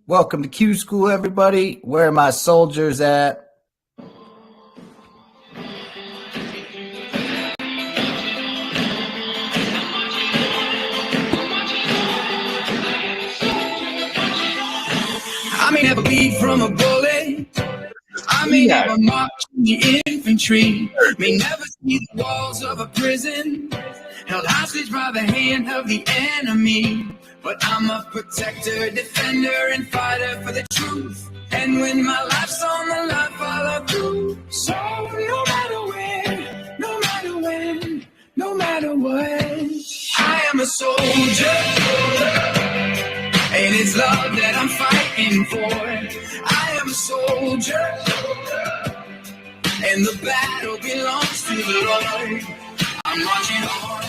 Welcome to Qschqql, everybody. Where are my soldiers at? I may never bleed from a bullet. I may never march in the infantry. May never see the walls of a prison, held hostage by the hand of the enemy. But I'm a protector, defender, and fighter for the truth. And when my life's on the line, follow through. So no matter where, no matter when, no matter what, I am a soldier. And it's love that I'm fighting for. I am a soldier, and the battle belongs to the Lord. I'm marching on,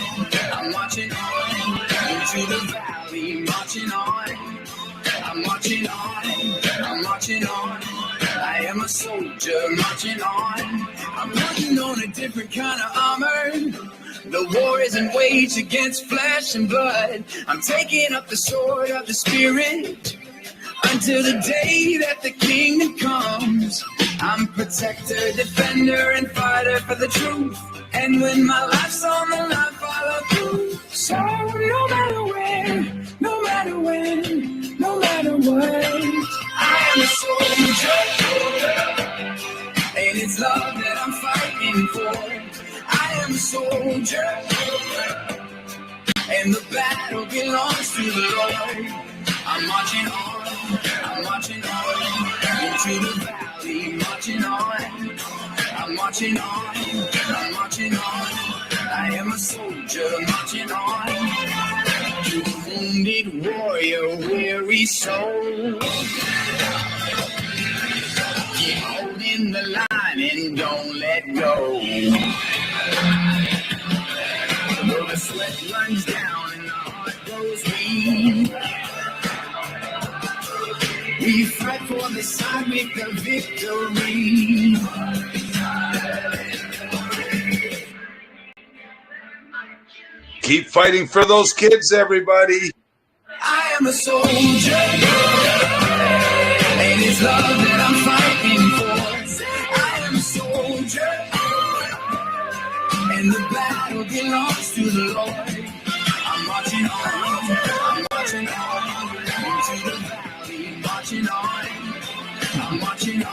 into the valley, marching on. I'm marching on, I am a soldier, marching on. I'm putting on a different kind of armor. The war isn't waged against flesh and blood. I'm taking up the sword of the Spirit until the day that the kingdom comes. I'm protector, defender, and fighter for the truth. And when my life's on the line, follow through. So no matter where, no matter when, no matter what, I am a soldier, and it's love that I'm fighting for. I am a soldier, and the battle belongs to the Lord. I'm marching on, into the valley, marching on. I'm marching on, I am a soldier, marching on. To the wounded warrior, weary soul, keep holding the line and don't let go. Though the sweat runs down and the heart goes weak, we fight for the side with the victory. Keep fighting for those kids, everybody. I am a soldier, and it's love that I'm fighting for. I am a soldier, and the battle belongs to the Lord. I'm marching on, into the valley, marching on. I'm marching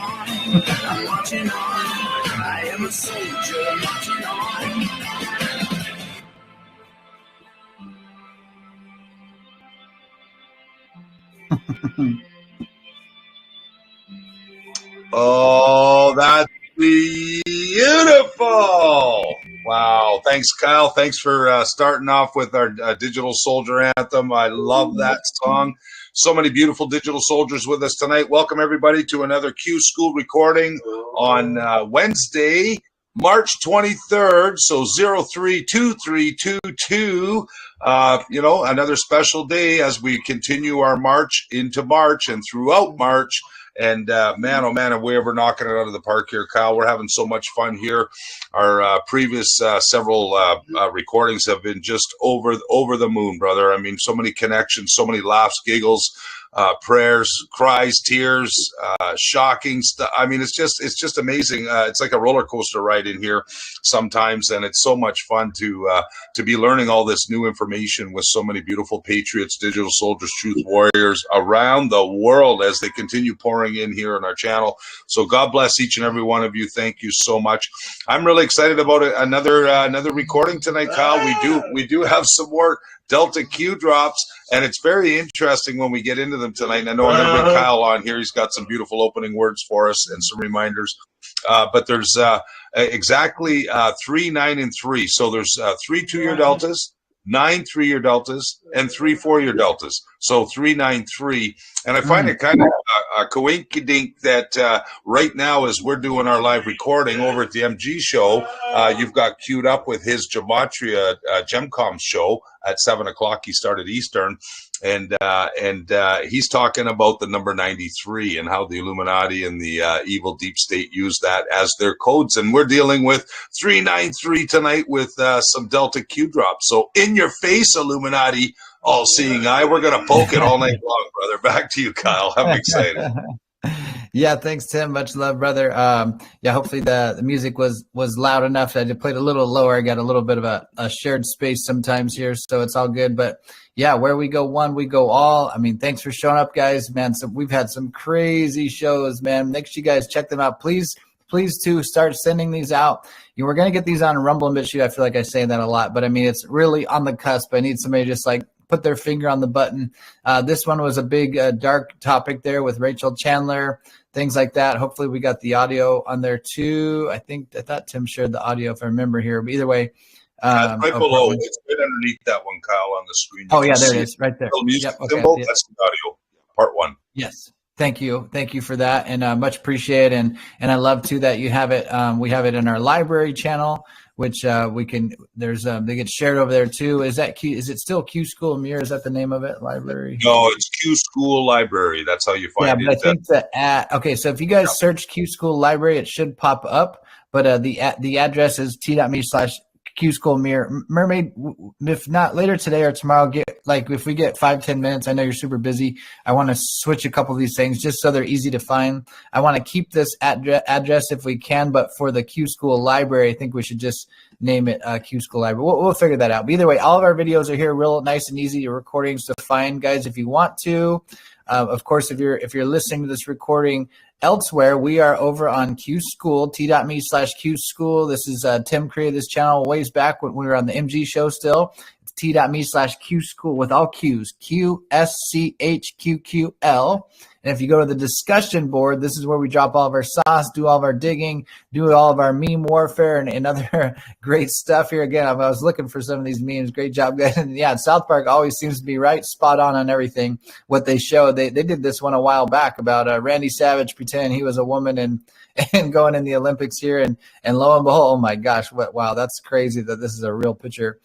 on, I am a soldier, marching on. Oh, that's beautiful. Wow. Thanks, Kyle. Thanks for starting off with our Digital Soldier Anthem. I love that song. So many beautiful digital soldiers with us tonight. Welcome, everybody, to another Qschqql recording on Wednesday, March 23rd, so 032322. Another special day as we continue our march into March and throughout March. And man, oh man, we're knocking it out of the park here, Kyle. We're having so much fun here. Our previous several recordings have been just over the moon, brother. I mean, so many connections, so many laughs, giggles, prayers, cries, tears, shocking stuff. I mean, it's just amazing. It's like a roller coaster ride in here sometimes, and it's so much fun to be learning all this new information with so many beautiful patriots, digital soldiers, truth warriors around the world as they continue pouring in here on our channel. So God bless each and every one of you. Thank you so much. I'm really excited about another recording tonight, Kyle. We do have some more Delta Q drops, and it's very interesting when we get into them tonight. And I know I'm going to bring Kyle on here. He's got some beautiful opening words for us and some reminders. But there's exactly 3, 9, and 3. So there's 3 2-year deltas, 9 3-year deltas, and 3 4-year deltas. So 3, 9, 3. And I find it kind of a coinkydink that right now, as we're doing our live recording over at the MG show, you've got queued up with his Gematria Gemcom show at 7 o'clock. He started Eastern. And he's talking about the number 93 and how the Illuminati and the evil deep state use that as their codes. And we're dealing with 393 tonight with some Delta Q drops. So in your face, Illuminati, all-seeing eye. We're going to poke it all night long, brother. Back to you, Kyle. I'm excited. Yeah, thanks, Tim. Much love, brother. Yeah, hopefully the music was loud enough. I played a little lower. I got a little bit of a shared space sometimes here, so it's all good. But yeah, where we go one, we go all. I mean, thanks for showing up, guys, man. So we've had some crazy shows, man. Make sure you guys check them out. Please too, start sending these out. We're going to get these on Rumble and BitChute. I feel like I say that a lot, but I mean, it's really on the cusp. I need somebody just like put their finger on the button. This one was a big dark topic there with Rachel Chandler, things like that. Hopefully we got the audio on there too. I thought Tim shared the audio if I remember here, but either way. Right below. It's right underneath that one, Kyle, on the screen. Oh yeah, there it is, right there. Music symbol, that's the audio, part one. Yes. Thank you for that, and much appreciated. And I love too that you have it. We have it in our library channel, which we can. There's they get shared over there too. Is it still Qschqql Amir? Is that the name of it? Library? No, it's Qschqql Library. That's how you find it. Yeah, but I think okay. So if you guys search Qschqql Library, it should pop up. But the address is t.me/Qschqql Amir. Mermaid, if not later today or tomorrow, if we get 5-10 minutes, I know you're super busy. I want to switch a couple of these things just so they're easy to find. I want to keep this address if we can, but for the Qschqql Library, I think we should just name it Qschqql Library. We'll figure that out. But either way, all of our videos are here, real nice and easy recordings to find, guys. If you want to, of course, if you're listening to this recording elsewhere, we are over on Qschqql, t.me/Qschqql. This is Tim created this channel ways back when we were on the MG show still. It's t.me/Qschqql with all Q's, Qschqql. And if you go to the discussion board, this is where we drop all of our sauce, do all of our digging, do all of our meme warfare and other great stuff here. Again, I was looking for some of these memes. Great job, guys. And yeah, South Park always seems to be right, spot on everything, what they show. They did this one a while back about Randy Savage pretending he was a woman and going in the Olympics here. And lo and behold, oh my gosh, wow, that's crazy that this is a real picture.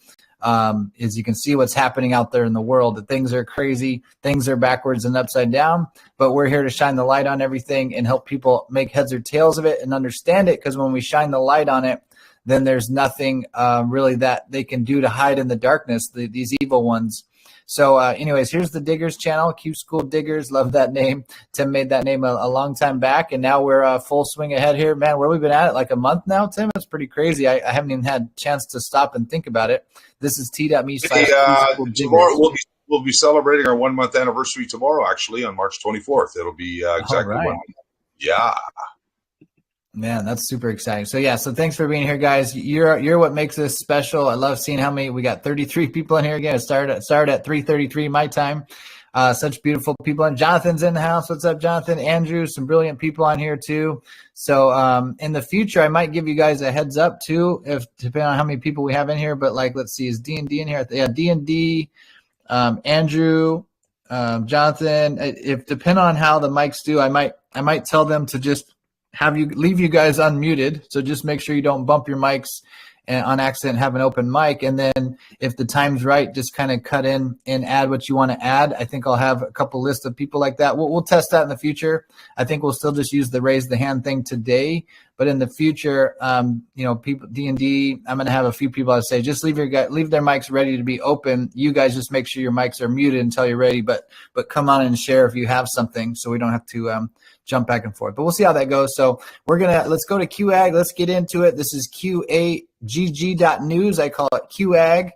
As you can see what's happening out there in the world, that things are crazy, things are backwards and upside down, but we're here to shine the light on everything and help people make heads or tails of it and understand it, because when we shine the light on it, then there's nothing really that they can do to hide in the darkness, these evil ones. So anyways, here's the Diggers channel, Qschqql Diggers. Love that name. Tim made that name a long time back, and now we're full swing ahead here. Man, where we've been at it like a month now, Tim? It's pretty crazy. I haven't even had a chance to stop and think about it. This is t.me/. Tomorrow we'll be celebrating our 1 month anniversary tomorrow, actually, on March 24th. It'll be exactly 1 month. Yeah. Man, that's super exciting. So yeah, so thanks for being here, guys. You're what makes this special. I love seeing how many we got. 33 people in here again. It started at 3:33 my time. Such beautiful people. And Jonathan's in the house. What's up, Jonathan? Andrew, some brilliant people on here too. So in the future, I might give you guys a heads up too, if depending on how many people we have in here. But like, let's see, is D&D in here? Yeah, D&D, Andrew, Jonathan. If depending on how the mics do, I might tell them to just leave you guys unmuted. So just make sure you don't bump your mics and on accident have an open mic. And then if the time's right, just kind of cut in and add what you want to add. I think I'll have a couple lists of people like that. We'll test that in the future. I think we'll still just use the raise the hand thing today, but in the future, people D&D, I'm going to have a few people that say, just leave their mics ready to be open. You guys just make sure your mics are muted until you're ready, but come on and share if you have something, so we don't have to, jump back and forth, but we'll see how that goes. So let's go to QAG. Let's get into it. This is QAGG.news. I call it QAG.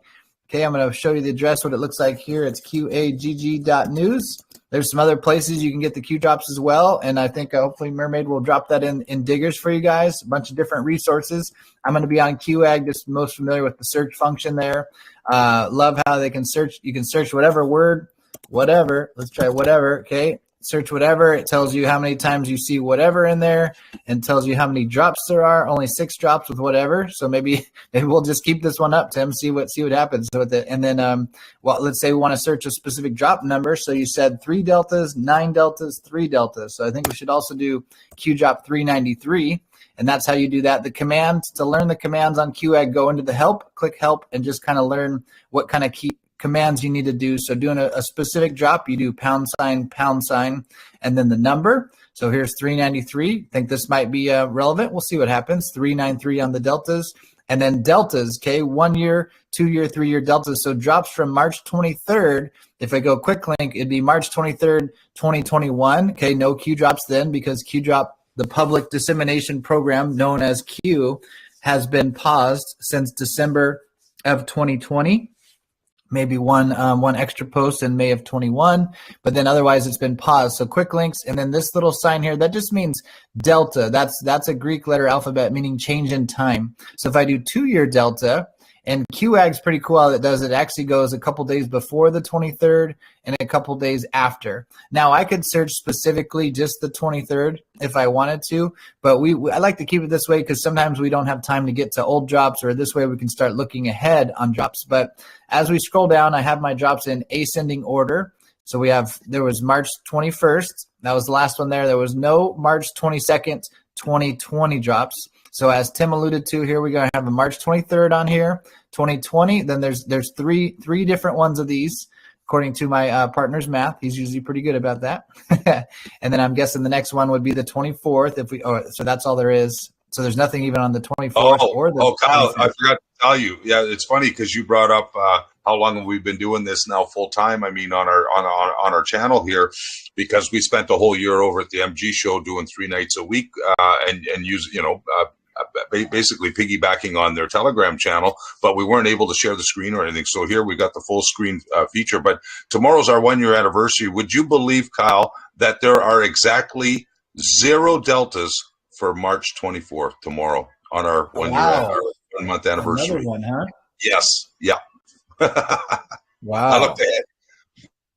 Okay, I'm going to show you the address, what it looks like here. It's QAGG.news. There's some other places you can get the Q drops as well, and I think hopefully Mermaid will drop that in Diggers for you guys. A bunch of different resources. I'm going to be on QAG, just most familiar with the search function there. Love how they can search. You can search whatever word, whatever. Let's try whatever. Okay. Search whatever. It tells you how many times you see whatever in there, and tells you how many drops there are. Only 6 drops with whatever. So maybe we'll just keep this one up, Tim. See what happens with it. And then, let's say we want to search a specific drop number. So you said 3 deltas, 9 deltas, 3 deltas. So I think we should also do Q drop 393. And that's how you do that. The commands, to learn the commands on QAG, go into the help, click help, and just kind of learn what kind of commands you need to do. So doing a specific drop, you do #, and then the number. So here's 393. Think this might be relevant. We'll see what happens. 393 on the deltas. And then deltas, okay, 1 year, 2 year, 3 year deltas. So drops from March 23rd. If I go quick link, it'd be March 23rd, 2021. Okay, no Q drops then because Q drop, the public dissemination program known as Q, has been paused since December of 2020. Maybe one extra post in May of 21, but then otherwise it's been paused. So quick links, and then this little sign here, that just means delta. That's a Greek letter alphabet meaning change in time. So if I do 2 year delta, and QAG's pretty cool how it does it. Actually goes a couple days before the 23rd and a couple days after. Now I could search specifically just the 23rd if I wanted to, but I like to keep it this way because sometimes we don't have time to get to old drops, or this way we can start looking ahead on drops. But as we scroll down, I have my drops in ascending order. So there was March 21st. That was the last one there. There was no March 22nd, 2020 drops. So as Tim alluded to, here we're going to have a March 23rd on here, 2020. Then there's three different ones of these, according to my partner's math. He's usually pretty good about that. And then I'm guessing the next one would be the 24th. So that's all there is. So there's nothing even on the 24th or the Kyle, 25th. I forgot to tell you. Yeah, it's funny because you brought up how long have we been doing this now full time. I mean, on our channel here, because we spent the whole year over at the MG show doing 3 nights a week and use basically piggybacking on their Telegram channel, but we weren't able to share the screen or anything. So here we got the full screen feature. But tomorrow's our 1 year anniversary. Would you believe, Kyle, that there are exactly 0 deltas for March 24th tomorrow on our 1 year, our 1 month anniversary? Another one, huh? Yes. Yeah. Wow. I looked ahead.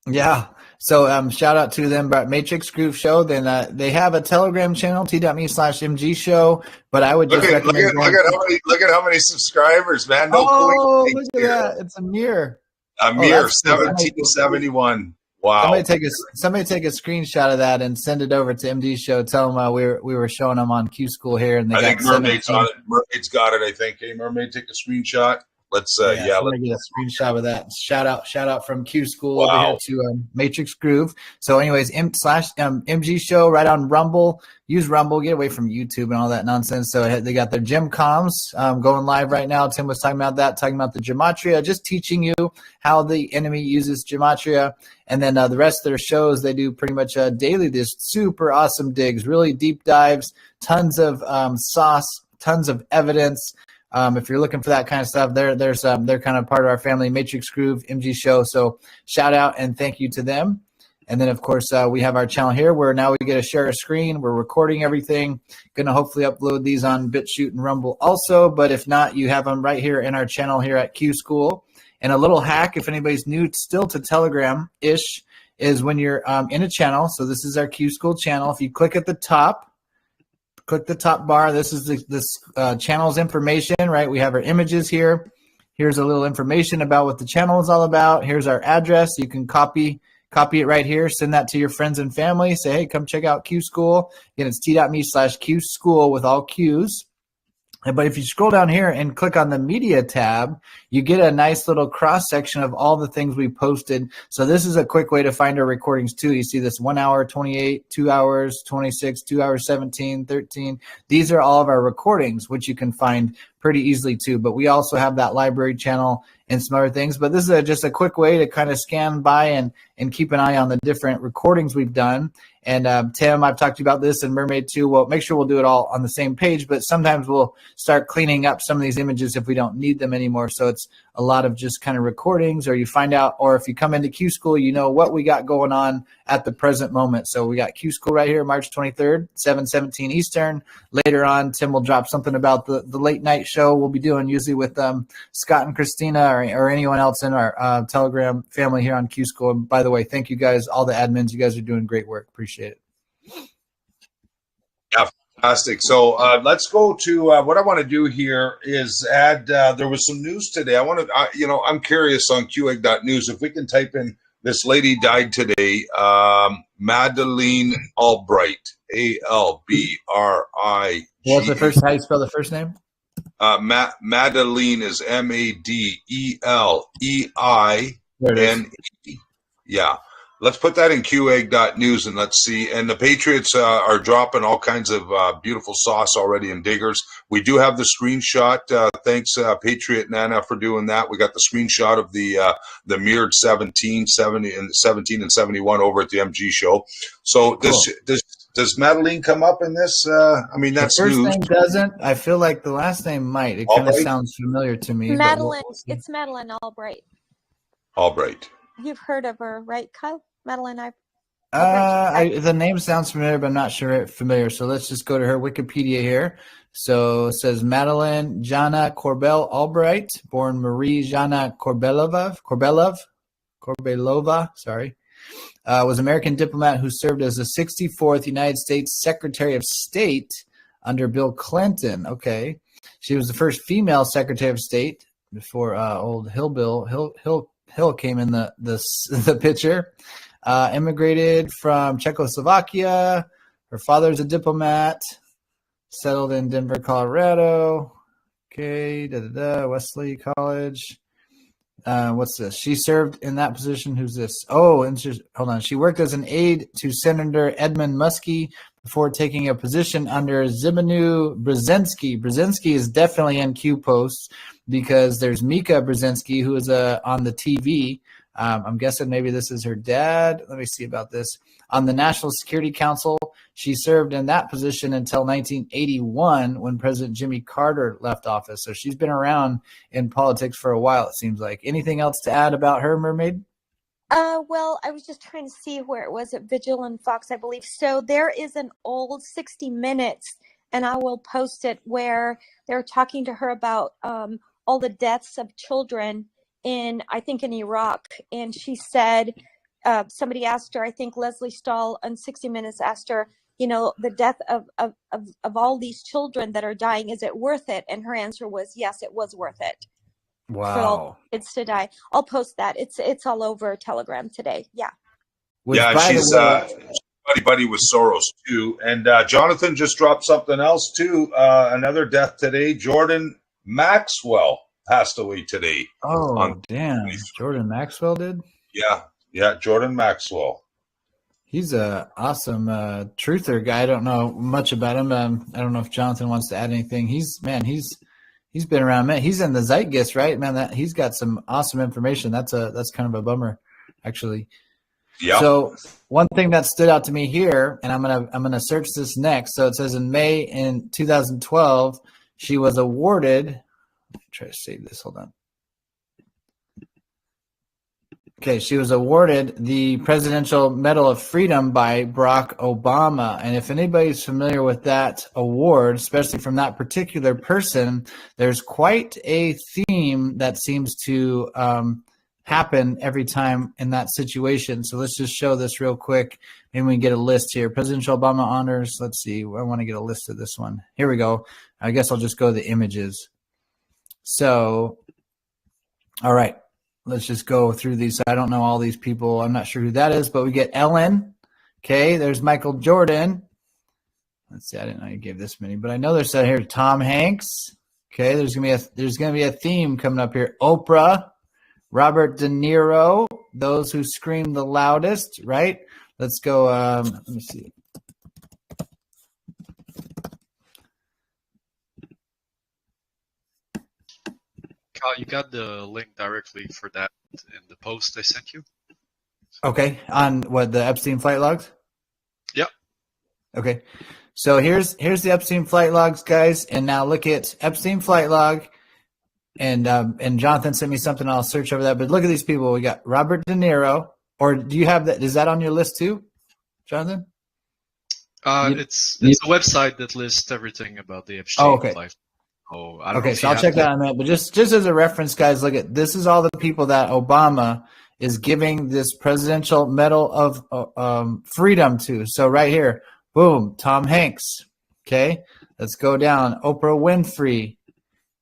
Yeah. So shout out to them about Matrix Groove Show. Then they have a Telegram channel, t.me/MG show. But I would just recommend look at how many subscribers, man. No look at that. It's Amir. Amir, 1771. Wow. Somebody take a screenshot of that and send it over to MD Show. Tell them we were showing them on Qschqql here, and I think Mermaid's on it. Mermaid's got it, I think. Hey, Mermaid, take a screenshot. Let's let me get a screenshot of that. Shout out from Qschqql over here to Matrix Groove. So anyways, MG Show right on Rumble. Use Rumble, get away from YouTube and all that nonsense. So they got their gym comms going live right now. Tim was talking about the gematria, just teaching you how the enemy uses gematria. And then the rest of their shows, they do pretty much daily, this super awesome digs, really deep dives, tons of sauce, tons of evidence. If you're looking for that kind of stuff, they're kind of part of our family, Matrix Groove, MG Show. So shout out and thank you to them. And then, of course, we have our channel here where now we get to share a screen. We're recording everything. Going to hopefully upload these on BitChute and Rumble also. But if not, you have them right here in our channel here at Qschqql. And a little hack, if anybody's new still to Telegram-ish, is when you're in a channel. So this is our Qschqql channel. If you click at the top, click the top bar. This is this channel's information, right? We have our images here. Here's a little information about what the channel is all about. Here's our address. You can copy it right here. Send that to your friends and family. Say, hey, come check out Qschqql. Again, it's t.me/Qschqql with all Qs. But if you scroll down here and click on the media tab, you get a nice little cross section of all the things we posted. So this is a quick way to find our recordings too. You see this 1 hour, 28, 2 hours, 26, 2 hours, 17, 13. These are all of our recordings, which you can find pretty easily too. But we also have that library channel and some other things. But this is just a quick way to kind of scan by and keep an eye on the different recordings we've done. And Tim, I've talked to you about this, and Mermaid too. Well, make sure we'll do it all on the same page, but sometimes we'll start cleaning up some of these images if we don't need them anymore. So it's a lot of just kind of recordings, or you find out, or if you come into Qschqql, you know what we got going on at the present moment. So we got Qschqql right here, March 23rd, 7:17 Eastern. Later on, Tim will drop something about the late night show we'll be doing, usually with Scott and Christina or anyone else in our Telegram family here on Qschqql. And by the way, thank you guys, all the admins. You guys are doing great work. Appreciate it. Yeah, fantastic. So let's go to what I want to do here is add. There was some news today. I want to, I'm curious on Qegg.news if we can type in this lady died today, Madeleine Albright, Albright. What's the first? How you spell the first name? Madeleine is Madeleine. Yeah. Let's put that in qegg.news and let's see. And the Patriots are dropping all kinds of beautiful sauce already in diggers. We do have the screenshot. Thanks, Patriot Nana, for doing that. We got the screenshot of the mirrored 17, 70, and 17 and 71 over at the MG show. So does Madeline come up in this? I mean, that's the first news. name doesn't. I feel like the last name might. It kind of sounds familiar to me. Madeline. It's Madeline Albright. Albright. You've heard of her, right, Kyle? Madeline the name sounds familiar, but I'm not sure familiar. So let's just go to her Wikipedia here. So it says Madeline Jana Korbel Albright, born Marie Jana Korbelova, sorry, was an American diplomat who served as the 64th United States Secretary of State under Bill Clinton. Okay. She was the first female Secretary of State before old Hill came in the picture. Immigrated from Czechoslovakia. Her father's a diplomat. Settled in Denver, Colorado. Okay, Wesley College. What's this? She served in that position. Who's this? Oh, hold on. She worked as an aide to Senator Edmund Muskie before taking a position under Zbigniew Brzezinski. Brzezinski is definitely in Q posts because there's Mika Brzezinski, who is on the TV. I'm guessing maybe this is her dad. Let me see about this. On the National Security Council, she served in that position until 1981 when President Jimmy Carter left office. So she's been around in politics for a while, it seems like. Anything else to add about her, Mermaid? Well, I was just trying to see where it was at Vigil and Fox, I believe. So there is an old 60 Minutes, and I will post it, where they're talking to her about all the deaths of children in Iraq. And she said, somebody asked her, I think Leslie Stahl on 60 Minutes asked her, the death of all these children that are dying, is it worth it? And her answer was, yes, it was worth it. Wow. For all kids to die. I'll post that. It's all over Telegram today. Yeah. She's buddy with Soros too. And Jonathan just dropped something else too. Another death today. Jordan Maxwell passed away today. Oh, damn. Jordan Maxwell did? Yeah, Jordan Maxwell. He's a awesome truther guy. I don't know much about him. I don't know if Jonathan wants to add anything. He's been around, man. He's in the zeitgeist, right? Man, he's got some awesome information. That's kind of a bummer, actually. Yeah. So one thing that stood out to me here, and I'm gonna search this next. So it says in May in 2012, she was awarded. Try to save this. Hold on. Okay, she was awarded the Presidential Medal of Freedom by Barack Obama. And if anybody's familiar with that award, especially from that particular person, there's quite a theme that seems to happen every time in that situation. So let's just show this real quick. Maybe we can get a list here. Presidential Obama honors. Let's see. I want to get a list of this one. Here we go. I guess I'll just go to the images. So, all right, let's just go through these. I don't know all these people. I'm not sure who that is, but we get Ellen. Okay, there's Michael Jordan. Let's see. I didn't know you gave this many, but I know there's here Tom Hanks. Okay, there's gonna be a theme coming up here. Oprah, Robert De Niro, those who scream the loudest. Right. Let's go. Let me see. Kyle, you got the link directly for that in the post I sent you. Okay, on what, the Epstein flight logs? Yep. Okay, so here's the Epstein flight logs, guys, and now look at Epstein flight log, and Jonathan sent me something. I'll search over that, but look at these people. We got Robert De Niro, or do you have that? Is that on your list too, Jonathan? It's a website that lists everything about the Epstein life. Oh, I don't know. So I'll check that on that. But just as a reference, guys, look at this is all the people that Obama is giving this Presidential Medal of Freedom to. So right here, boom, Tom Hanks. Okay, let's go down. Oprah Winfrey.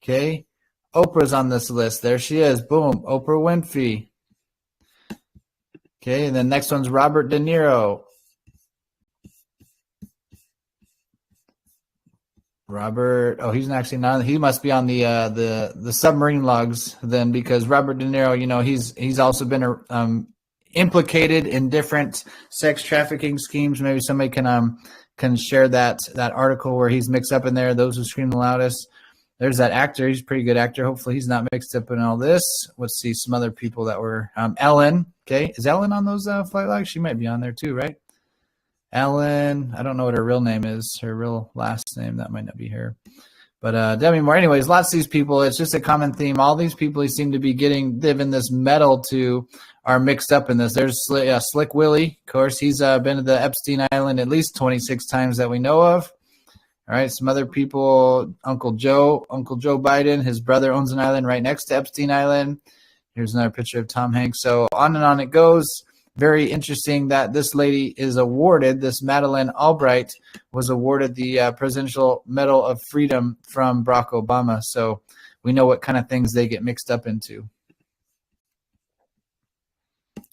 Okay, Oprah's on this list. There she is. Boom, Oprah Winfrey. Okay, and then next one's Robert De Niro. Robert, he's actually not. He must be on the submarine logs then, because Robert De Niro, he's also been implicated in different sex trafficking schemes. Maybe somebody can share that article where he's mixed up in there. Those who scream the loudest. There's that actor. He's a pretty good actor. Hopefully he's not mixed up in all this. Let's see some other people that were Ellen. Okay, is Ellen on those flight logs? She might be on there too, right? Ellen. I don't know what her real name is. Her real last name. That might not be her. But Demi Moore. Anyways, lots of these people. It's just a common theme. All these people he seem to be given this medal to are mixed up in this. There's Slick Willie. Of course, he's been to the Epstein Island at least 26 times that we know of. All right, some other people, Uncle Joe Biden, his brother owns an island right next to Epstein Island. Here's another picture of Tom Hanks. So on and on it goes. Very interesting that this lady is awarded, this Madeleine Albright was awarded the Presidential Medal of Freedom from Barack Obama. So we know what kind of things they get mixed up into.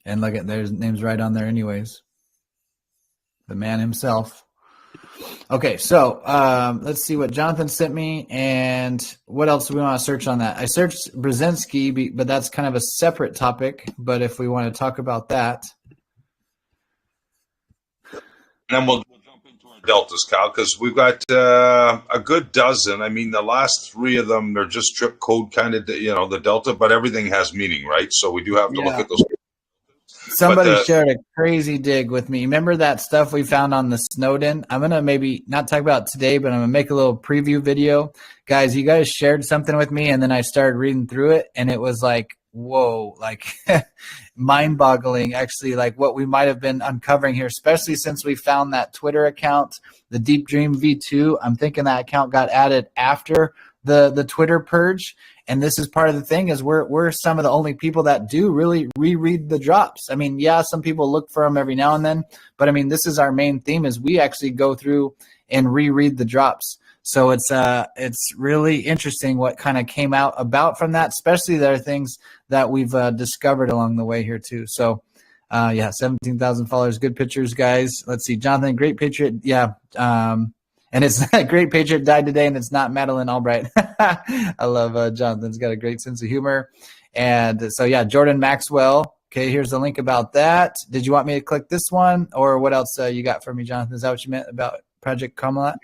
And look at their names right on there anyways. The man himself. Okay, so let's see what Jonathan sent me, and what else do we want to search on that? I searched Brzezinski, but that's kind of a separate topic, but if we want to talk about that. And then we'll jump into our deltas, Kyle, because we've got a good dozen. I mean, the last three of them, they're just strip code kind of, the delta, but everything has meaning, right? So we do have to look at those. Somebody shared a crazy dig with me. Remember that stuff we found on the Snowden? I'm going to maybe not talk about it today, but I'm going to make a little preview video. Guys, you guys shared something with me, and then I started reading through it, and it was like, whoa, like mind-boggling, actually, like what we might have been uncovering here, especially since we found that Twitter account, the Deep Dream V2. I'm thinking that account got added after the Twitter purge. And this is part of the thing is we're some of the only people that do really reread the drops. I mean, yeah, some people look for them every now and then, but I mean, this is our main theme is we actually go through and reread the drops. So it's really interesting what kind of came out about from that, especially there are things that we've discovered along the way here too. So 17,000 followers, good pictures, guys. Let's see, Jonathan, great picture. Yeah. And it's a great patriot died today, and it's not Madeleine Albright. I love Jonathan's got a great sense of humor. And so, Jordan Maxwell. Okay, here's the link about that. Did you want me to click this one, or what else you got for me, Jonathan? Is that what you meant about Project Kamala?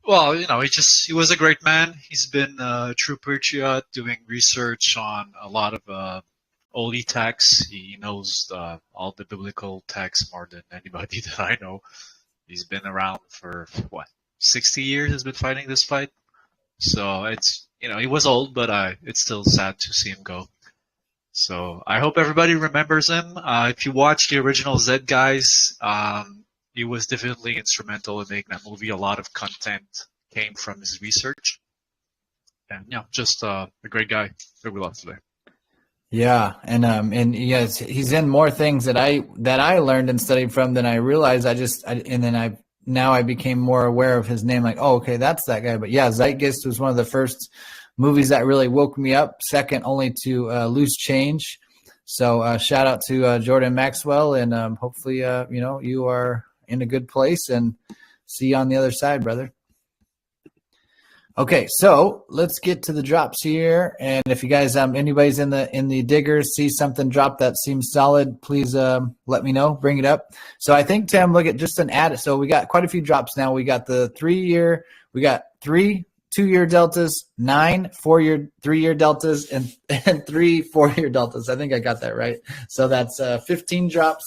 Well, he was a great man. He's been a true patriot, doing research on a lot of old texts. He knows all the biblical texts more than anybody that I know. He's been around for 60 years. Has been fighting this fight. So it's he was old, but it's still sad to see him go. So I hope everybody remembers him. If you watch the original Z Guys, he was definitely instrumental in making that movie. A lot of content came from his research, and just a great guy that we love today. Yeah, and yes, he's in more things that I learned and studied from than I realized. I became more aware of his name. Like, oh, okay, that's that guy. But yeah, Zeitgeist was one of the first movies that really woke me up. Second only to Loose Change. So shout out to Jordan Maxwell, and hopefully you are in a good place, and see you on the other side, brother. Okay, so let's get to the drops here. And if you guys, anybody's in the diggers, see something drop that seems solid, please let me know, bring it up. So I think, Tim, look at just an ad. So we got quite a few drops now. We got the 3-year, we got 3 2-year deltas, 9 4-year 3-year deltas, and 3 4-year deltas. I think I got that right. So that's 15 drops.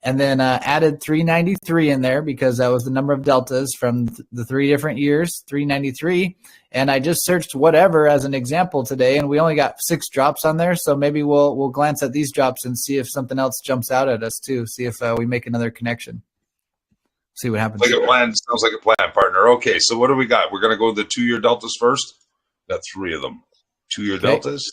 And then added 393 in there because that was the number of deltas from the 3 different years, 393. And I just searched whatever as an example today, and we only got 6 drops on there. So maybe we'll glance at these drops and see if something else jumps out at us too. See if we make another connection. See what happens. Like a plan. Sounds like a plan, partner. Okay, so what do we got? We're going to go the 2-year deltas first. Got 3 of them. 2-year deltas.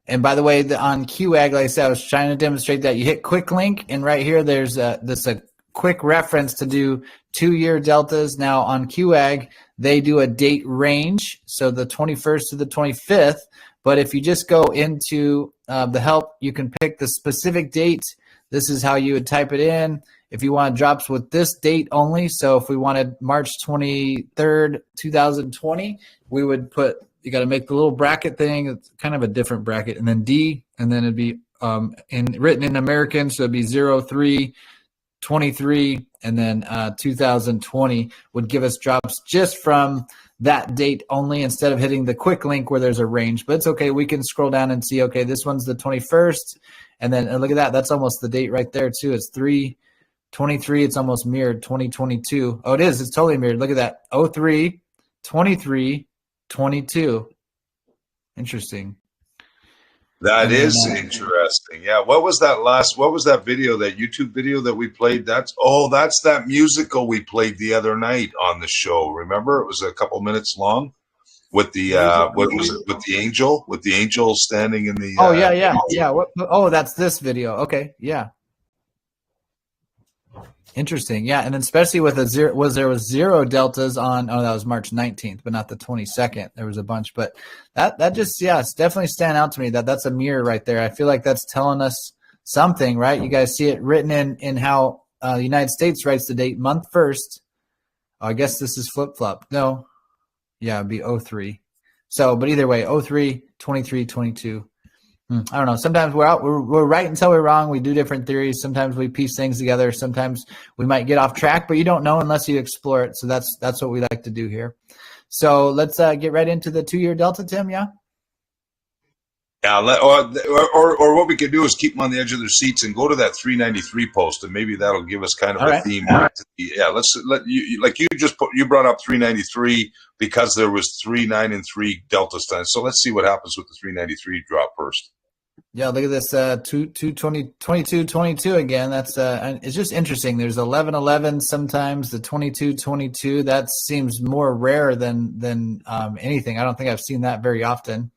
And by the way, on Qschqql, like I said, I was trying to demonstrate that you hit quick link, and right here there's a quick reference to do 2-year deltas. Now on Qschqql, they do a date range, so the 21st to the 25th. But if you just go into the help, you can pick the specific date. This is how you would type it in. If you want drops with this date only, so if we wanted March 23rd, 2020, we would put, you got to make the little bracket thing. It's kind of a different bracket, and then D, and then it'd be written in American, so it'd be 03/23, and then 2020 would give us drops just from that date only instead of hitting the quick link where there's a range. But it's okay. We can scroll down and see, okay, this one's the 21st. And then look at that. That's almost the date right there, too. It's 3/23. It's almost mirrored 2022. Oh, it is. It's totally mirrored. Look at that. 03/23/22. Interesting. That is interesting. Yeah. What was that video, that YouTube video that we played? That's that musical we played the other night on the show. Remember? It was a couple minutes long with the what was it, with the angel standing in the yeah. That's this video. Okay. Yeah. Interesting. Yeah. And then especially with there was zero deltas on, that was March 19th, but not the 22nd. There was a bunch, but that just, it's definitely stand out to me that's a mirror right there. I feel like that's telling us something, right? You guys see it written in how the United States writes the date, month first. I guess this is flip flop. No. Yeah. It'd be 03. So, but either way, 03/23/22. I don't know. Sometimes we're right until we're wrong. We do different theories. Sometimes we piece things together. Sometimes we might get off track, but you don't know unless you explore it. So that's what we like to do here. So let's get right into the 2-year delta, Tim. Yeah. Yeah. Or what we could do is keep them on the edge of their seats and go to that 393 post, and maybe that'll give us kind of a theme. Yeah. You brought up 393 because there was 3, 9, and 3 delta stands. So let's see what happens with the 393 drop first. Yeah, look at this 22/22 again. That's it's just interesting. There's 11/11 sometimes. The 22/22, that seems more rare than anything. I don't think I've seen that very often.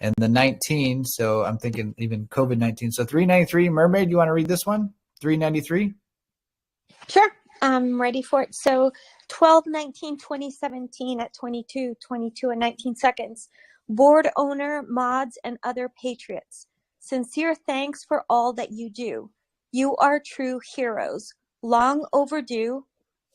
And the 19, so I'm thinking even COVID-19. So 393, Mermaid, you want to read this one? 393? Sure, I'm ready for it. So 12/19/2017 at 22:22 and 19 seconds. Board owner, mods, and other patriots. Sincere thanks for all that you do. You are true heroes. Long overdue.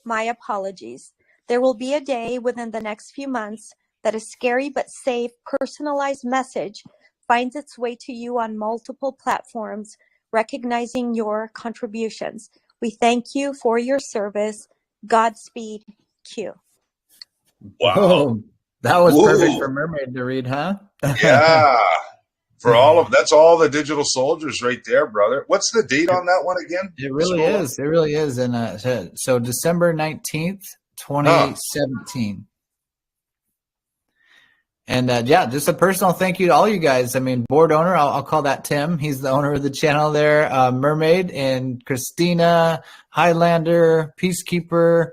My apologies. There will be a day within the next few months that a scary but safe, personalized message finds its way to you on multiple platforms, recognizing your contributions. We thank you for your service. Godspeed, Q. Wow. Whoa, that was perfect for Mermaid to read, huh? Yeah. That's all the digital soldiers right there, brother. What's the date on that one again? It really is. It really is. And so December 19th, 2017. And just a personal thank you to all you guys. I mean, board owner, I'll call that Tim. He's the owner of the channel there. Mermaid and Christina, Highlander, Peacekeeper,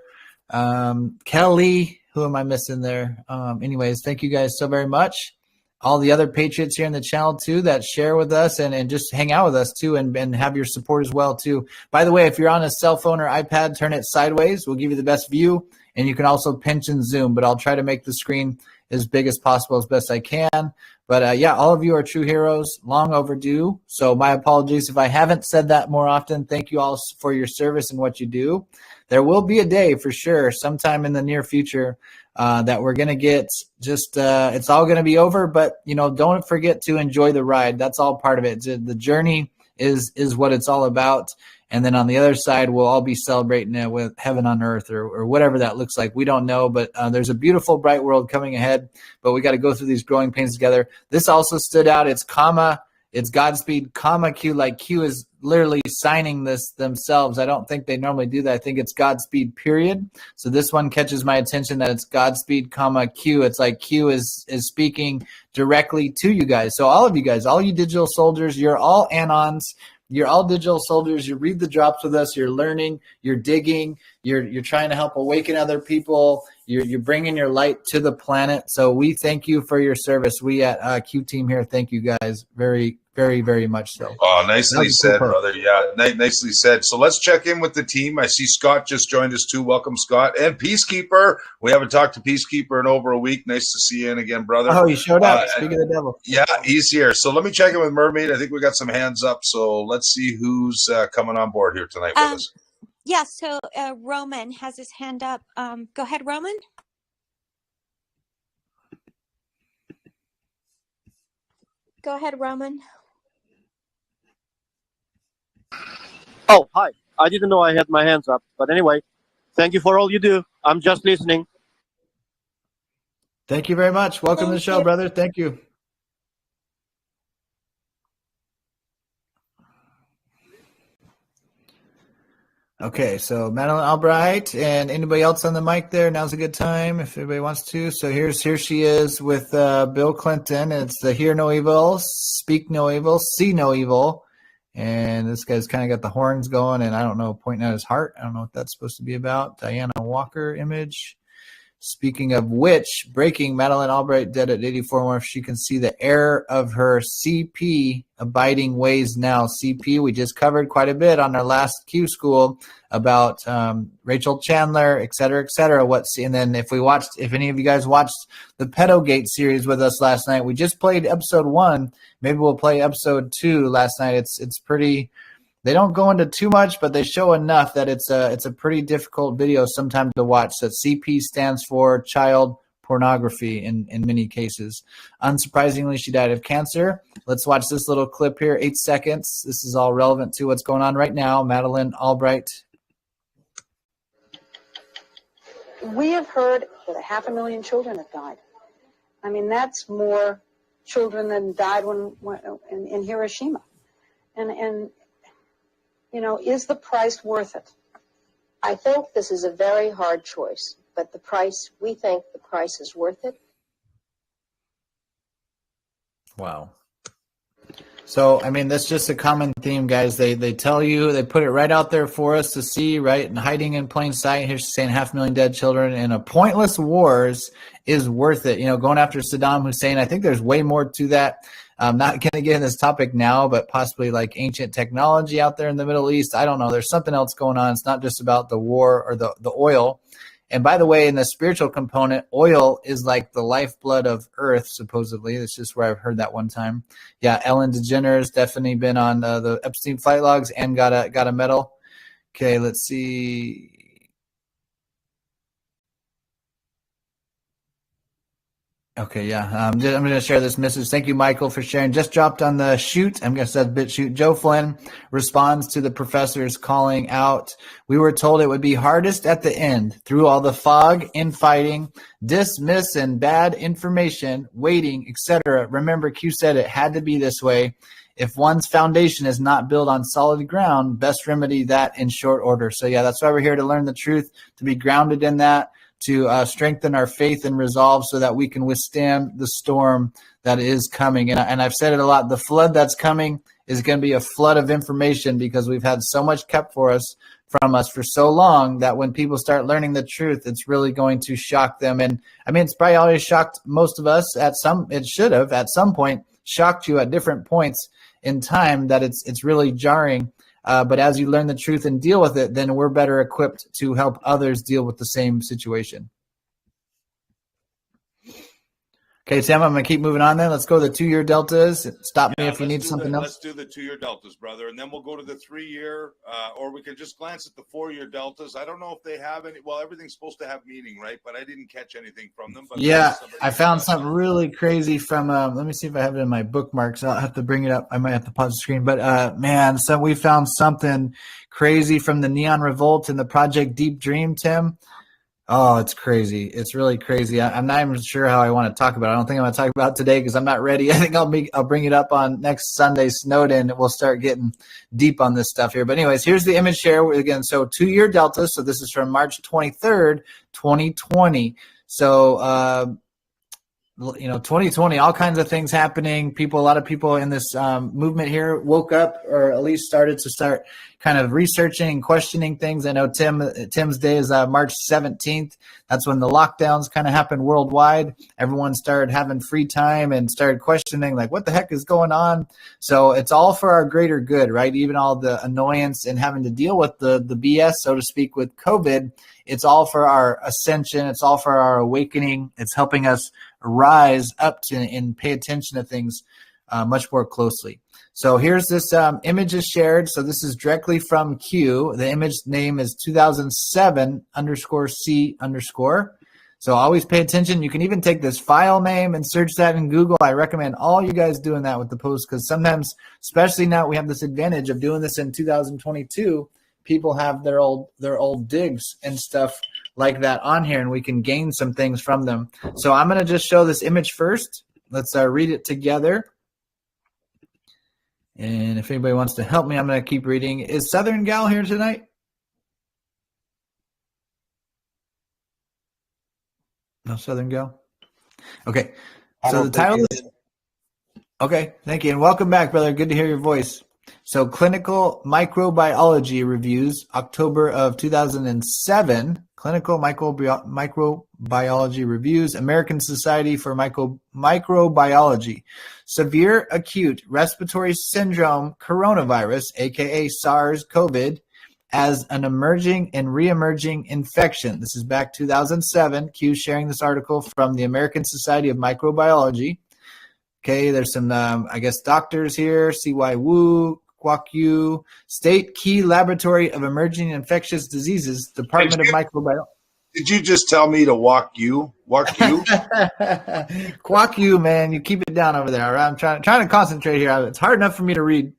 Kelly. Who am I missing there? Anyways, thank you guys so very much. All the other patriots here in the channel too that share with us and just hang out with us too and have your support as well too. By the way, if you're on a cell phone or iPad, turn it sideways. We'll give you the best view, and you can also pinch and zoom, but I'll try to make the screen as big as possible as best I can. But all of you are true heroes, long overdue. So my apologies if I haven't said that more often. Thank you all for your service and what you do. There will be a day for sure, sometime in the near future, that we're going to get just, it's all going to be over, but don't forget to enjoy the ride. That's all part of it. The journey is what it's all about. And then on the other side, we'll all be celebrating it with heaven on earth or whatever that looks like. We don't know, but there's a beautiful, bright world coming ahead, but we got to go through these growing pains together. This also stood out. It's Godspeed, Q, like Q is literally signing this themselves. I don't think they normally do that. I think it's Godspeed, period. So this one catches my attention that it's Godspeed, Q. It's like Q is speaking directly to you guys. So all of you guys, all you digital soldiers, you're all Anons. You're all digital soldiers. You read the drops with us. You're learning. You're digging. You're trying to help awaken other people. You're bringing your light to the planet. So we thank you for your service. We at Q Team here thank you guys very, very, very much so. Oh, nicely said, brother. Yeah, nicely said. So let's check in with the team. I see Scott just joined us too. Welcome, Scott. And Peacekeeper. We haven't talked to Peacekeeper in over a week. Nice to see you in again, brother. Oh, you showed up. Speak of the devil. Yeah, he's here. So let me check in with Mermaid. I think we got some hands up. So let's see who's coming on board here tonight with us. Yeah, so Roman has his hand up. Go ahead, Roman. Go ahead, Roman. Oh, hi. I didn't know I had my hands up. But anyway, thank you for all you do. I'm just listening. Thank you very much. Welcome to the Thank show, you. brother. Thank you. Okay, so Madeline Albright and anybody else on the mic there, now's a good time if anybody wants to. So here she is with Bill Clinton. It's the Hear No Evil, Speak No Evil, See No Evil. And this guy's kind of got the horns going, and I don't know, pointing at his heart. I don't know what that's supposed to be about. Diana Walker image. Speaking of which, breaking, Madeline Albright dead at 84, more if she can see the error of her CP abiding ways now. CP, we just covered quite a bit on our last Qschqql about Rachel Chandler, et cetera, et cetera. And then if any of you guys watched the Pedogate series with us last night, we just played episode 1. Maybe we'll play episode 2 last night. It's pretty. They don't go into too much, but they show enough that it's a pretty difficult video sometimes to watch. That CP stands for child pornography in many cases. Unsurprisingly, she died of cancer. Let's watch this little clip here, 8 seconds. This is all relevant to what's going on right now. Madeline Albright. We have heard that 500,000 children have died. I mean, that's more children than died in Hiroshima. And you know, is the price worth it? I think this is a very hard choice, but we think the price is worth it. Wow. So, I mean, that's just a common theme, guys. They tell you, they put it right out there for us to see, right? And hiding in plain sight. Here's saying 500,000 dead children and a pointless wars is worth it. You know, going after Saddam Hussein, I think there's way more to that. I'm not going to get in this topic now, but possibly like ancient technology out there in the Middle East. I don't know. There's something else going on. It's not just about the war or the oil. And by the way, in the spiritual component, oil is like the lifeblood of Earth, supposedly. That's just where I've heard that one time. Yeah, Ellen DeGeneres definitely been on the Epstein flight logs and got a medal. Okay, let's see. Okay, yeah. I'm going to share this message. Thank you, Michael, for sharing. Just dropped on the shoot. I'm going to say BitChute. Joe Flynn responds to the professors calling out. We were told it would be hardest at the end through all the fog, infighting, dismiss, and bad information, waiting, etc. Remember, Q said it had to be this way. If one's foundation is not built on solid ground, best remedy that in short order. So, yeah, that's why we're here to learn the truth, to be grounded in that, to strengthen our faith and resolve so that we can withstand the storm that is coming. And I've said it a lot. The flood that's coming is going to be a flood of information because we've had so much kept from us for so long that when people start learning the truth, it's really going to shock them. And I mean, it's probably already shocked most of us it should have at some point shocked you at different points in time that it's really jarring. But as you learn the truth and deal with it, then we're better equipped to help others deal with the same situation. Okay, Tim, I'm going to keep moving on then. Let's go to the 2-year deltas. Stop me if you need something else. Let's do the 2-year deltas, brother, and then we'll go to the 3-year, or we can just glance at the 4-year deltas. I don't know if they have any. Well, everything's supposed to have meaning, right? But I didn't catch anything from them. But yeah, I found something really crazy from, let me see if I have it in my bookmarks. I'll have to bring it up. I might have to pause the screen. But, man, so we found something crazy from the Neon Revolt and the Project Deep Dream, Tim. Oh, it's crazy. It's really crazy. I'm not even sure how I want to talk about it. I don't think I'm going to talk about it today because I'm not ready. I think I'll bring it up on next Sunday's Snowden. We'll start getting deep on this stuff here. But anyways, here's the image share again. So 2-year delta. So this is from March 23rd, 2020. So, 2020, all kinds of things happening. A lot of people in this movement here woke up or at least started kind of researching and questioning things. I know Tim's day is March 17th. That's when the lockdowns kind of happened worldwide. Everyone started having free time and started questioning, like, what the heck is going on? So it's all for our greater good, right? Even all the annoyance and having to deal with the BS, so to speak, with COVID, it's all for our ascension. It's all for our awakening. It's helping us rise up to and pay attention to things much more closely. So here's this image is shared. So this is directly from Q. The image name is 2007_C_. So always pay attention. You can even take this file name and search that in Google. I recommend all you guys doing that with the post, because sometimes, especially now, we have this advantage of doing this in 2022. People have their old digs and stuff like that on here, and we can gain some things from them. So I'm going to just show this image first. Let's read it together. And if anybody wants to help me, I'm going to keep reading. Is Southern Gal here tonight? No Southern Gal? Okay. So the title is... Okay, thank you. And welcome back, brother. Good to hear your voice. So Clinical Microbiology Reviews, October of 2007. Clinical Microbiology Reviews, American Society for Microbiology. Severe Acute Respiratory Syndrome Coronavirus, aka SARS-CoV, as an emerging and re-emerging infection. This is back 2007. Q sharing this article from the American Society of Microbiology. Okay, there's some, I guess, doctors here. C.Y. Wu, Qschqql, State Key Laboratory of Emerging Infectious Diseases, Department of Microbiology. Did you just tell me to walk you? Walk you? Qschqql, man, you keep it down over there. All right? I'm trying to concentrate here. It's hard enough for me to read.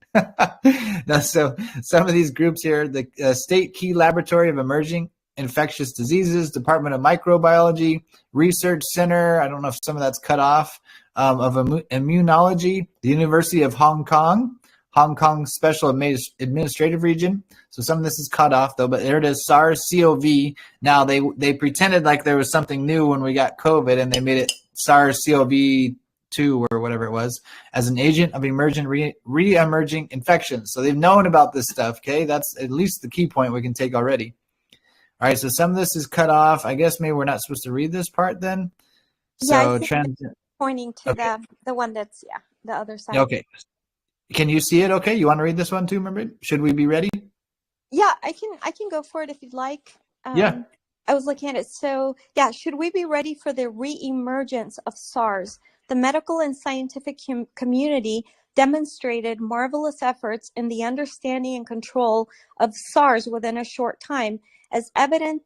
So some of these groups here, the State Key Laboratory of Emerging Infectious Diseases, Department of Microbiology, Research Center, I don't know if some of that's cut off, of Immunology, the University of Hong Kong Special Administrative Region. So some of this is cut off, though, but there it is, SARS-CoV. Now, they pretended like there was something new when we got COVID, and they made it SARS-CoV-2 or whatever it was, as an agent of emergent re-emerging infections. So they've known about this stuff, okay? That's at least the key point we can take already. All right, so some of this is cut off. I guess maybe we're not supposed to read this part then. So yeah, pointing to the one that's the other side. Okay. Can you see it okay? You want to read this one too, remember? Should we be ready? Yeah, I can go for it if you'd like. Yeah. I was looking at it. So yeah, should we be ready for the re-emergence of SARS? The medical and scientific community demonstrated marvelous efforts in the understanding and control of SARS within a short time, as evident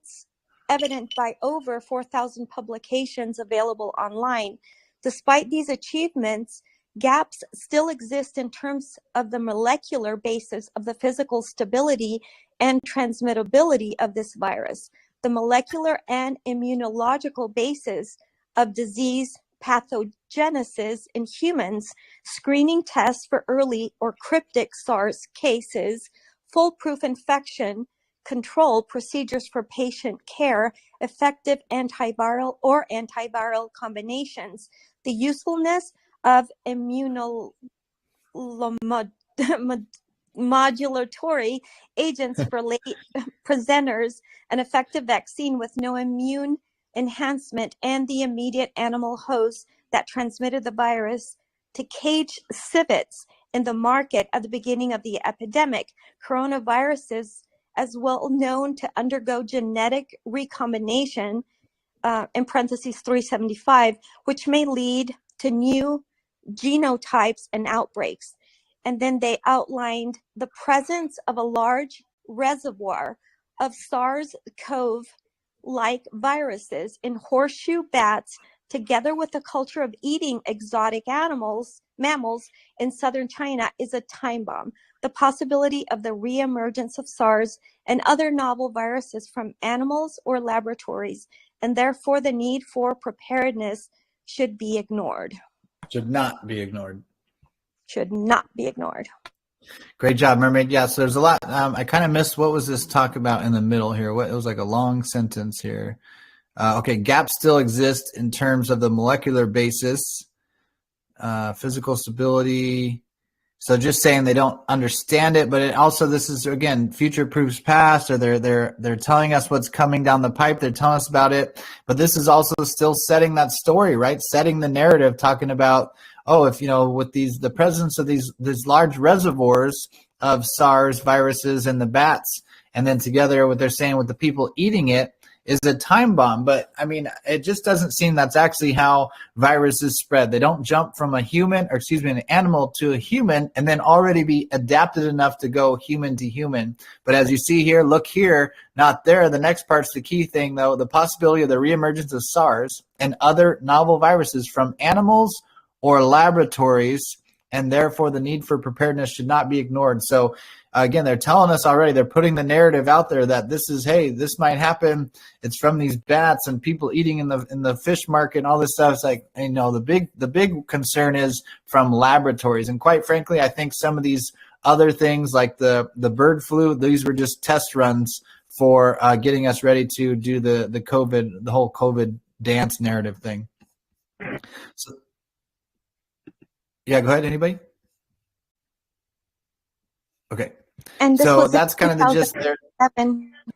by over 4,000 publications available online. Despite these achievements, gaps still exist in terms of the molecular basis of the physical stability and transmittability of this virus, the molecular and immunological basis of disease pathogenesis in humans, screening tests for early or cryptic SARS cases, foolproof infection control procedures for patient care, effective antiviral or antiviral combinations, the usefulness of immunomodulatory agents for late presenters, an effective vaccine with no immune enhancement, and the immediate animal host that transmitted the virus to cage civets in the market at the beginning of the epidemic. Coronaviruses, as well known to undergo genetic recombination, in parentheses 375, which may lead to new genotypes and outbreaks. And then they outlined the presence of a large reservoir of SARS-CoV-like viruses in horseshoe bats, together with the culture of eating exotic mammals in southern China, is a time bomb. The possibility of the reemergence of SARS and other novel viruses from animals or laboratories, and therefore the need for preparedness, should be ignored. Should not be ignored. Should not be ignored. Great job, Mermaid. Yeah, so there's a lot. I kind of missed what was this talk about in the middle here. It was like a long sentence here. Okay, gaps still exist in terms of the molecular basis, physical stability. So just saying they don't understand it, but it also, this is, again, future proofs past, or they're telling us what's coming down the pipe. They're telling us about it, but this is also still setting that story, right? Setting the narrative, talking about, if with the presence of these large reservoirs of SARS viruses in the bats, and then together what they're saying with the people eating it, is a time bomb. But I mean, it just doesn't seem that's actually how viruses spread. They don't jump from an animal to a human and then already be adapted enough to go human to human. But as you see here, look here, not there. The next part's the key thing, though, the possibility of the reemergence of SARS and other novel viruses from animals or laboratories, and therefore the need for preparedness should not be ignored. So again, they're telling us already, they're putting the narrative out there that this is, hey, this might happen. It's from these bats and people eating in the fish market and all this stuff. It's like, you know, the big concern is from laboratories. And quite frankly, I think some of these other things like the bird flu, these were just test runs for getting us ready to do the whole COVID dance narrative thing. So, yeah, go ahead. Anybody? Okay. And this So was that's kind of the gist there.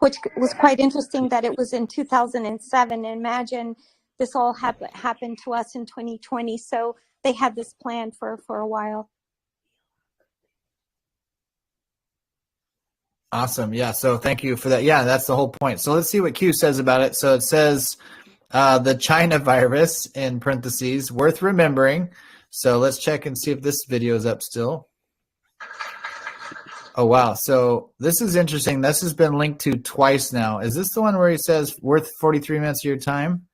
Which was quite interesting that it was in 2007. Imagine this all happened to us in 2020. So they had this planned for a while. Awesome. Yeah. So thank you for that. Yeah, that's the whole point. So let's see what Q says about it. So it says the China virus in parentheses, worth remembering. So let's check and see if this video is up still. Oh, wow. So this is interesting. This has been linked to twice now. Is this the one where he says worth 43 minutes of your time?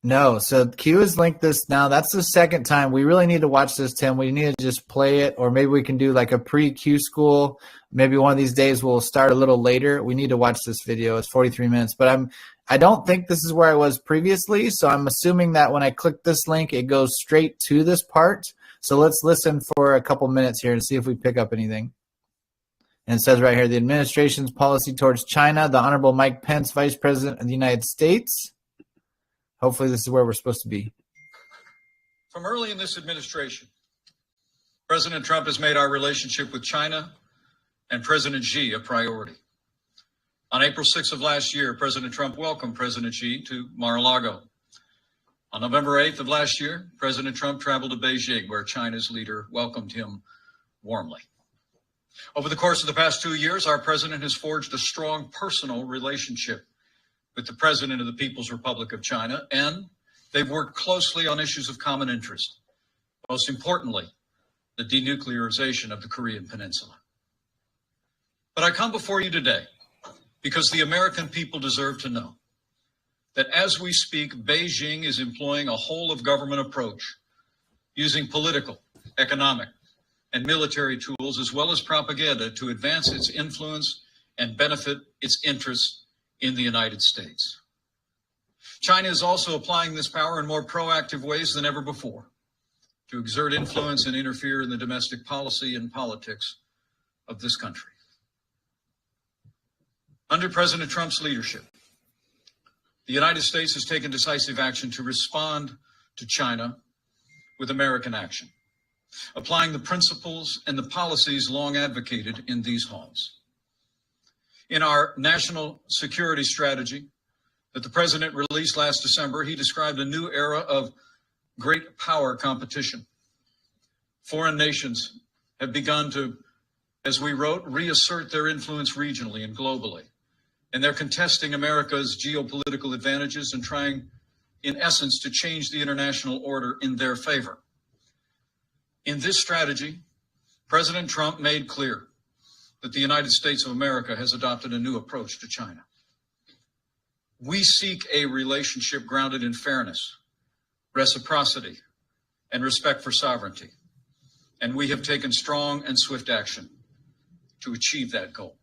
No. So Q has linked this now. That's the second time. We really need to watch this, Tim. We need to just play it, or maybe we can do like a pre-Q school. Maybe one of these days we'll start a little later. We need to watch this video. It's 43 minutes, but I don't think this is where I was previously. So I'm assuming that when I click this link, it goes straight to this part. So let's listen for a couple minutes here and see if we pick up anything. And it says right here, the administration's policy towards China, the Honorable Mike Pence, Vice President of the United States. Hopefully this is where we're supposed to be. From early in this administration, President Trump has made our relationship with China and President Xi a priority. On April 6th of last year, President Trump welcomed President Xi to Mar-a-Lago. On November 8th of last year, President Trump traveled to Beijing, where China's leader welcomed him warmly. Over the course of the past 2 years, our president has forged a strong personal relationship with the president of the People's Republic of China, and they've worked closely on issues of common interest. Most importantly, the denuclearization of the Korean Peninsula. But I come before you today because the American people deserve to know that as we speak, Beijing is employing a whole-of-government approach, using political, economic, and military tools, as well as propaganda, to advance its influence and benefit its interests in the United States. China is also applying this power in more proactive ways than ever before to exert influence and interfere in the domestic policy and politics of this country. Under President Trump's leadership, the United States has taken decisive action to respond to China with American action, applying the principles and the policies long advocated in these halls. In our national security strategy that the president released last December, he described a new era of great power competition. Foreign nations have begun to, as we wrote, reassert their influence regionally and globally. And they're contesting America's geopolitical advantages and trying, in essence, to change the international order in their favor. In this strategy, President Trump made clear that the United States of America has adopted a new approach to China. We seek a relationship grounded in fairness, reciprocity, and respect for sovereignty. And we have taken strong and swift action to achieve that goal.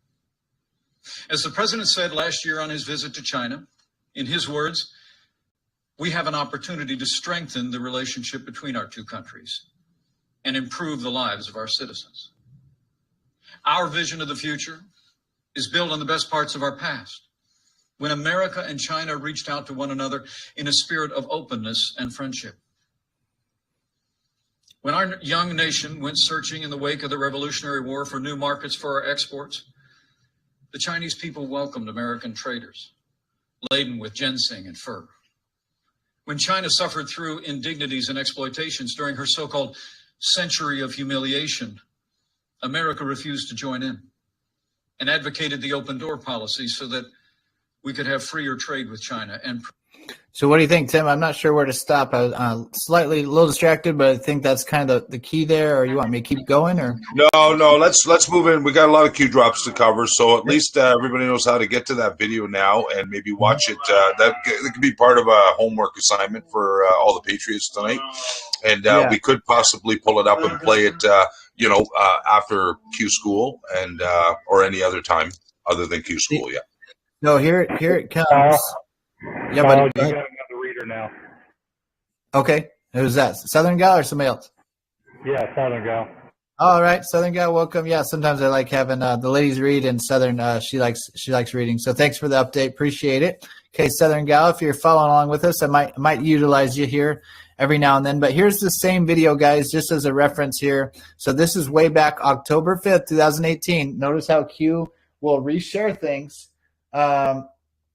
As the president said last year on his visit to China, in his words, we have an opportunity to strengthen the relationship between our two countries and improve the lives of our citizens. Our vision of the future is built on the best parts of our past, when America and China reached out to one another in a spirit of openness and friendship. When our young nation went searching in the wake of the Revolutionary War for new markets for our exports, the Chinese people welcomed American traders laden with ginseng and fur. When China suffered through indignities and exploitations during her so-called century of humiliation, America refused to join in and advocated the open door policy so that we could have freer trade with China. And So what do you think, Tim? I'm not sure where to stop. I was slightly a little distracted, but I think that's kind of the key there. Or you want me to keep going? Or No, let's move in. We got a lot of Q drops to cover, so at least everybody knows how to get to that video now and maybe watch it. That could be part of a homework assignment for all the Patriots tonight, and we could possibly pull it up and play it, after Q school and or any other time other than Q school. Yeah. No, here it comes. Yeah, but you got another reader now. Okay, who's that? Southern gal or somebody else? Yeah, Southern gal. All right, Southern gal, welcome. Yeah, sometimes I like having the ladies read, and Southern she likes reading. So thanks for the update, appreciate it. Okay, Southern gal, if you're following along with us, I might utilize you here every now and then. But here's the same video, guys, just as a reference here. So this is way back October 5th, 2018. Notice how Q will reshare things.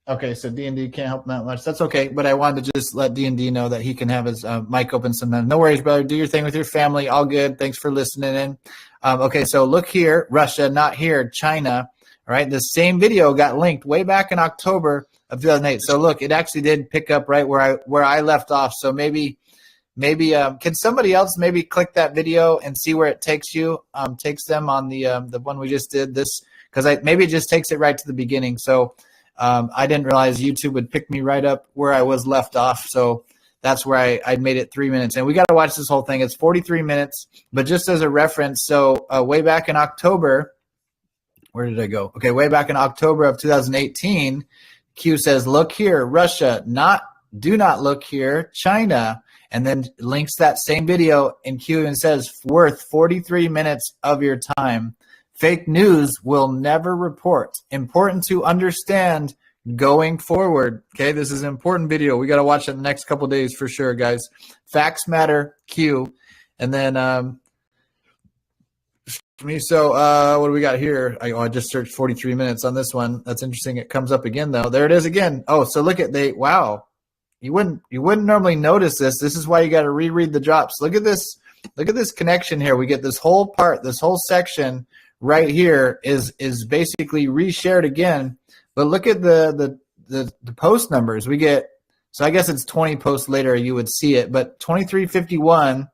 Okay, so D&D can't help that much. That's okay, but I wanted to just let D&D know that he can have his mic open sometime. No worries, brother. Do your thing with your family. All good. Thanks for listening in. Okay, so look here. Russia, not here. China. All right, the same video got linked way back in October of 2008. So look, it actually did pick up right where I left off. So maybe can somebody else maybe click that video and see where it takes you? Takes them on the one we just did this, because maybe it just takes it right to the beginning. So I didn't realize YouTube would pick me right up where I was left off. So that's where I made it 3 minutes. And we got to watch this whole thing. It's 43 minutes. But just as a reference, so way back in October, where did I go? Okay, way back in October of 2018, Q says, look here, Russia, do not look here, China. And then links that same video, and Q and says, worth 43 minutes of your time. Fake news will never report. Important to understand going forward. Okay, this is an important video. We got to watch it the next couple of days for sure, guys. Facts matter, Q. And then, so what do we got here? I just searched 43 minutes on this one. That's interesting. It comes up again, though. There it is again. Oh, so look at wow. You wouldn't normally notice this. This is why you got to reread the drops. Look at this. Look at this connection here. We get this whole part, this whole section right here is basically reshared again. But look at the post numbers. We get, so I guess it's 20 posts later you would see it, but 2351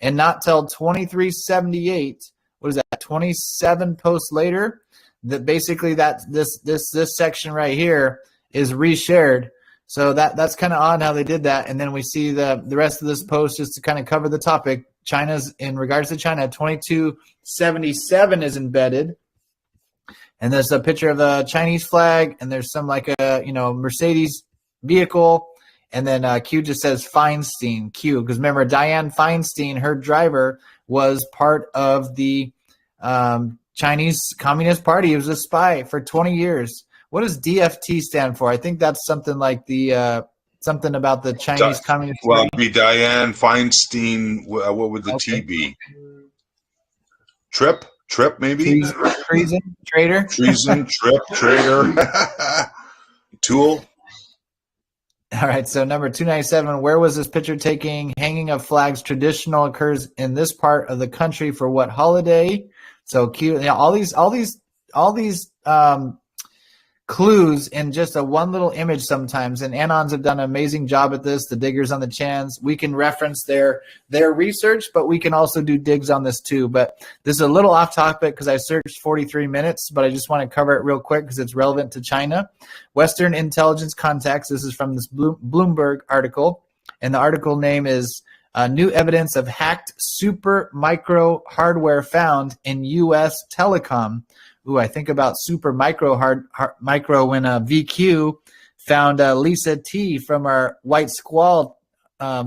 and not till 2378. What is that? 27 posts later. That basically this section right here is reshared. So that's kind of odd how they did that. And then we see the rest of this post just to kind of cover the topic. China's, in regards to China, 2277 is embedded. And there's a picture of a Chinese flag, and there's some like a Mercedes vehicle. And then Q just says Feinstein, Q. Because remember, Dianne Feinstein, her driver, was part of the Chinese Communist Party. He was a spy for 20 years. What does DFT stand for? I think that's something like the something about the Chinese Communist Party. Well, it'd be Dianne Feinstein. What would the T be? Trip, maybe. Treason, traitor. Treason, trip, traitor. Tool. All right, so number 297, where was this picture taking? Hanging of flags traditional occurs in this part of the country for what holiday? So cute. All these clues in just one little image sometimes, and Anons have done an amazing job at this. The diggers on the chans, we can reference their research, but we can also do digs on this too. But this is a little off topic because I searched 43 minutes, but I just want to cover it real quick because it's relevant to China. Western intelligence contacts. This is from this Bloomberg article, and the article name is new evidence of hacked super micro hardware found in U.S. telecom. Ooh, I think about super micro micro when VQ found Lisa T from our White Squall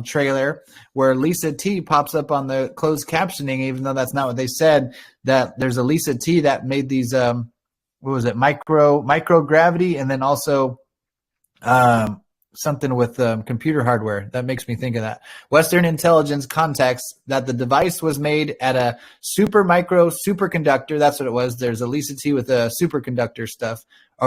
trailer, where Lisa T pops up on the closed captioning, even though that's not what they said. That there's a Lisa T that made these microgravity, and then also something with computer hardware. That makes me think of that. Western intelligence contacts that the device was made at a super micro superconductor. That's what it was. There's a Lisa T with a superconductor stuff.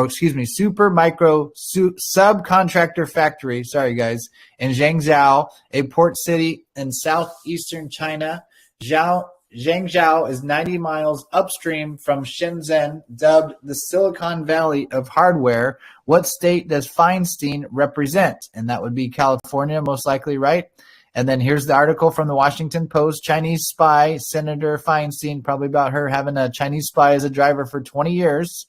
Super micro subcontractor factory. Sorry, guys. In Zhangzhou, a port city in southeastern China. Zhao Zhengzhou is 90 miles upstream from Shenzhen, dubbed the Silicon Valley of hardware. What state does Feinstein represent? And that would be California, most likely, right? And then here's the article from the Washington Post. Chinese spy, Senator Feinstein, probably about her having a Chinese spy as a driver for 20 years.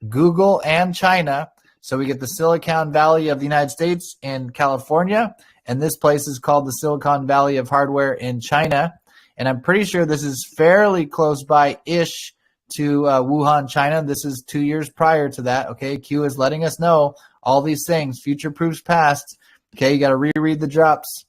Google and China. So we get the Silicon Valley of the United States in California, and this place is called the Silicon Valley of hardware in China. And I'm pretty sure this is fairly close by-ish to Wuhan, China. This is 2 years prior to that. Okay, Q is letting us know all these things. Future proofs past. Okay, you got to reread the drops.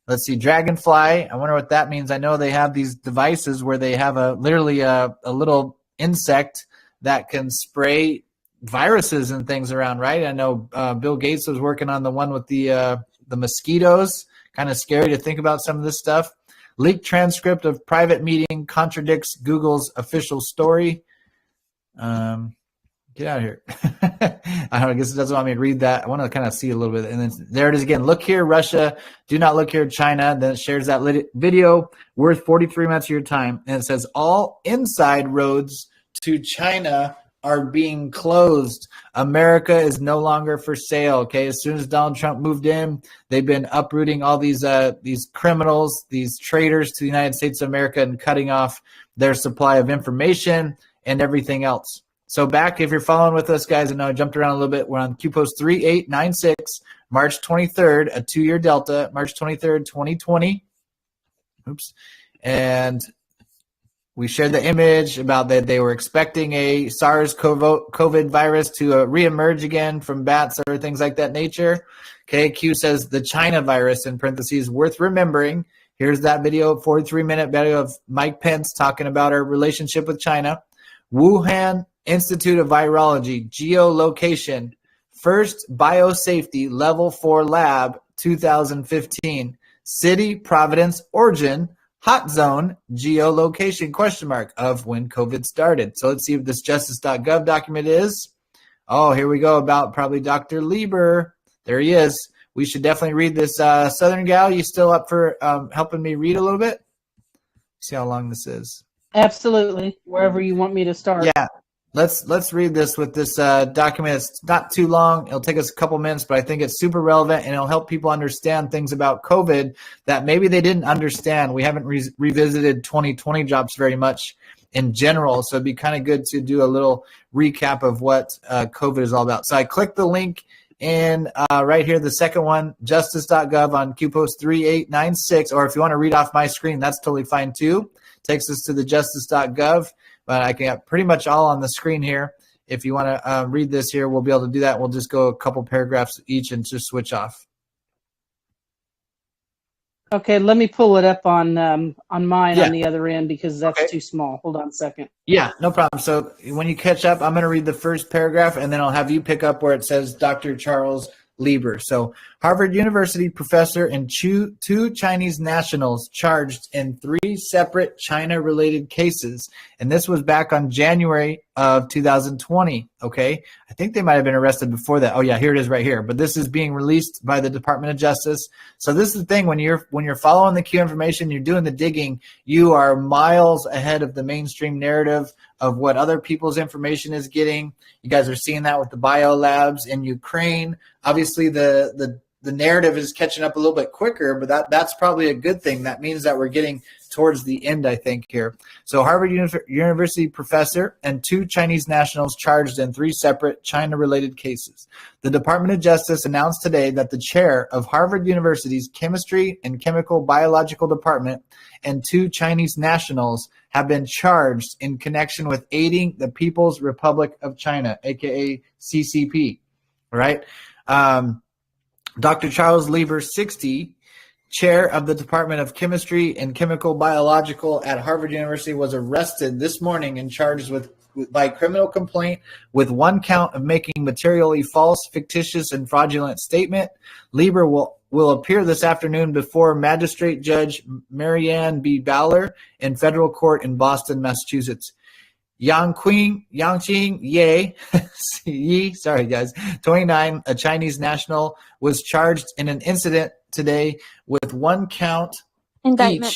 Let's see, Dragonfly. I wonder what that means. I know they have these devices where they have literally a little insect that can spray viruses and things around, right? I know Bill Gates was working on the one with the mosquitoes. Kind of scary to think about some of this stuff. Leaked transcript of private meeting contradicts Google's official story. Get out of here. I guess it doesn't want me to read that. I want to kind of see a little bit. And then there it is again. Look here, Russia. Do not look here, China. Then it shares that video worth 43 minutes of your time. And it says all inside roads to China are being closed. America is no longer for sale. Okay, as soon as Donald Trump moved in, they've been uprooting all these criminals, these traitors to the United States of America, and cutting off their supply of information and everything else. So back, if you're following with us, guys, I know I jumped around a little bit. We're on QPost 3896, March 23rd, a 2-year delta, March 23rd, 2020. Oops. And we shared the image about that they were expecting a SARS-CoV virus to reemerge again from bats or things like that nature. Okay, Q says the China virus, in parentheses, worth remembering. Here's that video, 43-minute video of Mike Pence talking about our relationship with China. Wuhan Institute of Virology, geolocation, first biosafety level 4 lab, 2015. City, Providence, origin, hot zone, geolocation, question mark, of when COVID started. So let's see if this justice.gov document is. Oh, here we go, about probably Dr. Lieber. There he is. We should definitely read this. Southern gal, you still up for helping me read a little bit? See how long this is. Absolutely. Wherever you want me to start. Yeah. Let's read this with this document. It's not too long. It'll take us a couple minutes, but I think it's super relevant, and it'll help people understand things about COVID that maybe they didn't understand. We haven't revisited 2020 drops very much in general, so it'd be kind of good to do a little recap of what COVID is all about. So I clicked the link in right here, the second one, justice.gov on QPost 3896, or if you want to read off my screen, that's totally fine too. Takes us to the justice.gov. But I can get pretty much all on the screen here. If you want to read this here, we'll be able to do that. We'll just go a couple paragraphs each and just switch off. Okay, let me pull it up on mine on the other end because that's too small. Hold on a second. Yeah, no problem. So when you catch up, I'm going to read the first paragraph, and then I'll have you pick up where it says Dr. Charles Lieber. So Harvard University professor and two Chinese nationals charged in 3 separate China-related cases. And this was back on January of 2020, okay? I think they might have been arrested before that. Oh, yeah, here it is right here. But this is being released by the Department of Justice. So this is the thing, when you're following the Q information, you're doing the digging, you are miles ahead of the mainstream narrative of what other people's information is getting. You guys are seeing that with the bio labs in Ukraine. Obviously, the narrative is catching up a little bit quicker, but that's probably a good thing. That means that we're getting towards the end, I think, here. So Harvard University professor and 2 Chinese nationals charged in 3 separate China-related cases. The Department of Justice announced today that the chair of Harvard University's Chemistry and Chemical Biological Department and 2 Chinese nationals have been charged in connection with aiding the People's Republic of China, aka CCP, right? Dr. Charles Lieber, 60, chair of the Department of Chemistry and Chemical Biological at Harvard University, was arrested this morning and charged by criminal complaint with 1 count of making materially false, fictitious, and fraudulent statement. Lieber will appear this afternoon before Magistrate Judge Marianne B. Bowler in federal court in Boston, Massachusetts. Yangqing Yi, sorry guys, 29, a Chinese national, was charged in an incident today with 1 count indictment.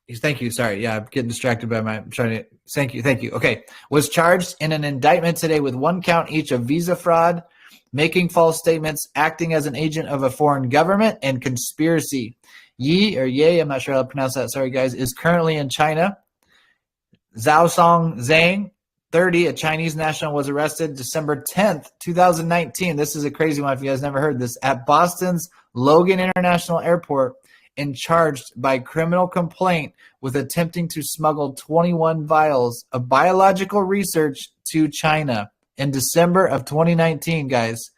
Each. Thank you. Sorry. Yeah, I'm getting distracted by my trying to. Thank you. Thank you. Okay. Was charged in an indictment today with 1 count each of visa fraud, making false statements, acting as an agent of a foreign government, and conspiracy. Ye, I'm not sure how to pronounce that. Sorry, guys, is currently in China. Zhaosong Zhang, 30, a Chinese national, was arrested December 10th, 2019. This is a crazy one if you guys never heard this. At Boston's Logan International Airport, and charged by criminal complaint with attempting to smuggle 21 vials of biological research to China in December of 2019, guys.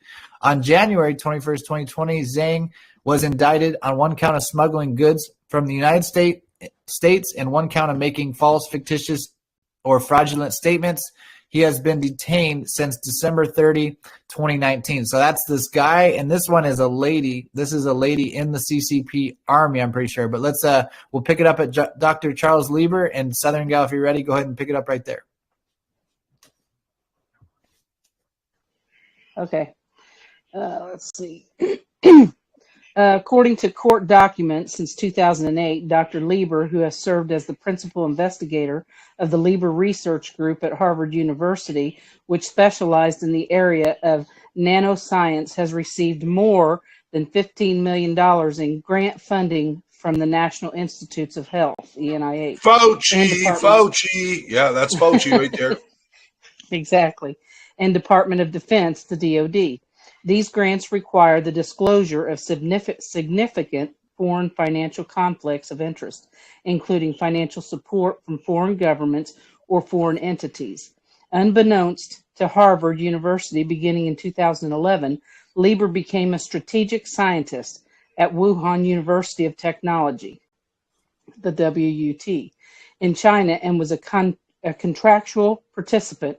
On January 21st, 2020, Zhang was indicted on 1 count of smuggling goods from the United States and 1 count of making false, fictitious, or fraudulent statements. He has been detained since December 30, 2019. So that's this guy, and this one is a lady. This is a lady in the CCP Army, I'm pretty sure. But we'll pick it up at Dr. Charles Lieber and Southern Gal. If you're ready, go ahead and pick it up right there. Okay. Let's see. According to court documents since 2008, Dr. Lieber, who has served as the principal investigator of the Lieber Research Group at Harvard University, which specialized in the area of nanoscience, has received more than $15 million in grant funding from the National Institutes of Health, NIH. Fauci. Yeah, that's Fauci right there. Exactly. And Department of Defense, the DoD. These grants require the disclosure of significant foreign financial conflicts of interest, including financial support from foreign governments or foreign entities. Unbeknownst to Harvard University, beginning in 2011, Lieber became a strategic scientist at Wuhan University of Technology, the WUT, in China, and was a contractual participant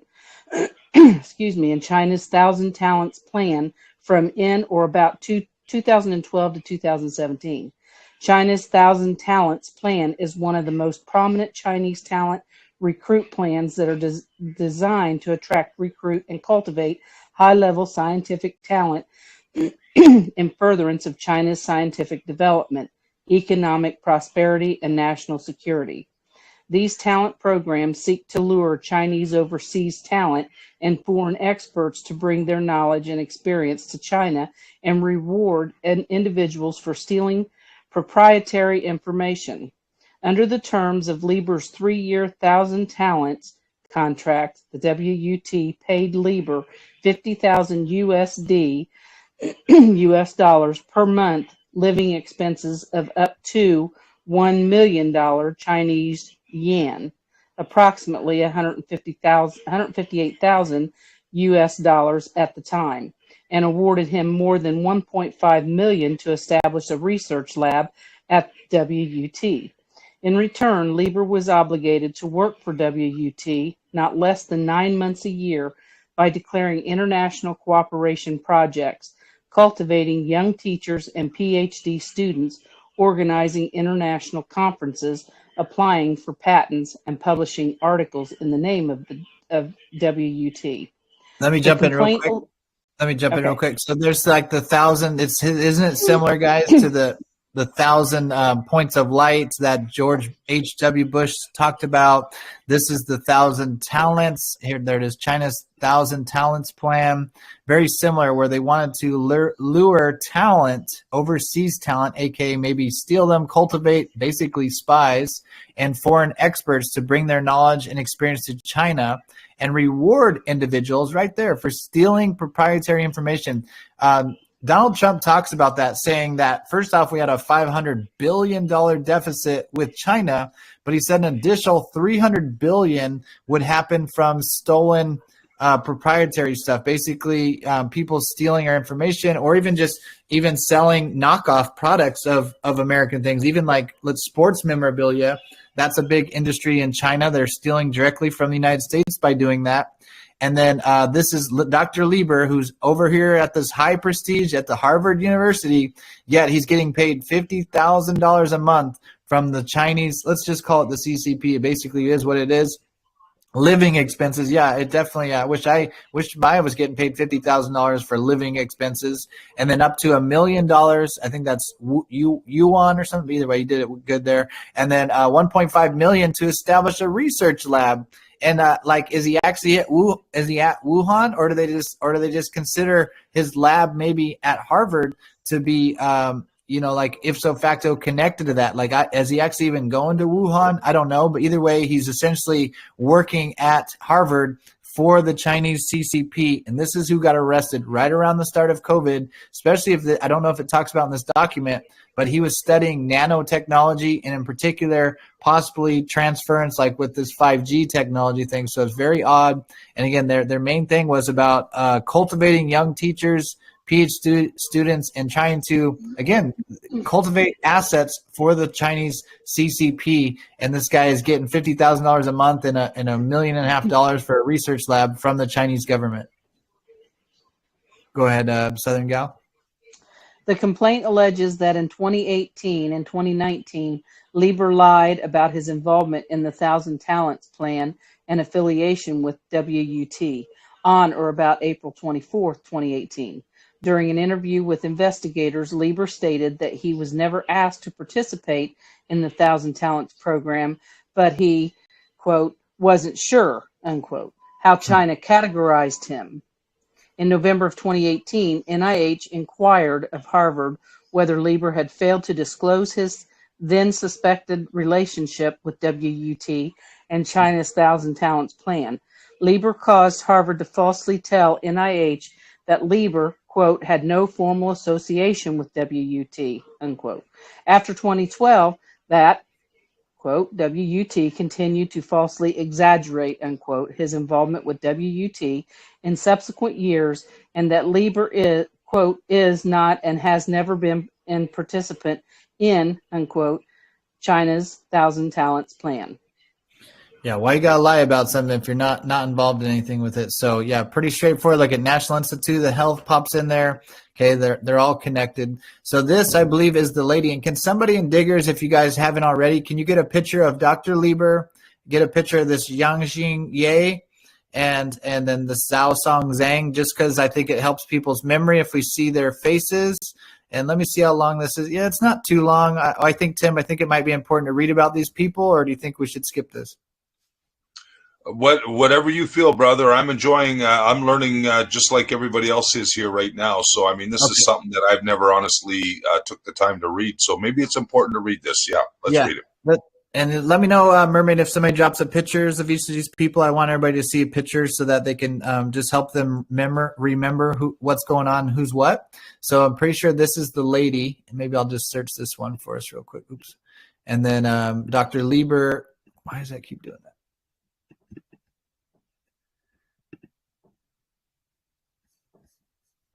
in China's 1,000 Talents Plan from in or about 2012 to 2017. China's 1,000 Talents Plan is one of the most prominent Chinese talent recruit plans that are designed to attract, recruit, and cultivate high-level scientific talent in furtherance of China's scientific development, economic prosperity, and national security. These talent programs seek to lure Chinese overseas talent and foreign experts to bring their knowledge and experience to China and reward individuals for stealing proprietary information. Under the terms of Lieber's 3-year 1,000 Talents contract, the WUT paid Lieber $50,000 US dollars per month living expenses of up to $1 million Chinese yen, approximately 158,000 US dollars at the time, and awarded him more than 1.5 million to establish a research lab at WUT. In return, Lieber was obligated to work for WUT not less than 9 months a year by declaring international cooperation projects, cultivating young teachers and PhD students, organizing international conferences, applying for patents, and publishing articles in the name of WUT. Let me jump in real quick. So there's like the 1,000. Isn't it similar, guys, to the 1,000 points of light that George H.W. Bush talked about? This is the 1,000 talents. Here, there it is. China's 1,000 Talents Plan. Very similar, where they wanted to lure talent, overseas talent, aka maybe steal them, cultivate, basically spies and foreign experts to bring their knowledge and experience to China, and reward individuals right there for stealing proprietary information. Donald Trump talks about that, saying that first off, we had a $500 billion deficit with China, but he said an additional $300 billion would happen from stolen proprietary stuff, basically people stealing our information, or even selling knockoff products of American things, even like sports memorabilia. That's a big industry in China. They're stealing directly from the United States by doing that. And then this is Dr. Lieber, who's over here at this high prestige at the Harvard University, yet he's getting paid $50,000 a month from the Chinese, let's just call it the CCP. It basically is what it is. Living expenses, yeah, it definitely. I wish I was getting paid $50,000 for living expenses, and then up to $1 million. I think that's yuan or something. Either way, you did it good there. And then 1.5 million to establish a research lab. And like, is he actually at Wuhan, or do they just consider his lab maybe at Harvard to be like ipso facto connected to that? Like, is he actually even going to Wuhan? I don't know. But either way, he's essentially working at Harvard for the Chinese CCP. And this is who got arrested right around the start of COVID, especially I don't know if it talks about in this document, but he was studying nanotechnology and in particular, possibly transference like with this 5G technology thing. So it's very odd. And again, their main thing was about cultivating young teachers, PhD students, and trying to, again, cultivate assets for the Chinese CCP. And this guy is getting $50,000 a month and $1.5 million for a research lab from the Chinese government. Go ahead, Southern Gal. The complaint alleges that in 2018 and 2019, Lieber lied about his involvement in the Thousand Talents plan and affiliation with WUT on or about April 24, 2018. During an interview with investigators, Lieber stated that he was never asked to participate in the Thousand Talents program, but he, quote, wasn't sure, unquote, how China categorized him. In November of 2018, NIH inquired of Harvard whether Lieber had failed to disclose his then suspected relationship with WUT and China's Thousand Talents plan. Lieber caused Harvard to falsely tell NIH that Lieber, quote, had no formal association with WUT, unquote. After 2012, that, quote, WUT continued to falsely exaggerate, unquote, his involvement with WUT in subsequent years, and that Lieber is, quote, is not and has never been a participant in, unquote, China's Thousand Talents plan. Yeah, why you gotta lie about something if you're not involved in anything with it? So yeah, pretty straightforward. Like at National Institute of Health pops in there. Okay, they're all connected. So this, I believe, is the lady. And can somebody in Diggers, if you guys haven't already, can you get a picture of Dr. Lieber, get a picture of this Yanxing Ye, and then the Zhao Song Zhang, just because I think it helps people's memory if we see their faces. And let me see how long this is. Yeah, it's not too long. I think, Tim, it might be important to read about these people, or do you think we should skip this? Whatever you feel, brother. I'm enjoying. I'm learning just like everybody else is here right now. So I mean, this is something that I've never honestly took the time to read. So maybe it's important to read this. Yeah, let's read it. And let me know, Mermaid, if somebody drops up pictures of each of these people. I want everybody to see pictures so that they can just help them remember what's going on, who's what. So I'm pretty sure this is the lady. Maybe I'll just search this one for us real quick. Oops. And then Dr. Lieber. Why does that keep doing that?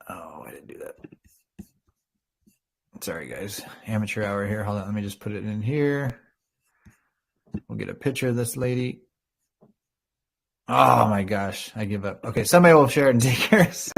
Oh, I didn't do that. Sorry, guys. Amateur hour here. Hold on. Let me just put it in here. We'll get a picture of this lady. Oh, my gosh. I give up. Okay, somebody will share it and take yours.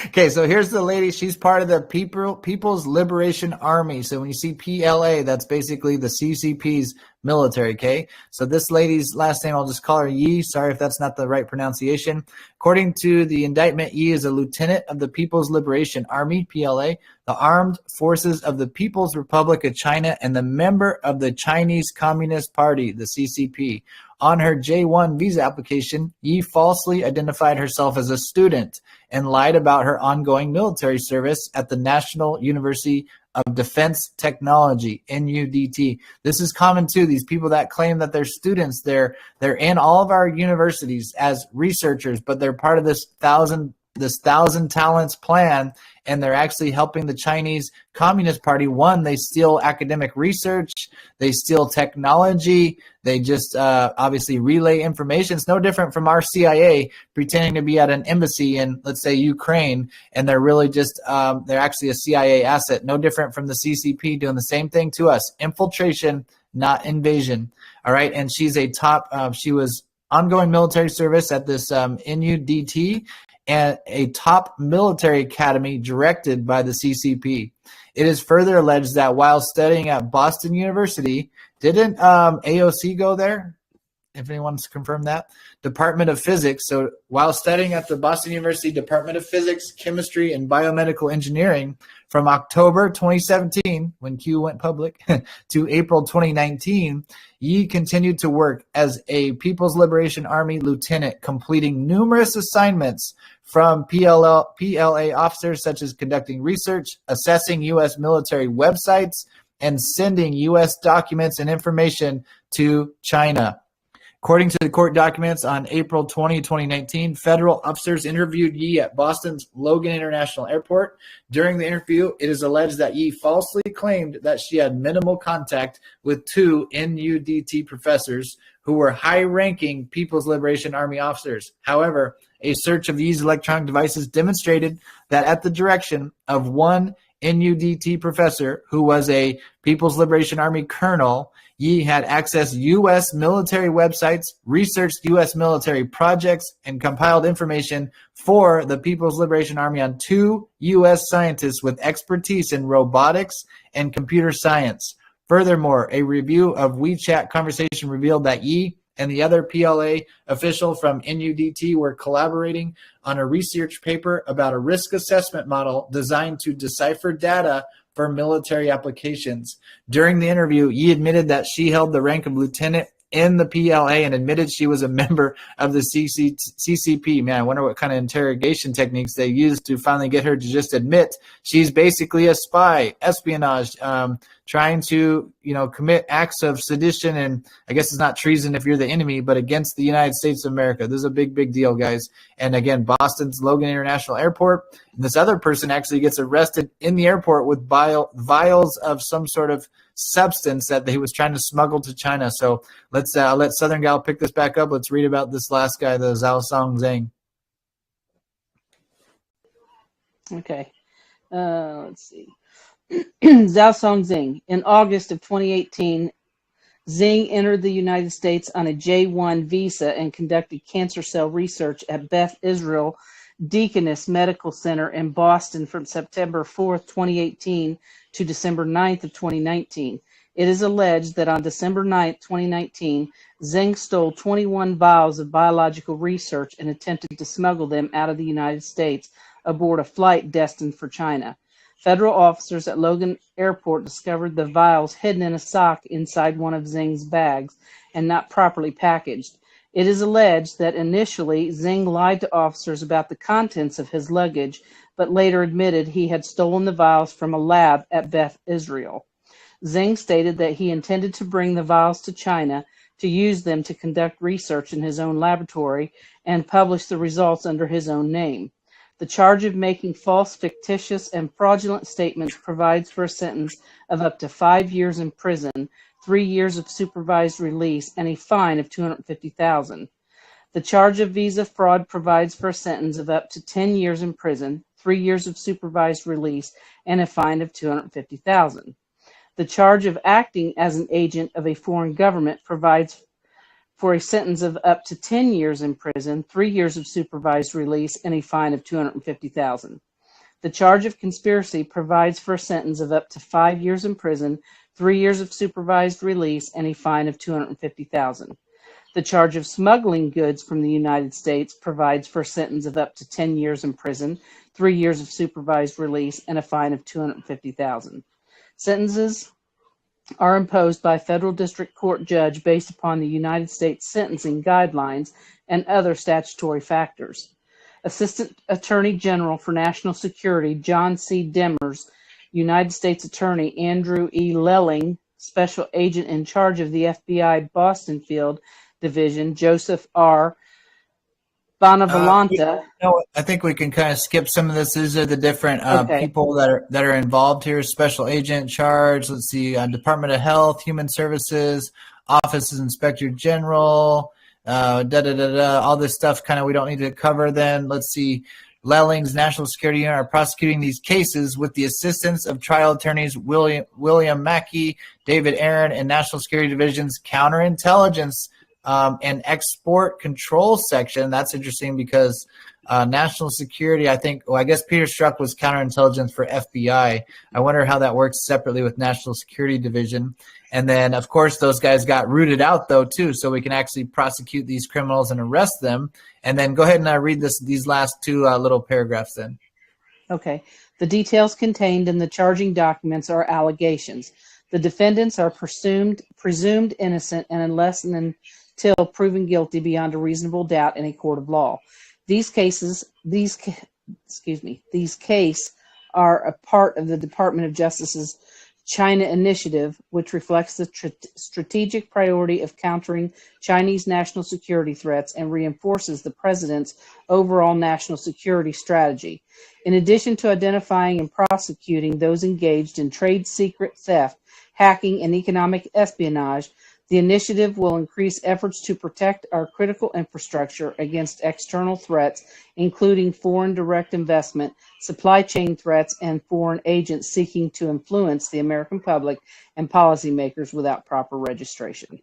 Okay, so here's the lady. She's part of the People's Liberation Army. So when you see PLA, that's basically the CCP's military, okay? So this lady's last name, I'll just call her Yi. Sorry if that's not the right pronunciation. According to the indictment, Yi is a lieutenant of the People's Liberation Army, PLA, the armed forces of the People's Republic of China, and the member of the Chinese Communist Party, the CCP. On her J-1 visa application, Yi falsely identified herself as a student and lied about her ongoing military service at the National University of Defense Technology, NUDT. This is common too. These people that claim that they're students, they're in all of our universities as researchers, but they're part of this Thousand Talents plan, and they're actually helping the Chinese Communist Party. One, they steal academic research, they steal technology, they just obviously relay information. It's no different from our CIA pretending to be at an embassy in, let's say, Ukraine, and they're really just, they're actually a CIA asset. No different from the CCP doing the same thing to us. Infiltration, not invasion. All right, and she's a top, she was ongoing military service at this NUDT, and a top military academy directed by the CCP. It is further alleged that while studying at Boston University, didn't AOC go there? if anyone's confirmed that. Department of Physics. So while studying at the Boston University Department of Physics, Chemistry, and Biomedical Engineering from October 2017, when Q went public, to April 2019, Yi continued to work as a People's Liberation Army lieutenant, completing numerous assignments from PLA officers, such as conducting research, assessing U.S. military websites, and sending U.S. documents and information to China. According to the court documents, on April 20, 2019, federal officers interviewed Yi at Boston's Logan International Airport. During the interview, it is alleged that Yi falsely claimed that she had minimal contact with two NUDT professors who were high-ranking People's Liberation Army officers. However, a search of Yi's electronic devices demonstrated that at the direction of one NUDT professor, who was a People's Liberation Army colonel, Yi had accessed U.S. military websites, researched U.S. military projects, and compiled information for the People's Liberation Army on two U.S. scientists with expertise in robotics and computer science. Furthermore, a review of WeChat conversation revealed that Yi and the other PLA official from NUDT were collaborating on a research paper about a risk assessment model designed to decipher data for military applications. During the interview, Yi admitted that she held the rank of lieutenant in the PLA and admitted she was a member of the CCP. Man, I wonder what kind of interrogation techniques they used to finally get her to just admit she's basically a spy, espionage, trying to, commit acts of sedition, and I guess it's not treason if you're the enemy, but against the United States of America. This is a big, big deal, guys. And again, Boston's Logan International Airport. And this other person actually gets arrested in the airport with vials of some sort of substance that he was trying to smuggle to China. So let's let Southern Gal pick this back up. Let's read about this last guy, the Zhao Song Zhang. Okay. Let's see. Zhao Song Zhang. In August of 2018, Zhang entered the United States on a J-1 visa and conducted cancer cell research at Beth Israel Deaconess Medical Center in Boston from September 4th, 2018 to December 9th of 2019. It is alleged that on December 9th, 2019, Zhang stole 21 vials of biological research and attempted to smuggle them out of the United States aboard a flight destined for China. Federal officers at Logan Airport discovered the vials hidden in a sock inside one of Zhang's bags and not properly packaged. It is alleged that initially Zhang lied to officers about the contents of his luggage, but later admitted he had stolen the vials from a lab at Beth Israel. Zhang stated that he intended to bring the vials to China to use them to conduct research in his own laboratory and publish the results under his own name. The charge of making false, fictitious, and fraudulent statements provides for a sentence of up to 5 years in prison, 3 years of supervised release, and a fine of $250,000. The charge of visa fraud provides for a sentence of up to 10 years in prison, 3 years of supervised release, and a fine of $250,000. The charge of acting as an agent of a foreign government provides for a sentence of up to 10 years in prison, 3 years of supervised release, and a fine of $250,000. The charge of conspiracy provides for a sentence of up to 5 years in prison, 3 years of supervised release, and a fine of $250,000. The charge of smuggling goods from the United States provides for a sentence of up to 10 years in prison, 3 years of supervised release, and a fine of $250,000. Sentences are imposed by a federal district court judge based upon the United States sentencing guidelines and other statutory factors. Assistant Attorney General for National Security John C. Demers, United States Attorney Andrew E. Lelling, Special Agent in charge of the FBI Boston Field Division Joseph R. Bonavolanta. I think we can kind of skip some of this. These are the different people that are involved here. Special agent in charge. Let's see, Department of Health, Human Services, Office of Inspector General, all this stuff. Kind of we don't need to cover. Then let's see, Lelling's National Security Unit are prosecuting these cases with the assistance of trial attorneys William Mackey, David Aaron, and National Security Division's Counterintelligence and export control section. That's interesting because national security, I guess Peter Strzok was counterintelligence for FBI. I wonder how that works separately with National Security Division. And then, of course, those guys got rooted out, though, too, so we can actually prosecute these criminals and arrest them. And then go ahead and read these last two little paragraphs then. Okay. The details contained in the charging documents are allegations. The defendants are presumed innocent and unless and until proven guilty beyond a reasonable doubt in a court of law. These cases are a part of the Department of Justice's China Initiative, which reflects the strategic priority of countering Chinese national security threats and reinforces the president's overall national security strategy. In addition to identifying and prosecuting those engaged in trade secret theft, hacking, and economic espionage, the initiative will increase efforts to protect our critical infrastructure against external threats, including foreign direct investment, supply chain threats, and foreign agents seeking to influence the American public and policymakers without proper registration.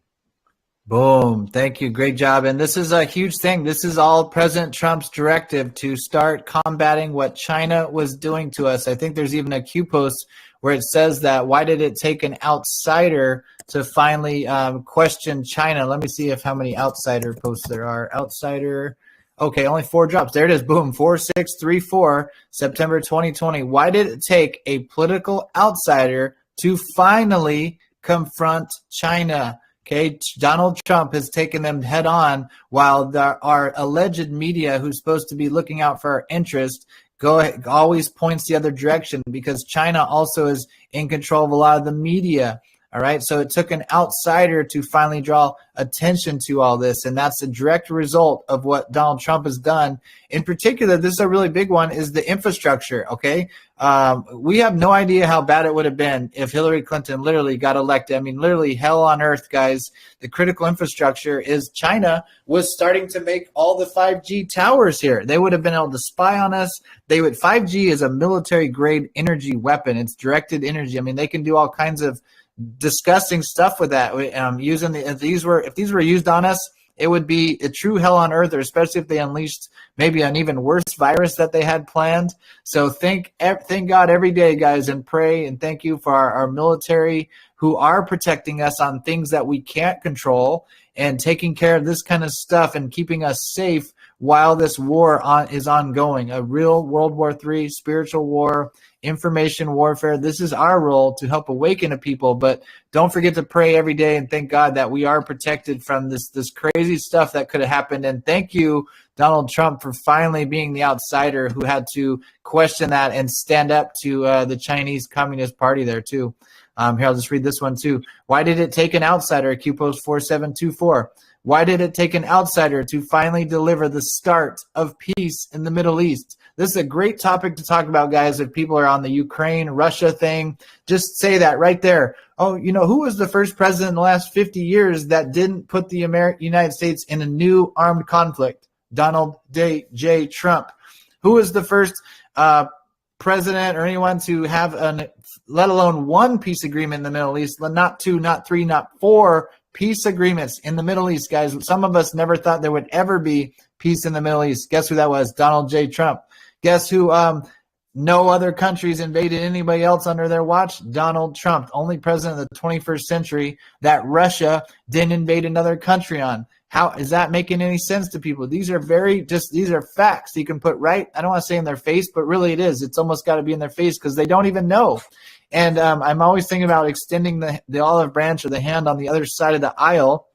Boom. Thank you. Great job. And this is a huge thing. This is all President Trump's directive to start combating what China was doing to us. I think there's even a Q post where it says that why did it take an outsider to finally question China? Let me see how many outsider posts there are. Outsider. Okay, only 4 drops. There it is. Boom. 4634, September 2020. Why did it take a political outsider to finally confront China? Okay, Donald Trump has taken them head on while our alleged media, who's supposed to be looking out for our interest, always points the other direction because China also is in control of a lot of the media. All right, so it took an outsider to finally draw attention to all this, and that's a direct result of what Donald Trump has done. In particular, this is a really big one, is the infrastructure, okay? We have no idea how bad it would have been if Hillary Clinton literally got elected. I mean, literally hell on earth, guys. The critical infrastructure is China was starting to make all the 5G towers here. They would have been able to spy on us. 5G is a military-grade energy weapon. It's directed energy. I mean, they can do all kinds of disgusting stuff with that. If these were used on us, it would be a true hell on earth, or especially if they unleashed maybe an even worse virus that they had planned. So thank God every day, guys, and pray and thank you for our military who are protecting us on things that we can't control and taking care of this kind of stuff and keeping us safe while this war is ongoing. A real World War III, spiritual war, information warfare. This is our role to help awaken a people, but don't forget to pray every day and thank God that we are protected from this crazy stuff that could have happened. And thank you, Donald Trump, for finally being the outsider who had to question that and stand up to the Chinese Communist Party there too. Here, I'll just read this one too. Why did it take an outsider? Q post 4724. Why did it take an outsider to finally deliver the start of peace in the Middle East? This is a great topic to talk about, guys. If people are on the Ukraine-Russia thing, just say that right there. Oh, who was the first president in the last 50 years that didn't put the United States in a new armed conflict? Donald J. Trump. Who was the first president or anyone to have let alone one peace agreement in the Middle East, not 2, not 3, not 4 peace agreements in the Middle East, guys? Some of us never thought there would ever be peace in the Middle East. Guess who that was? Donald J. Trump. Guess who no other countries invaded anybody else under their watch? Donald Trump, only president of the 21st century that Russia didn't invade another country on. How is that making any sense to people? These are these are facts you can put right, I don't want to say in their face, but really it is. It's almost got to be in their face because they don't even know. And I'm always thinking about extending the olive branch or the hand on the other side of the aisle.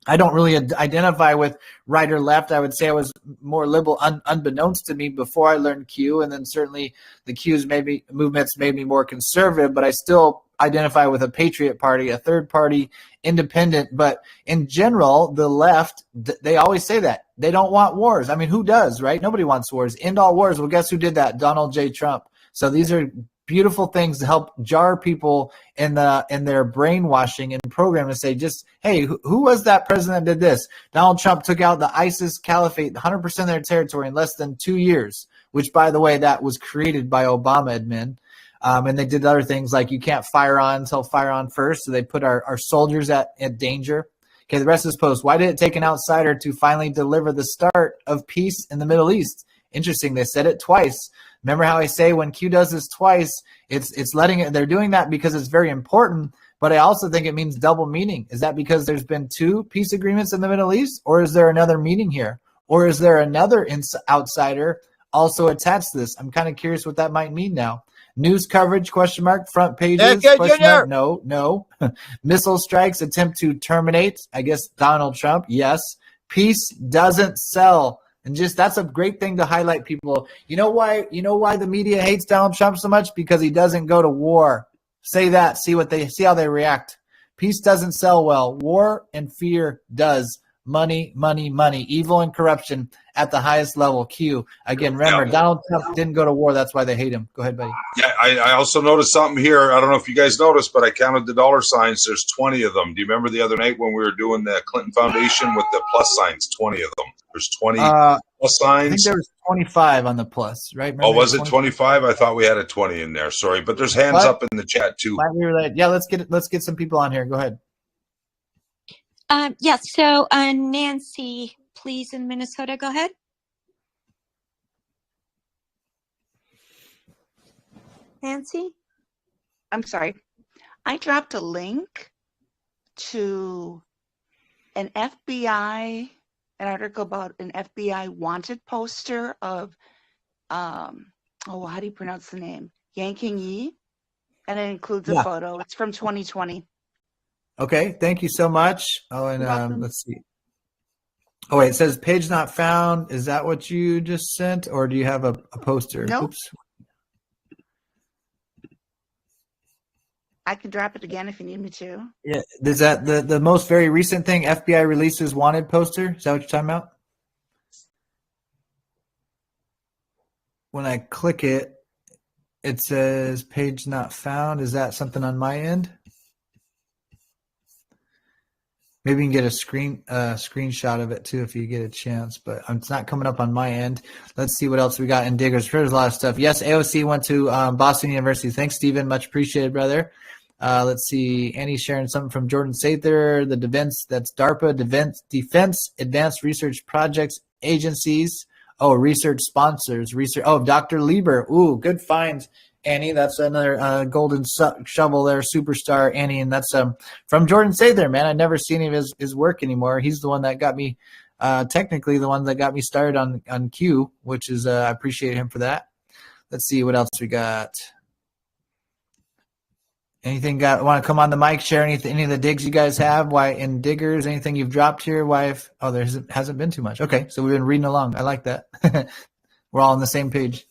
I don't really identify with right or left. I would say I was more liberal unbeknownst to me before I learned Q, and then certainly the Q's movements made me more conservative, but I still identify with a patriot party, a third party, independent. But in general, the left, they always say that. They don't want wars. I mean, who does, right? Nobody wants wars. End all wars. Well, guess who did that? Donald J. Trump. So these are beautiful things to help jar people in their brainwashing and program to say, just, hey, who was that president that did this? Donald Trump took out the ISIS caliphate, 100% of their territory in less than 2 years, which, by the way, that was created by Obama admin. And they did other things like you can't fire on until fire on first. So they put our soldiers at danger. Okay, the rest of this post. Why did it take an outsider to finally deliver the start of peace in the Middle East? Interesting. They said it twice. Remember how I say when Q does this twice, it's letting it. They're doing that because it's very important. But I also think it means double meaning. Is that because there's been 2 peace agreements in the Middle East, or is there another meaning here, or is there another outsider also attached to this? I'm kind of curious what that might mean now. News coverage, question mark, front pages, question mark, no. Missile strikes, attempt to terminate, I guess Donald Trump, yes. Peace doesn't sell. And just that's a great thing to highlight, people. You know why the media hates Donald Trump so much? Because he doesn't go to war. Say that, see how they react. Peace doesn't sell well. War and fear does. Money, money, money. Evil and corruption at the highest level. Q. Again, remember, Donald Trump didn't go to war. That's why they hate him. Go ahead, buddy. Yeah, I also noticed something here. I don't know if you guys noticed, but I counted the dollar signs. There's 20 of them. Do you remember the other night when we were doing the Clinton Foundation with the plus signs? 20 of them. There's 20 plus signs. I think there was 25 on the plus, right? Remember, was it 25? I thought we had a 20 in there. Sorry, but there's hands up in the chat too. Yeah, let's get some people on here. Go ahead. Yes. So Nancy, please, in Minnesota, go ahead. Nancy? I'm sorry. I dropped a link to an article about an FBI wanted poster of, how do you pronounce the name? Yang Yi. And it includes a photo. It's from 2020. Okay, thank you so much. Oh, and let's see. Oh, wait, it says page not found. Is that what you just sent, or do you have a poster? Nope. Oops. I can drop it again if you need me to. Yeah, is that the most very recent thing? FBI releases wanted poster. Is that what you're talking about? When I click it, it says page not found. Is that something on my end? Maybe you can get a screenshot of it too if you get a chance, but it's not coming up on my end. Let's see what else we got in Diggers. There's a lot of stuff. Yes, AOC went to Boston University. Thanks, Stephen. Much appreciated, brother. Let's see. Annie's sharing something from Jordan Sather. The defense, that's DARPA, Defense Advanced Research Projects Agencies. Oh, research sponsors. Dr. Lieber. Ooh, good find, Annie. That's another golden shovel there, superstar, Annie. And that's from Jordan Sather, man. I've never seen any of his work anymore. He's the one that got me, technically the one that got me started on Q, which is, I appreciate him for that. Let's see what else we got. Anything want to come on the mic, share any of the digs you guys have? Why in Diggers, anything you've dropped here? There hasn't been too much. Okay, so we've been reading along. I like that. We're all on the same page.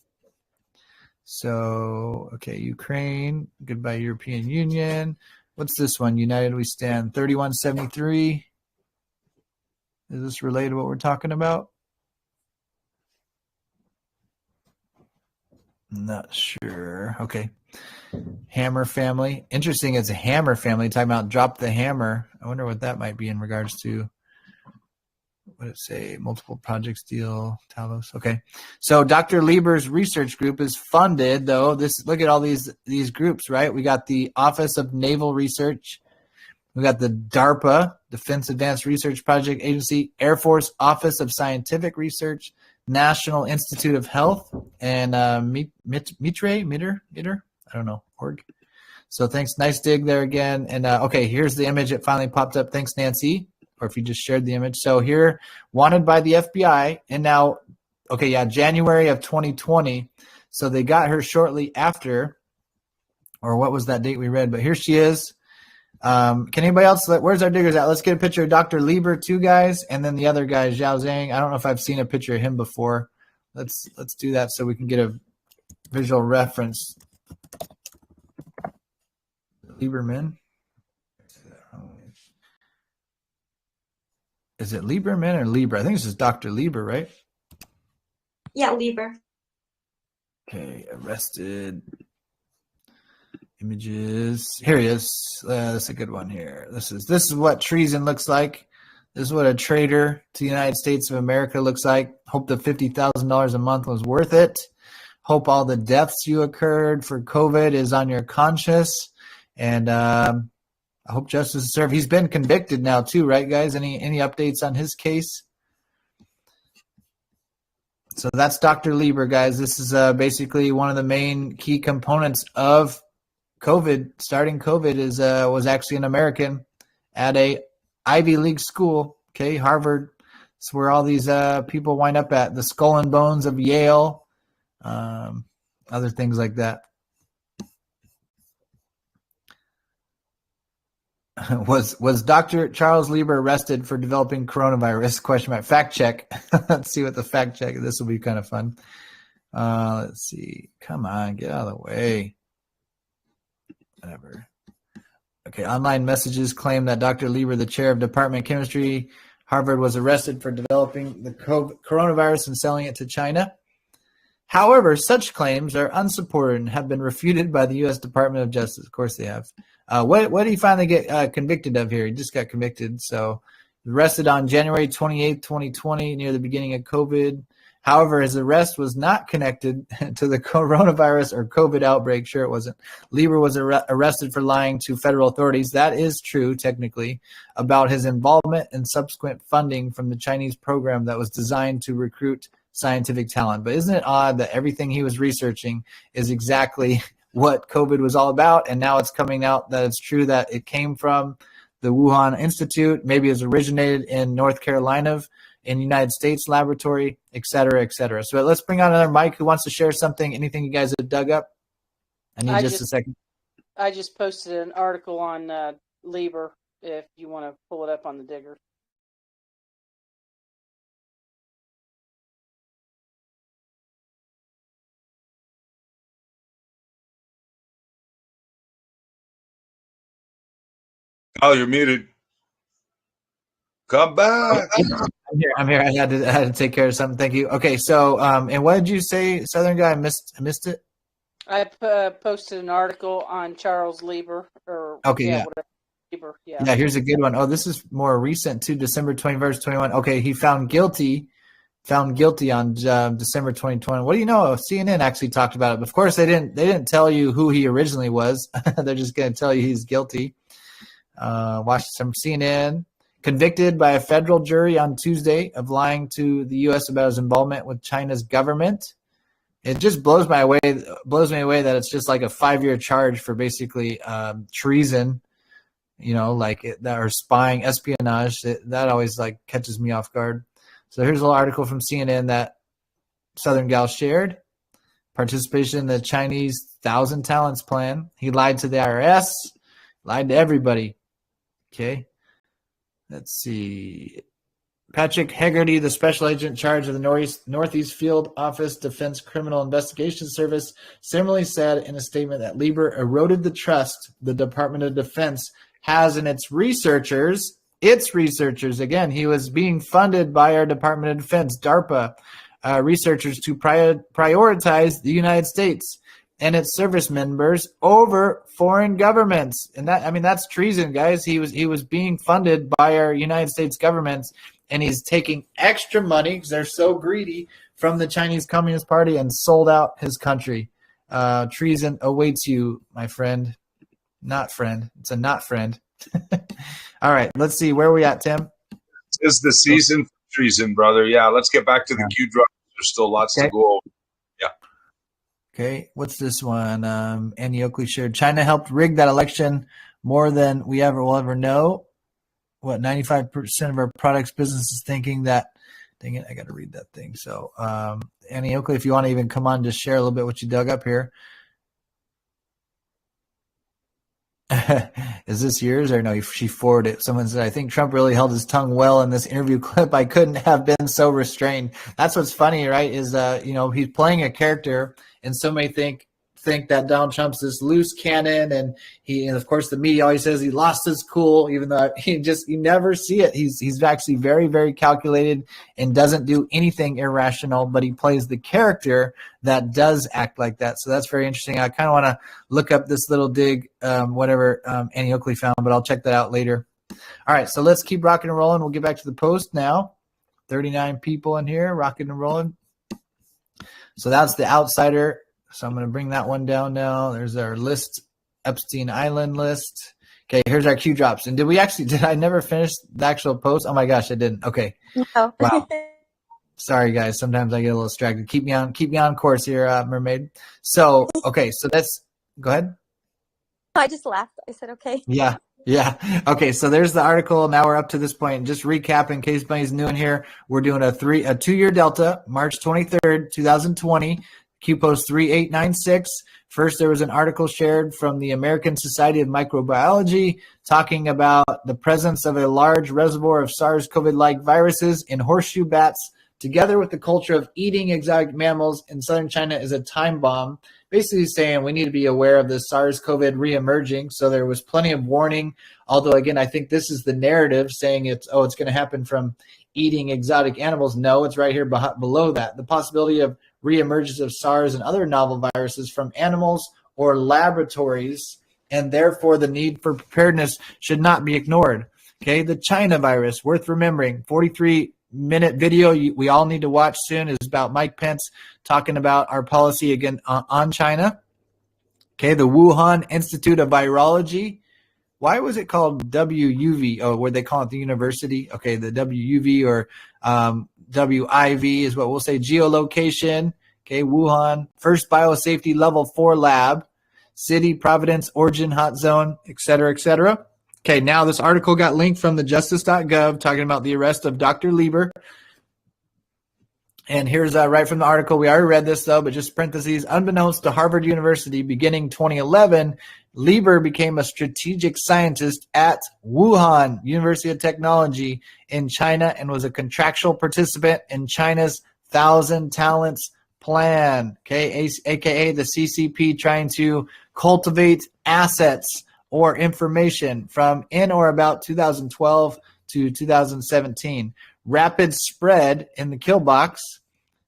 So, okay, Ukraine, goodbye European Union. What's this one? United We Stand, 3173. Is this related to what we're talking about? Not sure. Okay. Hammer family. Interesting. It's a Hammer family talking about drop the hammer. I wonder what that might be in regards to. What did it say? Multiple projects deal. Talos. Okay. So Dr. Lieber's research group is funded, though. Look at all these groups, right? We got the Office of Naval Research. We got the DARPA, Defense Advanced Research Project Agency, Air Force Office of Scientific Research, National Institute of Health, and Mitre? I don't know, org. So thanks. Nice dig there again. And okay, here's the image. It finally popped up. Thanks, Nancy. Or if you just shared the image. So here, wanted by the FBI. And now, okay, yeah, January of 2020. So they got her shortly after, or what was that date we read? But here she is. Can anybody else, where's our diggers at? Let's get a picture of Dr. Lieber, 2 guys, and then the other guy, Zhao Zhang. I don't know if I've seen a picture of him before. Let's do that so we can get a visual reference. Lieberman. Is it Lieberman or Lieber? I think this is Dr. Lieber, right? Yeah, Lieber. Okay, arrested. Images. Here he is. That's a good one here. This is what treason looks like. This is what a traitor to the United States of America looks like. Hope the $50,000 a month was worth it. Hope all the deaths you occurred for COVID is on your conscience. And I hope justice is served. He's been convicted now too, right, guys? Any updates on his case? So that's Dr. Lieber, guys. This is basically one of the main key components of COVID. Starting COVID is was actually an American at a Ivy League school. Okay, Harvard. It's where all these people wind up at. The Skull and Bones of Yale, other things like that. Was Dr. Charles Lieber arrested for developing coronavirus? Question mark. Fact check. Let's see what the fact check. This will be kind of fun. Let's see. Come on, get out of the way. Whatever. Okay. Online messages claim that Dr. Lieber, the chair of Department of Chemistry, Harvard, was arrested for developing the coronavirus and selling it to China. However, such claims are unsupported and have been refuted by the U.S. Department of Justice. Of course they have. What did he finally get convicted of here? He just got convicted. So arrested on January 28th, 2020, near the beginning of COVID. However, his arrest was not connected to the coronavirus or COVID outbreak. Sure, it wasn't. Lieber was arrested for lying to federal authorities. That is true, technically, about his involvement and subsequent funding from the Chinese program that was designed to recruit scientific talent. But isn't it odd that everything he was researching is exactly what COVID was all about, and now it's coming out that it's true that it came from the Wuhan Institute, maybe it was originated in North Carolina, in the United States laboratory, et cetera, et cetera. So let's bring on another Mike who wants to share something, anything you guys have dug up. I need just a second. I just posted an article on Lieber if you want to pull it up on the Digger. Oh, you're muted. Come back. I'm here. I had to take care of something. Thank you. Okay, so and what did you say, Southern guy? I missed it. I posted an article on Charles Lieber. Okay, yeah. Lieber, yeah. Here's a good one. Oh, this is more recent too. December 21st, 21. Okay, he found guilty on December 2020. What do you know? CNN actually talked about it. But of course, they didn't tell you who he originally was. They're just going to tell you he's guilty. Watch some CNN. Convicted by a federal jury on Tuesday of lying to the U.S. about his involvement with China's government. It just blows me away that it's just like a 5-year charge for basically treason, or spying, espionage. That always catches me off guard. So here's a little article from CNN that Southern Gal shared. Participation in the Chinese 1,000 Talents Plan. He lied to the IRS, lied to everybody. Okay. Let's see. Patrick Hegarty, the special agent in charge of the Northeast Field Office Defense Criminal Investigation Service, similarly said in a statement that Lieber eroded the trust the Department of Defense has in its researchers. Again, he was being funded by our Department of Defense, DARPA, researchers to prioritize the United States and its service members over foreign governments. And that's treason, guys. He was being funded by our United States governments, and he's taking extra money because they're so greedy from the Chinese Communist Party and sold out his country. Treason awaits you, my friend. Not friend. It's a not friend. All right, let's see. Where are we at, Tim? This is the season for treason, brother. Yeah, let's get back to the Q drop. There's still lots to go over. Yeah. Okay, what's this one? Annie Oakley shared, China helped rig that election more than we will ever know. What, 95% of our products business is thinking that, dang it, I got to read that thing. So Annie Oakley, if you want to even come on, just share a little bit what you dug up here. Is this yours or no? She forwarded it. Someone said, I think Trump really held his tongue well in this interview clip. I couldn't have been so restrained. That's what's funny, right? Is he's playing a character, and so many think that Donald Trump's this loose cannon, and of course the media always says he lost his cool, even though you never see it. He's actually very, very calculated and doesn't do anything irrational, but he plays the character that does act like that. So that's very interesting. I kind of want to look up this little dig, whatever Annie Oakley found, but I'll check that out later. All right, so let's keep rocking and rolling. We'll get back to the post now. 39 people in here, rocking and rolling. So that's the outsider. So I'm going to bring that one down now. There's our list, Epstein Island list. Okay, here's our Q drops. And did I never finish the actual post? Oh my gosh, I didn't. Okay. No. Wow. Sorry guys, sometimes I get a little distracted. Keep me on course here, Mermaid. So, okay, so that's, go ahead. I just laughed. I said, okay. Yeah. Okay, so there's the article. Now we're up to this point. Just recap in case anybody's new in here. We're doing a 2-year delta, March 23rd, 2020, Q post 3896. First, there was an article shared from the American Society of Microbiology talking about the presence of a large reservoir of SARS-CoV-like viruses in horseshoe bats, together with the culture of eating exotic mammals in southern China, is a time bomb. Basically saying we need to be aware of the SARS-CoV reemerging. So there was plenty of warning. Although, again, I think this is the narrative saying it's going to happen from eating exotic animals. No, it's right here below that. The possibility of reemergence of SARS and other novel viruses from animals or laboratories, and therefore the need for preparedness should not be ignored. Okay, the China virus, worth remembering, 43-minute video we all need to watch soon is about Mike Pence talking about our policy again on China. Okay, the Wuhan Institute of Virology. Why was it called WUV? Oh, where they call it the university? Okay, the WUV or WIV is what we'll say. Geolocation. Okay, Wuhan. First biosafety level 4 lab. City, Providence, origin, hot zone, et cetera, et cetera. Okay, now this article got linked from the justice.gov talking about the arrest of Dr. Lieber. And here's right from the article. We already read this, though, but just parentheses. Unbeknownst to Harvard University, beginning 2011, Lieber became a strategic scientist at Wuhan University of Technology in China and was a contractual participant in China's 1,000 Talents Plan, okay, aka the CCP, trying to cultivate assets or information from in or about 2012 to 2017. Rapid spread in the kill box.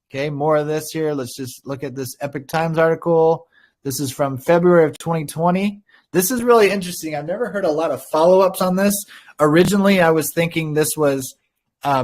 Okay, more of this here. Let's just look at this Epic Times article. This is from February of 2020. This is really interesting. I've never heard a lot of follow-ups on this. Originally, I was thinking this was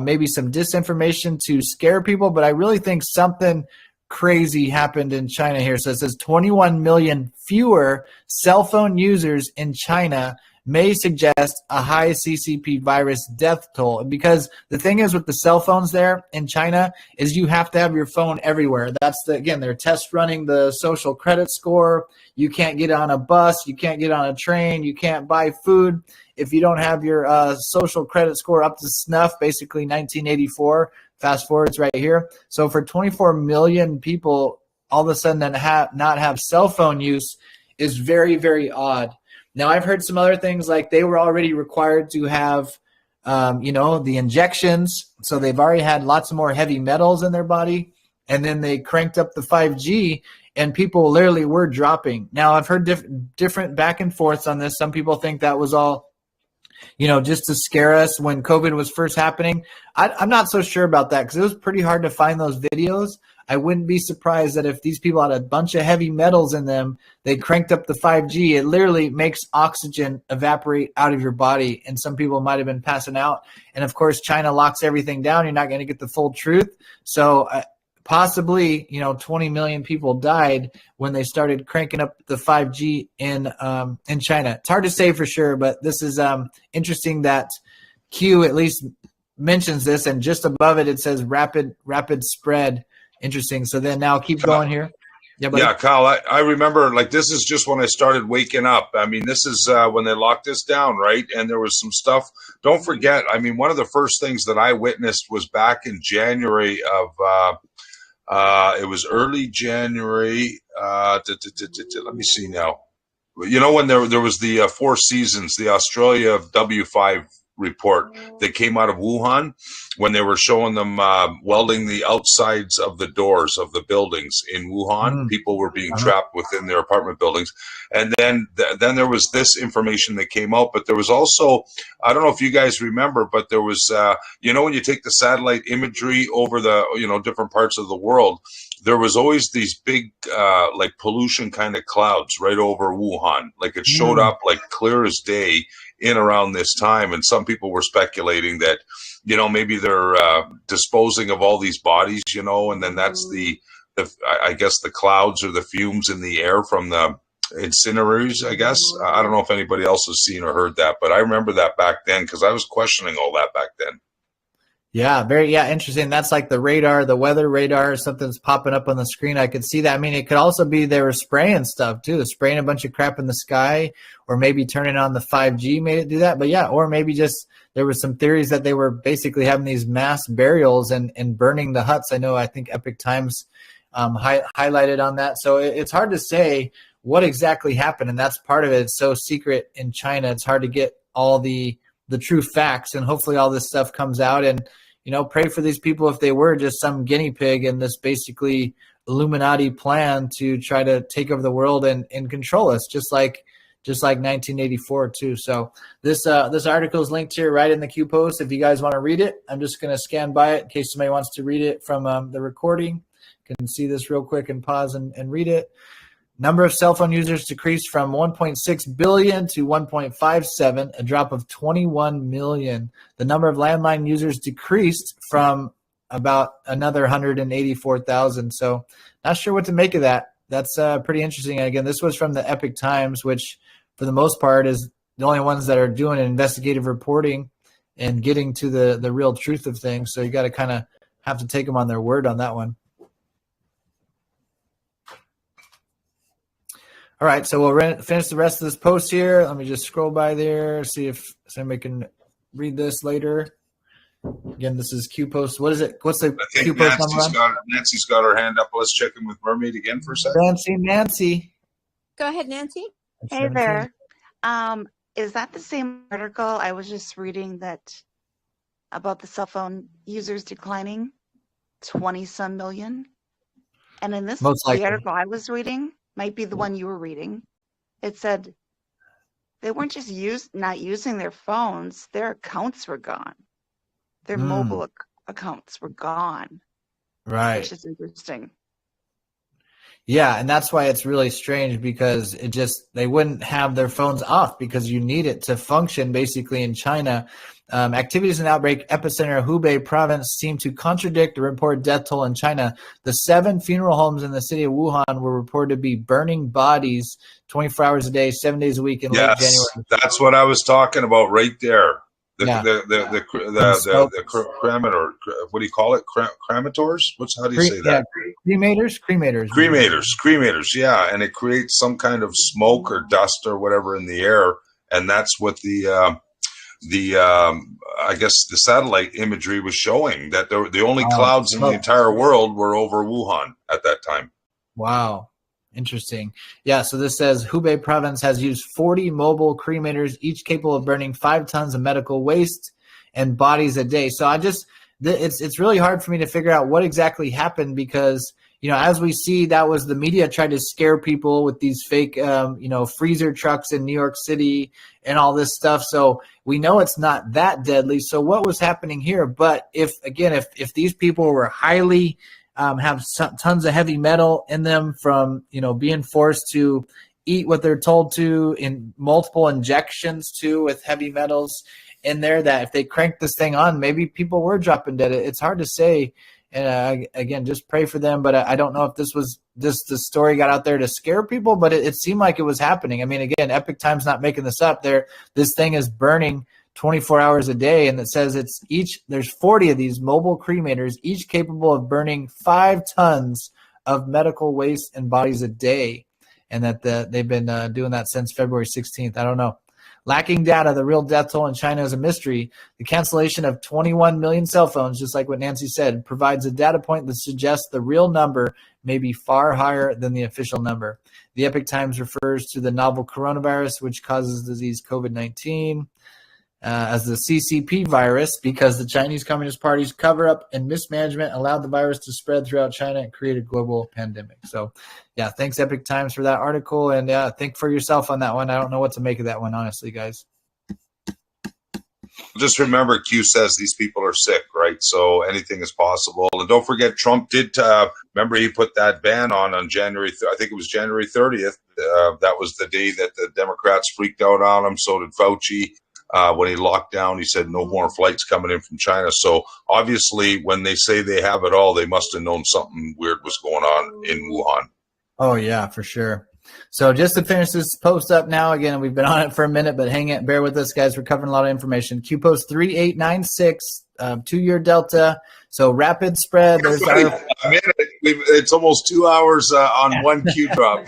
maybe some disinformation to scare people, but I really think something crazy happened in China here. So it says 21 million fewer cell phone users in China may suggest a high CCP virus death toll. Because the thing is with the cell phones there in China is you have to have your phone everywhere. That's again, they're test running the social credit score. You can't get on a bus. You can't get on a train. You can't buy food if you don't have your social credit score up to snuff, basically 1984. Fast forward, it's right here. So for 24 million people, all of a sudden not have cell phone use is very, very odd. Now, I've heard some other things like they were already required to have, the injections. So they've already had lots of more heavy metals in their body. And then they cranked up the 5G and people literally were dropping. Now, I've heard different back and forths on this. Some people think that was all, just to scare us when COVID was first happening. I'm not so sure about that because it was pretty hard to find those videos. I wouldn't be surprised that if these people had a bunch of heavy metals in them, they cranked up the 5G. It literally makes oxygen evaporate out of your body, and some people might have been passing out. And, of course, China locks everything down. You're not going to get the full truth. So possibly, 20 million people died when they started cranking up the 5G in China. It's hard to say for sure, but this is interesting that Q at least mentions this, and just above it, it says rapid spread. Interesting. So then now keep going here. Yeah, Kyle, I remember, this is just when I started waking up. I mean, this is when they locked us down, right? And there was some stuff. Don't forget, one of the first things that I witnessed was back in January of it was early January. Let me see now. When there was the Four Seasons, the Australia W5 report that came out of Wuhan, when they were showing them welding the outsides of the doors of the buildings in Wuhan. People were being trapped within their apartment buildings. And then there was this information that came out, but there was also, I don't know if you guys remember, but there was, when you take the satellite imagery over the, different parts of the world, there was always these big, pollution kind of clouds right over Wuhan. It showed up clear as day in around this time. And some people were speculating that, maybe they're disposing of all these bodies, and then that's I guess the clouds or the fumes in the air from the incinerators, I guess. I don't know if anybody else has seen or heard that, but I remember that back then because I was questioning all that back then. Yeah, interesting. That's like the radar, the weather radar, something's popping up on the screen. I could see that. I mean, it could also be they were spraying stuff too, spraying a bunch of crap in the sky, or maybe turning on the 5G made it do that. But yeah, or maybe just there were some theories that they were basically having these mass burials and burning the huts. I think Epic Times highlighted on that. So it's hard to say what exactly happened, and that's part of it. It's so secret in China. It's hard to get all the true facts, and hopefully all this stuff comes out. And pray for these people if they were just some guinea pig in this basically Illuminati plan to try to take over the world and control us, just like 1984 too. So this article is linked here right in the Q post. If you guys want to read it, I'm just going to scan by it in case somebody wants to read it from the recording. You can see this real quick and pause and read it. Number of cell phone users decreased from 1.6 billion to 1.57, a drop of 21 million. The number of landline users decreased from about another 184,000. So not sure what to make of that. That's pretty interesting. And again, this was from the Epic Times, which for the most part is the only ones that are doing investigative reporting and getting to the real truth of things. So you got to kind of have to take them on their word on that one. All right, so we'll finish the rest of this post here. Let me just scroll by there, see if somebody can read this later. Again, this is Q post. What is it? What's the Q post number? Nancy's got her hand up. Let's check in with Mermaid again for a second. Nancy. Go ahead, Nancy. Hey there. Is that the same article I was just reading that about the cell phone users declining 20-some million? And in this, the article I was reading might be the one you were reading. It said they weren't just not using their phones, their accounts were gone. Their mobile accounts were gone. Right. Which is interesting. Yeah, and that's why it's really strange because they wouldn't have their phones off because you need it to function basically in China. Activities in outbreak epicenter Hubei province seem to contradict the reported death toll in China. The 7 funeral homes in the city of Wuhan were reported to be burning bodies 24 hours a day, 7 days a week in late January. That's what I was talking about right there. The cremator, what do you call it? Cremators? How do you say that? Cremators. Yeah, and it creates some kind of smoke or dust or whatever in the air, and that's what the I guess the satellite imagery was showing, that the only clouds in the entire world were over Wuhan at that time. Wow. Interesting. Yeah, so this says Hubei province has used 40 mobile cremators, each capable of burning 5 tons of medical waste and bodies a day. So it's really hard for me to figure out what exactly happened because, as we see, that was the media tried to scare people with these fake, freezer trucks in New York City and all this stuff. So we know it's not that deadly. So what was happening here? But if these people were highly have tons of heavy metal in them from, being forced to eat what they're told to in multiple injections too with heavy metals in there, that if they crank this thing on, maybe people were dropping dead. It's hard to say. And again, just pray for them. But I don't know if this was just the story got out there to scare people, but it seemed like it was happening. I mean, again, Epic Times not making this up. This thing is burning 24 hours a day, and it says there's 40 of these mobile cremators, each capable of burning 5 tons of medical waste and bodies a day, and that they've been doing that since February 16th. I don't know. Lacking data, the real death toll in China is a mystery. The cancellation of 21 million cell phones, just like what Nancy said, provides a data point that suggests the real number may be far higher than the official number. The Epic Times refers to the novel coronavirus, which causes disease COVID-19, as the CCP virus because the Chinese Communist Party's cover-up and mismanagement allowed the virus to spread throughout China and create a global pandemic. So, yeah, thanks Epic Times for that article, and think for yourself on that one. I don't know what to make of that one, honestly, guys. Just remember, Q says these people are sick, right? So anything is possible. And don't forget, Trump did, remember he put that ban on January, I think it was January 30th. That was the day that the Democrats freaked out on him. So did Fauci. When he locked down, he said no more flights coming in from China. So obviously, when they say they have it all, they must have known something weird was going on in Wuhan. Oh, yeah, for sure. So just to finish this post up now, again, we've been on it for a minute, but hang it, bear with us, guys. We're covering a lot of information. Q post 3896, 2-year delta. So rapid spread. There's our. It's almost 2 hours on one Q drop.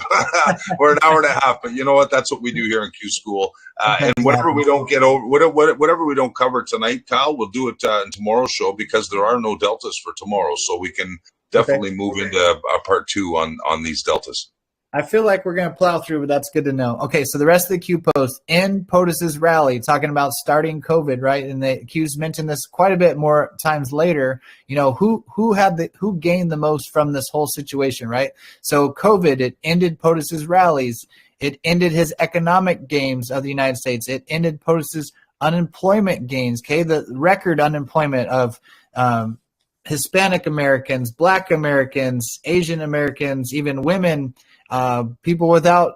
We're an hour and a half, but you know what? That's what we do here in Q School. And whatever we don't get over, whatever we don't cover tonight, Kyle, we'll do it in tomorrow's show because there are no deltas for tomorrow, so we can definitely move into part 2 on these deltas. I feel like we're going to plow through, but that's good to know. Okay, so the rest of the Q post in POTUS's rally, talking about starting COVID, right? And the Q's mentioned this quite a bit more times later. You know, who gained the most from this whole situation, right? So COVID, it ended POTUS's rallies. It ended his economic gains of the United States. It ended POTUS's unemployment gains. Okay, the record unemployment of Hispanic Americans, Black Americans, Asian Americans, even women. People without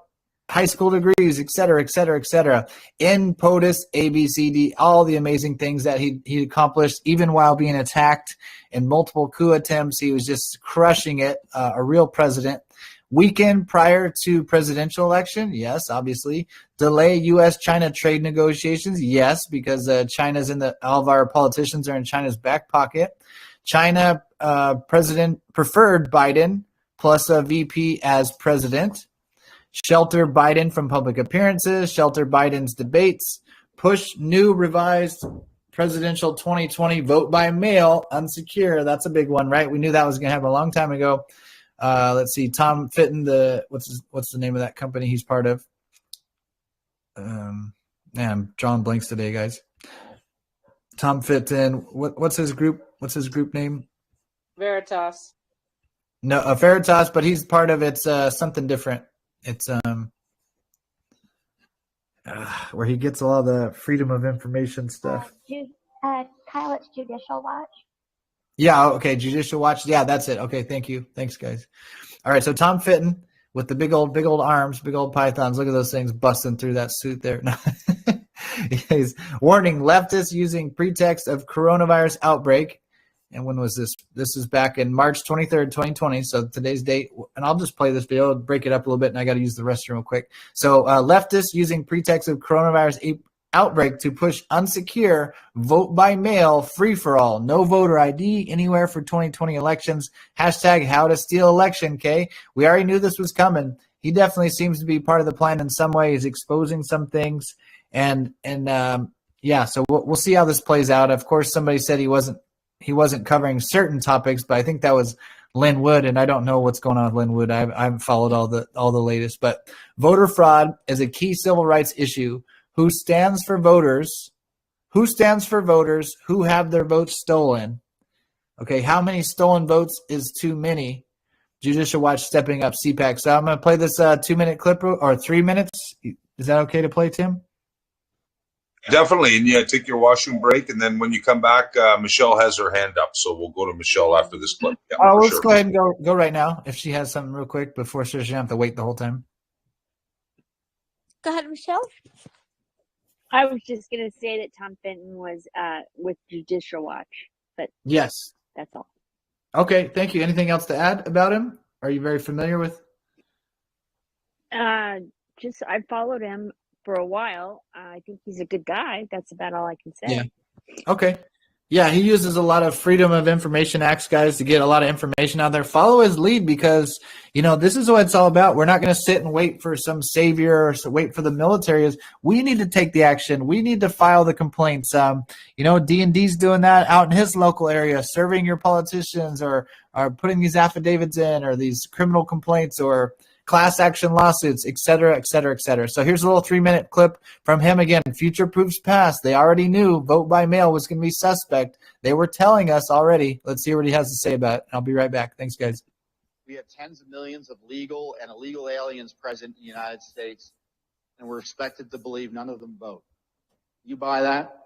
high school degrees, et cetera, et cetera, et cetera. In POTUS, ABCD, all the amazing things that he accomplished, even while being attacked in multiple coup attempts. He was just crushing it, a real president. Weekend prior to presidential election, yes, obviously. Delay U.S.-China trade negotiations, yes, because China's all of our politicians are in China's back pocket. China president preferred Biden plus a VP as president. Shelter Biden from public appearances. Shelter Biden's debates. Push new revised presidential 2020 vote by mail unsecure. That's a big one, right? We knew that was going to happen a long time ago. Let's see. Tom Fitton, what's the name of that company he's part of? Man, I'm drawing blanks today, guys. Tom Fitton. What's his group? What's his group name? Veritas. No, Veritas, but he's part of it's something different. It's where he gets all the freedom of information stuff. Kyle, it's Judicial Watch. Yeah, okay, Judicial Watch. Yeah, that's it. Okay, thank you. Thanks, guys. All right, so Tom Fitton with the big old arms, big old pythons. Look at those things busting through that suit there. He's warning leftists using pretext of coronavirus outbreak. And when was this? This is back in March 23rd, 2020. So today's date, and I'll just play this video, break it up a little bit, and I got to use the restroom real quick. So leftists using pretext of coronavirus outbreak to push unsecure vote by mail free-for-all. No voter ID anywhere for 2020 elections. Hashtag how to steal election, Kay. We already knew this was coming. He definitely seems to be part of the plan in some way. He's exposing some things. And yeah, so we'll see how this plays out. Of course, somebody said he wasn't covering certain topics, but I think that was Lynn Wood, and I don't know what's going on with Lynn Wood. I haven't followed all the latest. But voter fraud is a key civil rights issue. Who stands for voters? Who stands for voters who have their votes stolen? Okay, how many stolen votes is too many? Judicial Watch stepping up CPAC. So I'm going to play this 2-minute clip or 3 minutes. Is that okay to play, Tim? Definitely, and yeah, take your washroom break, and then when you come back, Michelle has her hand up, so we'll go to Michelle after this clip. Yeah, let's go ahead and go right now if she has something real quick before she doesn't have to wait the whole time. Go ahead, Michelle. I was just going to say that Tom Fenton was with Judicial Watch, but yes, that's all. Okay, thank you. Anything else to add about him? Are you very familiar with? Just I followed him for a while. I think he's a good guy. That's about all I can say. Yeah. Okay. Yeah, he uses a lot of Freedom of Information Acts, guys, to get a lot of information out there. Follow his lead because, this is what it's all about. We're not going to sit and wait for some savior or wait for the military. We need to take the action. We need to file the complaints. D&D's doing that out in his local area, serving your politicians or putting these affidavits in or these criminal complaints or class action lawsuits, et cetera, et cetera, et cetera. So here's a little 3-minute clip from him again. Future proofs past. They already knew vote by mail was going to be suspect. They were telling us already. Let's hear what he has to say about it. I'll be right back. Thanks, guys. We have tens of millions of legal and illegal aliens present in the United States, and we're expected to believe none of them vote. You buy that?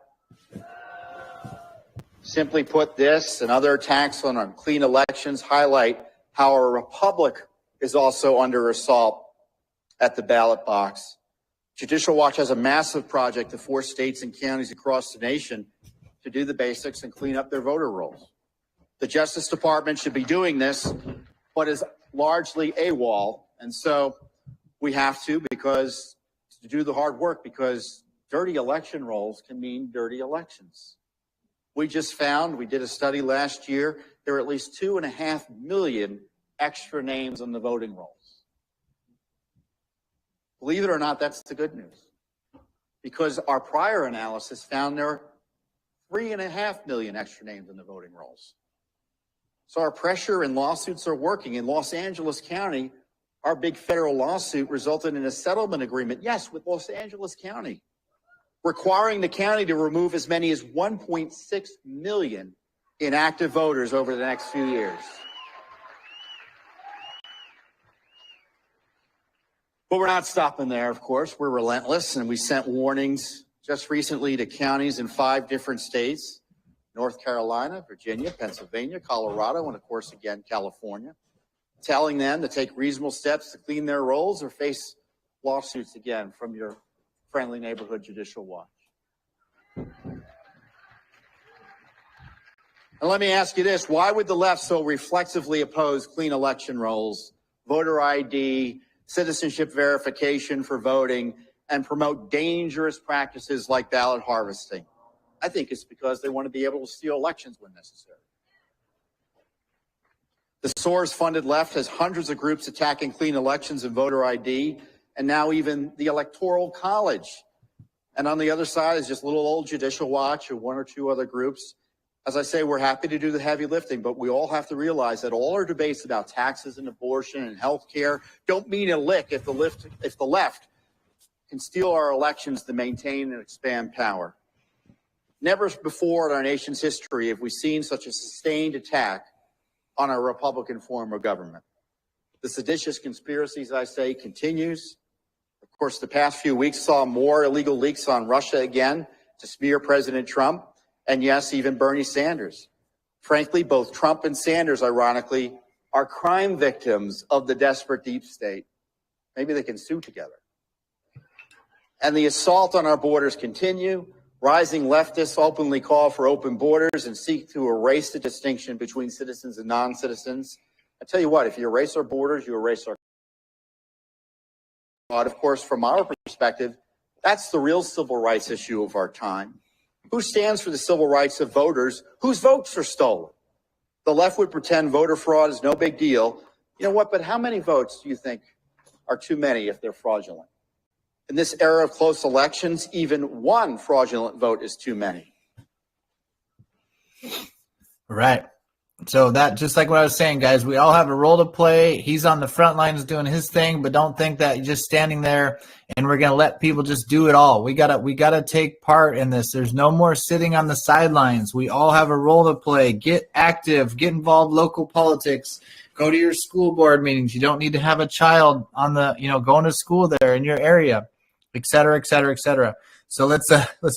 Simply put, this and other attacks on unclean elections highlight how our republic is also under assault at the ballot box. Judicial Watch has a massive project to force states and counties across the nation to do the basics and clean up their voter rolls. The Justice Department should be doing this, but is largely AWOL. And so We have to do the hard work, because dirty election rolls can mean dirty elections. We just found, we did a study last year, there are at least 2.5 million extra names on the voting rolls. Believe it or not, that's the good news, because our prior analysis found there are 3.5 million extra names in the voting rolls. So our pressure and lawsuits are working. In Los Angeles County, our big federal lawsuit resulted in a settlement agreement, yes, with Los Angeles County, requiring the county to remove as many as 1.6 million inactive voters over the next few years. But we're not stopping there, of course. We're relentless, and we sent warnings just recently to counties in 5 different states: North Carolina, Virginia, Pennsylvania, Colorado, and of course, again, California, telling them to take reasonable steps to clean their rolls or face lawsuits again from your friendly neighborhood judicial watch. And let me ask you this: why would the left so reflexively oppose clean election rolls, voter ID, citizenship verification for voting, and promote dangerous practices like ballot harvesting? I think it's because they want to be able to steal elections when necessary. The Soros-funded left has hundreds of groups attacking clean elections and voter ID, and now even the Electoral College. And on the other side is just little old Judicial Watch or 1 or 2 other groups. As I say, we're happy to do the heavy lifting, but we all have to realize that all our debates about taxes and abortion and health care don't mean a lick if the left can steal our elections to maintain and expand power. Never before in our nation's history have we seen such a sustained attack on our Republican form of government. The seditious conspiracy, as I say, continues. Of course, the past few weeks saw more illegal leaks on Russia again to smear President Trump, and yes, even Bernie Sanders. Frankly, both Trump and Sanders, ironically, are crime victims of the desperate deep state. Maybe they can sue together. And the assault on our borders continue. Rising leftists openly call for open borders and seek to erase the distinction between citizens and non-citizens. I tell you what, if you erase our borders, you erase our... But of course, from our perspective, that's the real civil rights issue of our time. Who stands for the civil rights of voters whose votes are stolen? The left would pretend voter fraud is no big deal. You know what, but how many votes do you think are too many if they're fraudulent? In this era of close elections, even one fraudulent vote is too many. Right. So that, just like what I was saying, guys, we all have a role to play. He's on the front lines doing his thing, but don't think that you're just standing there and we're going to let people just do it all. We gotta take part in this. There's no more sitting on the sidelines. We all have a role to play. Get active, get involved, local politics, go to your school board meetings. You don't need to have a child on the, going to school there in your area, et cetera, et cetera, et cetera. So let's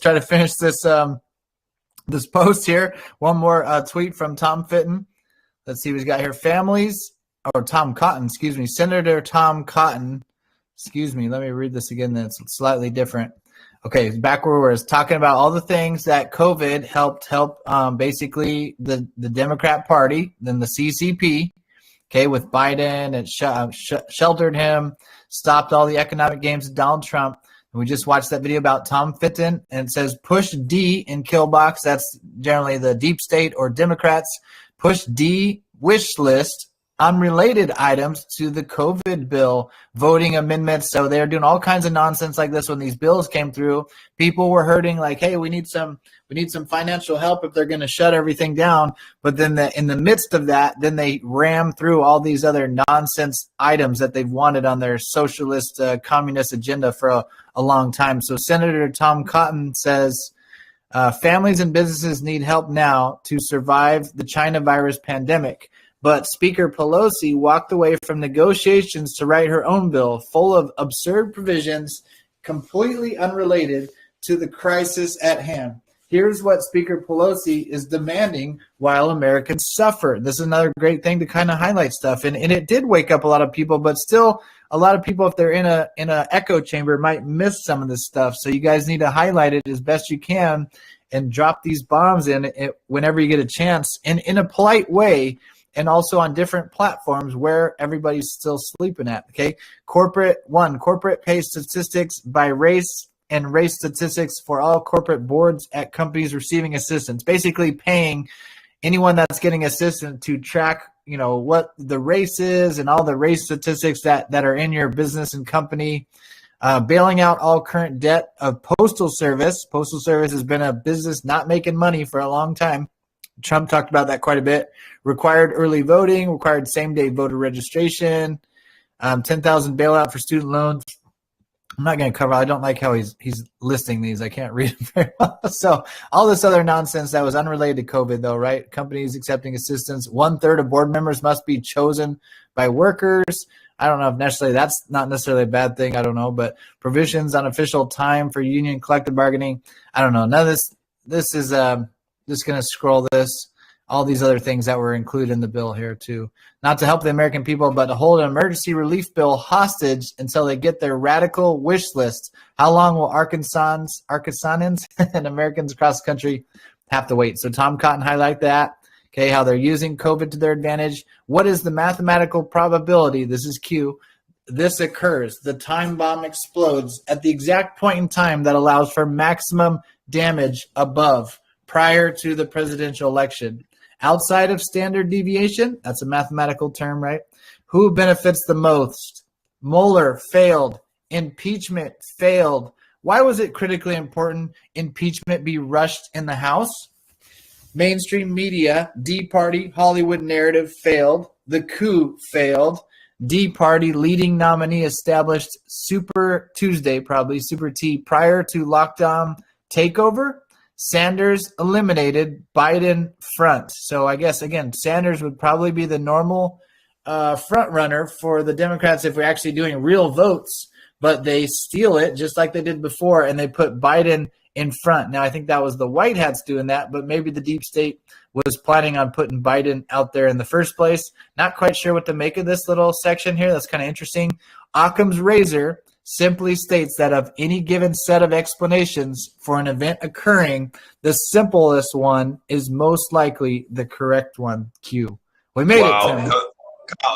try to finish this post here. One more tweet from Tom Fitton. Let's see what he's got here. Tom Cotton, excuse me. Senator Tom Cotton, excuse me. Let me read this again. That's slightly different. Okay, back where we were talking about all the things that COVID helped basically the Democrat Party, then the CCP, okay, with Biden. It sheltered him, stopped all the economic gains of Donald Trump. And we just watched that video about Tom Fitton, and it says push D in kill box. That's generally the deep state or Democrats. Push D wish list unrelated items to the COVID bill voting amendments. So they're doing all kinds of nonsense like this when these bills came through. People were hurting like, hey, we need some financial help if they're going to shut everything down. But then in the midst of that, then they ram through all these other nonsense items that they've wanted on their socialist communist agenda for a long time. So Senator Tom Cotton says, families and businesses need help now to survive the China virus pandemic. But Speaker Pelosi walked away from negotiations to write her own bill full of absurd provisions completely unrelated to the crisis at hand. Here's what Speaker Pelosi is demanding while Americans suffer. This is another great thing to kind of highlight stuff. And it did wake up a lot of people, but still a lot of people, if they're in a echo chamber, might miss some of this stuff. So you guys need to highlight it as best you can and drop these bombs in it whenever you get a chance, and in a polite way, and also on different platforms where everybody's still sleeping at. Okay. Corporate pay statistics by race and race statistics for all corporate boards at companies receiving assistance, basically paying anyone that's getting assistance to track, what the race is and all the race statistics that are in your business and company. Bailing out all current debt of Postal Service. Postal Service has been a business not making money for a long time. Trump talked about that quite a bit. Required early voting, required same-day voter registration, 10,000 bailout for student loans. I'm not going to cover. I don't like how he's listing these. I can't read them very well. So all this other nonsense that was unrelated to COVID, though, right? Companies accepting assistance. 1/3 of board members must be chosen by workers. I don't know if necessarily that's not necessarily a bad thing. I don't know, but provisions on official time for union collective bargaining. I don't know. None of this. This is just going to scroll this. All these other things that were included in the bill here too. Not to help the American people, but to hold an emergency relief bill hostage until they get their radical wish list. How long will Arkansans and Americans across the country have to wait? So Tom Cotton highlight that. Okay, how they're using COVID to their advantage. What is the mathematical probability? This is Q. This occurs. The time bomb explodes at the exact point in time that allows for maximum damage above prior to the presidential election. Outside of standard deviation, that's a mathematical term, right? Who benefits the most? Mueller failed. Impeachment failed. Why was it critically important impeachment be rushed in the House? Mainstream media, D Party, Hollywood narrative failed. The coup failed. D Party leading nominee established Super Tuesday, probably Super T, prior to lockdown takeover. Sanders eliminated, Biden front. So I guess, again, Sanders would probably be the normal front runner for the Democrats if we're actually doing real votes, but they steal it just like they did before, and they put Biden in front. Now, I think that was the White Hats doing that, but maybe the deep state was planning on putting Biden out there in the first place. Not quite sure what to make of this little section here. That's kind of interesting. Occam's razor simply states that of any given set of explanations for an event occurring, the simplest one is most likely the correct one. Q. We made it, Tim.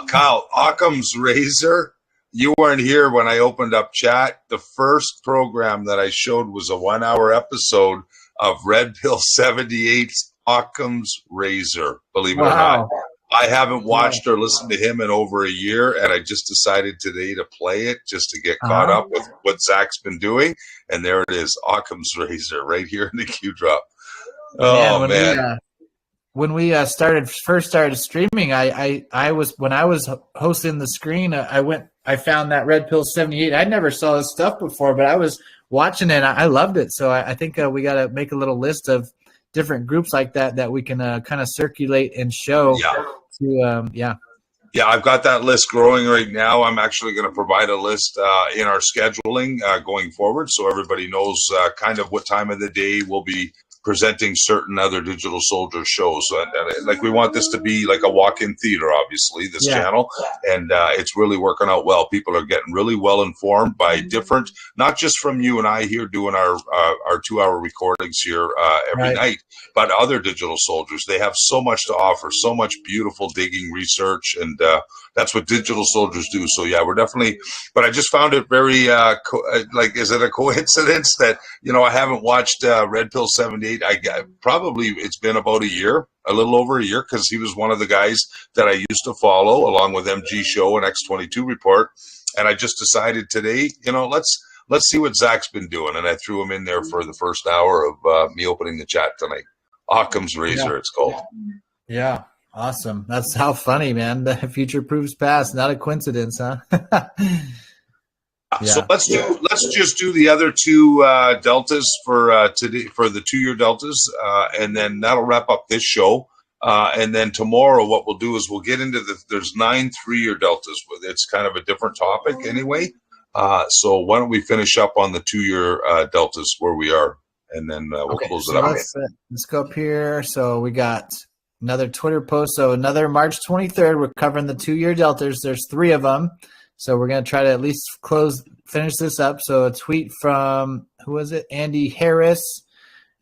Kyle, Occam's razor. You weren't here when I opened up chat. The first program that I showed was a 1-hour episode of Red Pill 78's Occam's razor, believe it or not. I haven't watched or listened to him in over a year, and I just decided today to play it just to get caught up with what Zach's been doing. And there it is, Occam's razor, right here in the Q drop. Oh, man. When we first started streaming, I was when I was hosting the screen, I found that Red Pill 78. I never saw this stuff before, but I was watching it. I loved it. So I think we got to make a little list of different groups like that we can kind of circulate and show. Yeah, I've got that list growing right now. I'm actually going to provide a list in our scheduling going forward, so everybody knows kind of what time of the day we'll be presenting certain other Digital Soldier shows. Like, we want this to be like a walk-in theater, obviously, this channel, and it's really working out well. People are getting really well informed by different, not just from you and I here doing our 2-hour recordings here every night, but other Digital Soldiers. They have so much to offer, so much beautiful digging research, and that's what Digital Soldiers do. So yeah, we're definitely, but I just found it very, is it a coincidence that, I haven't watched Red Pill 78? Probably it's been about a year, a little over a year, because he was one of the guys that I used to follow along with MG Show and X22 Report. And I just decided today, let's see what Zach's been doing. And I threw him in there for the first hour of me opening the chat tonight. Occam's razor, it's called. Yeah. Awesome. That's how funny, man. The future proves past. Not a coincidence, huh? So let's just do the other two deltas for today, for the 2-year deltas, and then that'll wrap up this show. And then tomorrow, what we'll do is we'll get into there's 9 3-year deltas. It's kind of a different topic anyway. So why don't we finish up on the 2-year deltas where we are, and then we'll close it up. Let's go up here. So we got another Twitter post. So another March 23rd, we're covering the 2-year deltas. There's 3 of them. So we're going to try to at least finish this up. So a tweet from, who was it? Andy Harris,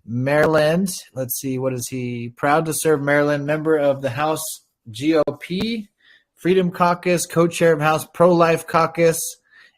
Maryland. Let's see, what is he? Proud to serve Maryland, member of the House GOP, Freedom Caucus, co-chair of House Pro-Life Caucus,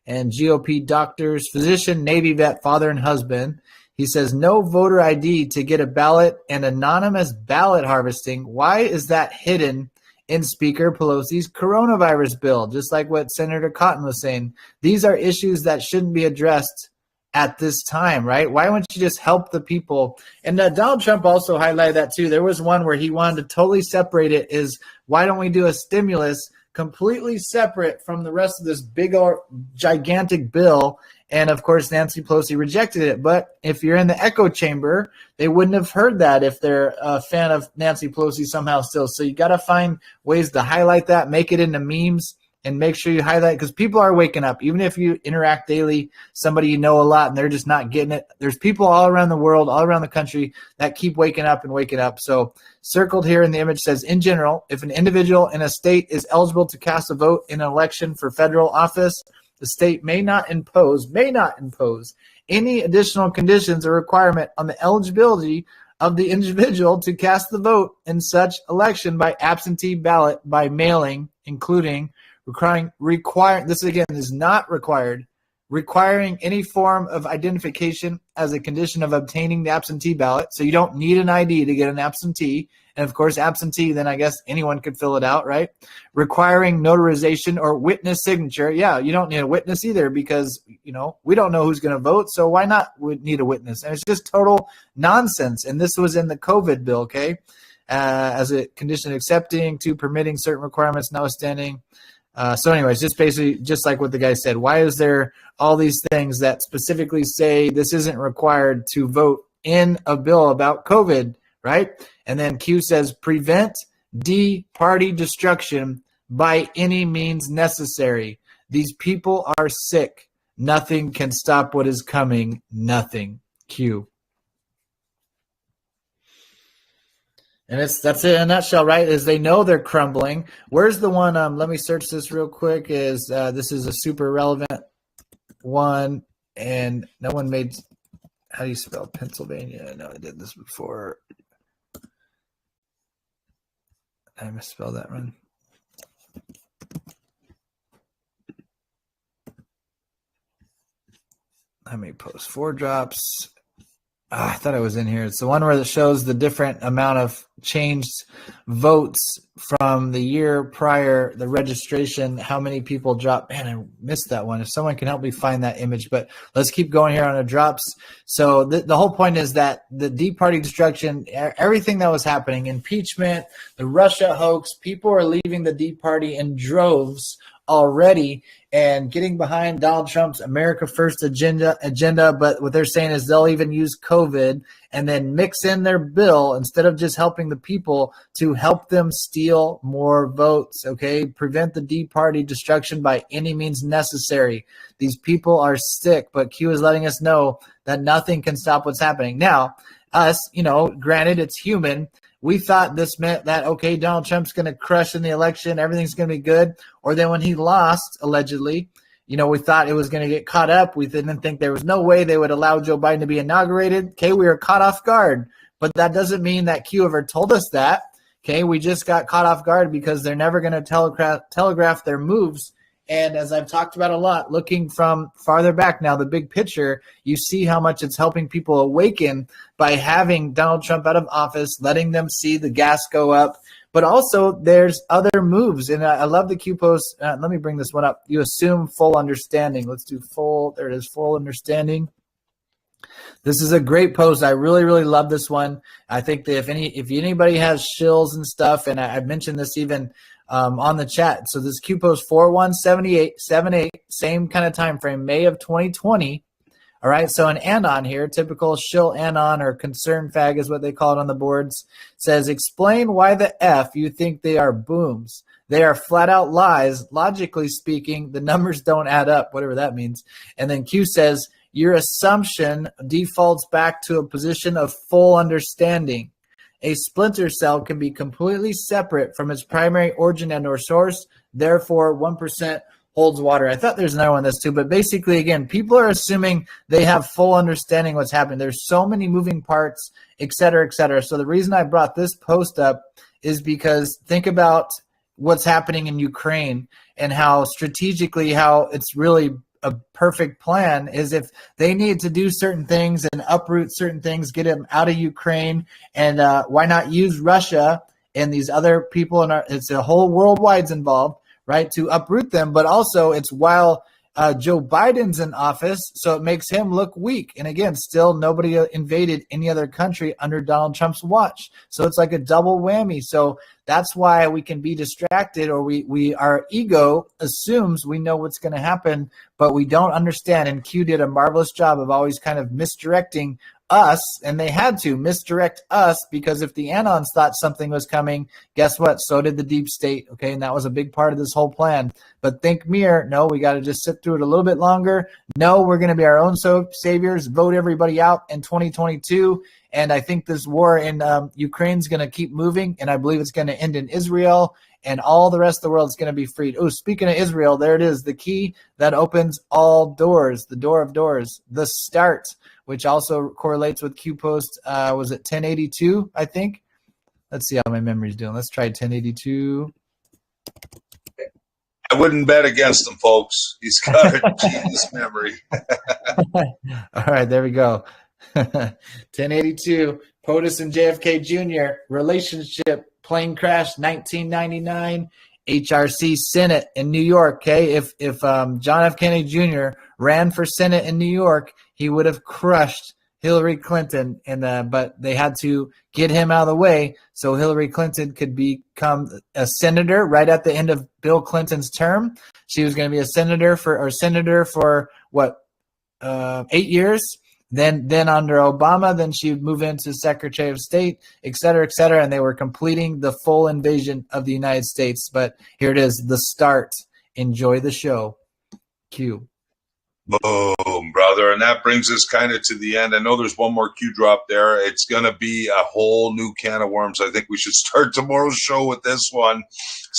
and GOP doctors, physician, Navy vet, father, and husband. He says, no voter ID to get a ballot and anonymous ballot harvesting. Why is that hidden in Speaker Pelosi's coronavirus bill? Just like what Senator Cotton was saying. These are issues that shouldn't be addressed at this time, right? Why wouldn't you just help the people? And Donald Trump also highlighted that too. There was one where he wanted to totally separate it, is why don't we do a stimulus completely separate from the rest of this big or gigantic bill? And of course, Nancy Pelosi rejected it. But if you're in the echo chamber, they wouldn't have heard that if they're a fan of Nancy Pelosi somehow still. So you got to find ways to highlight that, make it into memes, and make sure you highlight, because people are waking up. Even if you interact daily, somebody you know a lot and they're just not getting it. There's people all around the world, all around the country that keep waking up and waking up. So circled here in the image says, in general, if an individual in a state is eligible to cast a vote in an election for federal office, the state may not impose any additional conditions or requirement on the eligibility of the individual to cast the vote in such election by absentee ballot, by mailing, including requiring any form of identification as a condition of obtaining the absentee ballot. So you don't need an ID to get an absentee. And of course, absentee, then I guess anyone could fill it out, right? Requiring notarization or witness signature. Yeah, you don't need a witness either, because, we don't know who's going to vote. So why not need a witness? And it's just total nonsense. And this was in the COVID bill, okay? As a condition of accepting to permitting certain requirements notwithstanding. So anyways, just basically just like what the guy said, why is there all these things that specifically say this isn't required to vote in a bill about COVID, right? And then Q says, prevent party destruction by any means necessary. These people are sick. Nothing can stop what is coming. Nothing. Q. And that's it in a nutshell, right? Is they know they're crumbling. Where's the one? Let me search this real quick. This is a super relevant one, and no one made. How do you spell Pennsylvania? No, I did this before. I misspelled that one. I may post 4 drops. I thought I was in here. It's the one where it shows the different amount of changed votes from the year prior, the registration, how many people dropped. Man, I missed that one. If someone can help me find that image, but let's keep going here on the drops. So the whole point is that the deep party destruction, everything that was happening, impeachment, the Russia hoax, people are leaving the deep party in droves already and getting behind Donald Trump's America First agenda. But what they're saying is they'll even use COVID and then mix in their bill instead of just helping the people to help them steal more votes. Okay. Prevent the deep party destruction by any means necessary. These people are sick, but Q is letting us know that nothing can stop what's happening. Now, us, granted it's human. We thought this meant that, okay, Donald Trump's going to crush in the election. Everything's going to be good. Or then when he lost, allegedly, we thought it was going to get caught up. We didn't think there was no way they would allow Joe Biden to be inaugurated. Okay, we were caught off guard. But that doesn't mean that Q ever told us that. Okay, we just got caught off guard because they're never going to telegraph their moves. And as I've talked about a lot, looking from farther back now, the big picture, you see how much it's helping people awaken by having Donald Trump out of office, letting them see the gas go up. But also there's other moves. And I love the Q post. Let me bring this one up. You assume full understanding. Let's do full. There it is, full understanding. This is a great post. I really, really love this one. I think that if anybody has shills and stuff, and I've mentioned this even on the chat. So this Q post 4178, same kind of time frame, May of 2020. All right. So an anon here, typical shill anon or concern fag is what they call it on the boards, says, explain why the F you think they are booms. They are flat out lies. Logically speaking, the numbers don't add up, whatever that means. And then Q says, your assumption defaults back to a position of full understanding. A splinter cell can be completely separate from its primary origin and or source. Therefore, 1% holds water. I thought there's another one of this too, but basically, again, people are assuming they have full understanding what's happening. There's so many moving parts, et cetera, et cetera. So the reason I brought this post up is because think about what's happening in Ukraine and how strategically, how it's really a perfect plan is if they need to do certain things and uproot certain things, get them out of Ukraine, and why not use Russia and these other people it's a whole worldwide's involved, right, to uproot them, but also it's while Joe Biden's in office, so it makes him look weak. And again, still nobody invaded any other country under Donald Trump's watch. So it's like a double whammy. So that's why we can be distracted, or our ego assumes we know what's going to happen, but we don't understand. And Q did a marvelous job of always kind of misdirecting us, and they had to misdirect us because if the Anons thought something was coming, guess what? So did the deep state. Okay. And that was a big part of this whole plan. But think mirror. No, we got to just sit through it a little bit longer. No, we're going to be our own saviors, vote everybody out in 2022. And I think this war in Ukraine's going to keep moving, and I believe it's going to end in Israel, and all the rest of the world is going to be freed. Oh, speaking of Israel, there it is, the key that opens all doors, the door of doors, the start, which also correlates with Q post. Was it 1082, I think? Let's see how my memory's doing. Let's try 1082. I wouldn't bet against him, folks. He's got a genius memory. All right, there we go. 1082, POTUS and JFK Jr. relationship, plane crash, 1999, HRC Senate in New York. Okay, if John F. Kennedy Jr. ran for Senate in New York, he would have crushed Hillary Clinton, but they had to get him out of the way so Hillary Clinton could become a senator right at the end of Bill Clinton's term. She was going to be a senator for what, 8 years. Then under Obama, then she would move into Secretary of State, et cetera, and they were completing the full invasion of the United States. But here it is, the start. Enjoy the show. Q. Boom, brother. And that brings us kind of to the end. I know there's one more Q drop there. It's going to be a whole new can of worms. I think we should start tomorrow's show with this one.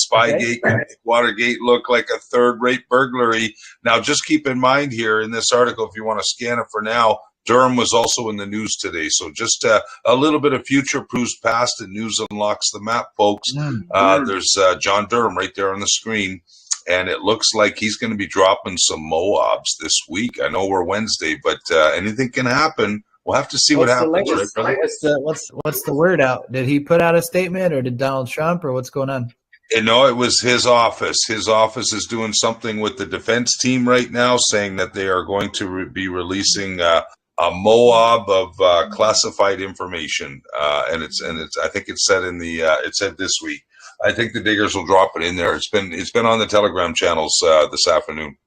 Spygate can make Watergate look like a third-rate burglary. Now, just keep in mind here in this article, if you want to scan it for now, Durham was also in the news today. So just a little bit of future proves past, and news unlocks the map, folks. There's John Durham right there on the screen. And it looks like he's going to be dropping some Moabs this week. I know we're Wednesday, but anything can happen. We'll have to see what happens. Right, what's the word out? Did he put out a statement, or did Donald Trump, or what's going on? No, it was his office. His office is doing something with the defense team right now, saying that they are going to be releasing a Moab of classified information, and it's. I think it said it said this week. I think the diggers will drop it in there. It's been on the Telegram channels this afternoon.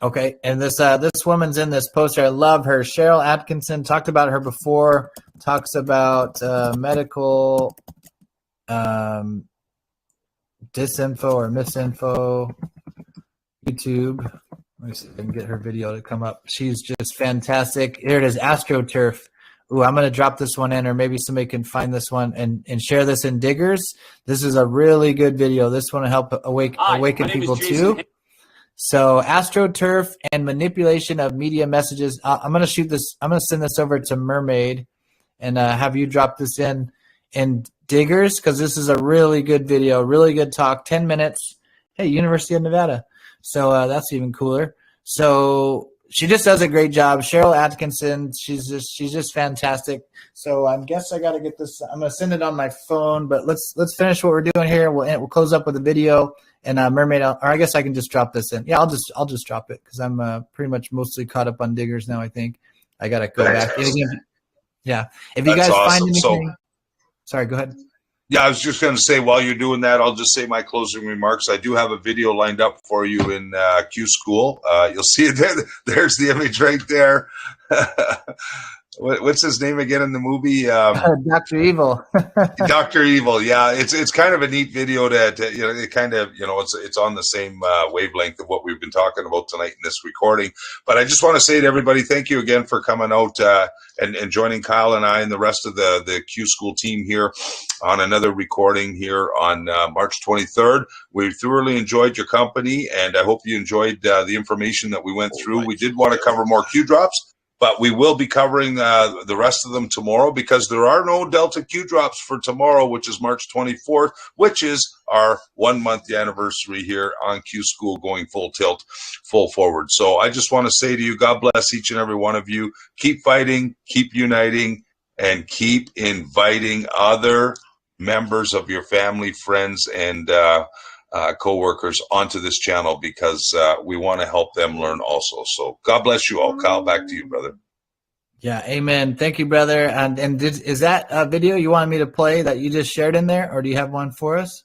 Okay, and this woman's in this poster. I love her. Cheryl Atkinson, talked about her before. Talks about medical disinfo or misinfo. YouTube. Let me see if I can get her video to come up. She's just fantastic. Here it is, AstroTurf. Ooh, I'm going to drop this one in, or maybe somebody can find this one and share this in Diggers. This is a really good video. This one will help awaken people too. So AstroTurf and manipulation of media messages. I'm going to shoot this. I'm going to send this over to Mermaid and have you drop this in Diggers, because this is a really good video, really good talk, 10 minutes. Hey, University of Nevada. So that's even cooler. So she just does a great job. Cheryl Atkinson, she's just fantastic. So I guess I got to get this. I'm going to send it on my phone, but let's finish what we're doing here. We'll close up with a video, and Mermaid, or I guess I can just drop this in. Yeah, I'll just drop it, because I'm pretty much mostly caught up on Diggers now. I think I got to go back. Yeah, if you guys find anything, sorry, go ahead. Yeah, I was just going to say, while you're doing that, I'll just say my closing remarks. I do have a video lined up for you in Qschqql. You'll see it there. There's the image right there. What's his name again in the movie? Dr. Evil. Dr. Evil. Yeah, it's kind of a neat video to it kind of, it's on the same wavelength of what we've been talking about tonight in this recording. But I just want to say to everybody, thank you again for coming out and joining Kyle and I and the rest of the Qschqql team here on another recording here on March 23rd. We thoroughly enjoyed your company, and I hope you enjoyed the information that we went through. We did want to cover more Q drops, but we will be covering the rest of them tomorrow, because there are no Delta Q drops for tomorrow, which is March 24th, which is our 1 month anniversary here on Qschqql, going full tilt, full forward. So I just want to say to you, God bless each and every one of you. Keep fighting, keep uniting, and keep inviting other members of your family, friends, and co-workers onto this channel, because we want to help them learn also. So God bless you all. Kyle, back to you, brother. Yeah, amen. Thank you, brother. And is that a video you wanted me to play that you just shared in there, or do you have one for us?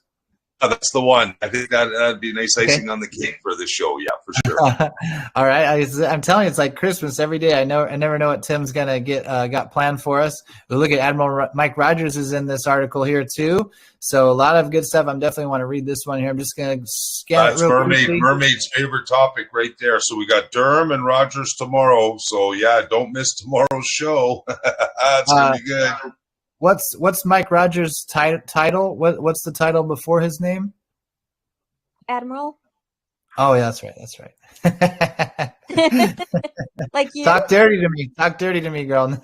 Oh, that's the one. I think that'd be a nice icing on the cake for the show. Yeah, for sure. All right. I'm telling you, it's like Christmas every day. I never know what Tim's gonna got planned for us. We look at Admiral Mike Rogers is in this article here too. So a lot of good stuff. I'm definitely want to read this one here. I'm just gonna scan it real quickly. Mermaid's favorite topic right there. So we got Durham and Rogers tomorrow. So yeah, don't miss tomorrow's show. It's gonna be good. What's Mike Rogers' title? What's the title before his name? Admiral. Oh yeah, that's right. That's right. Like you. Talk dirty to me. Talk dirty to me, girl.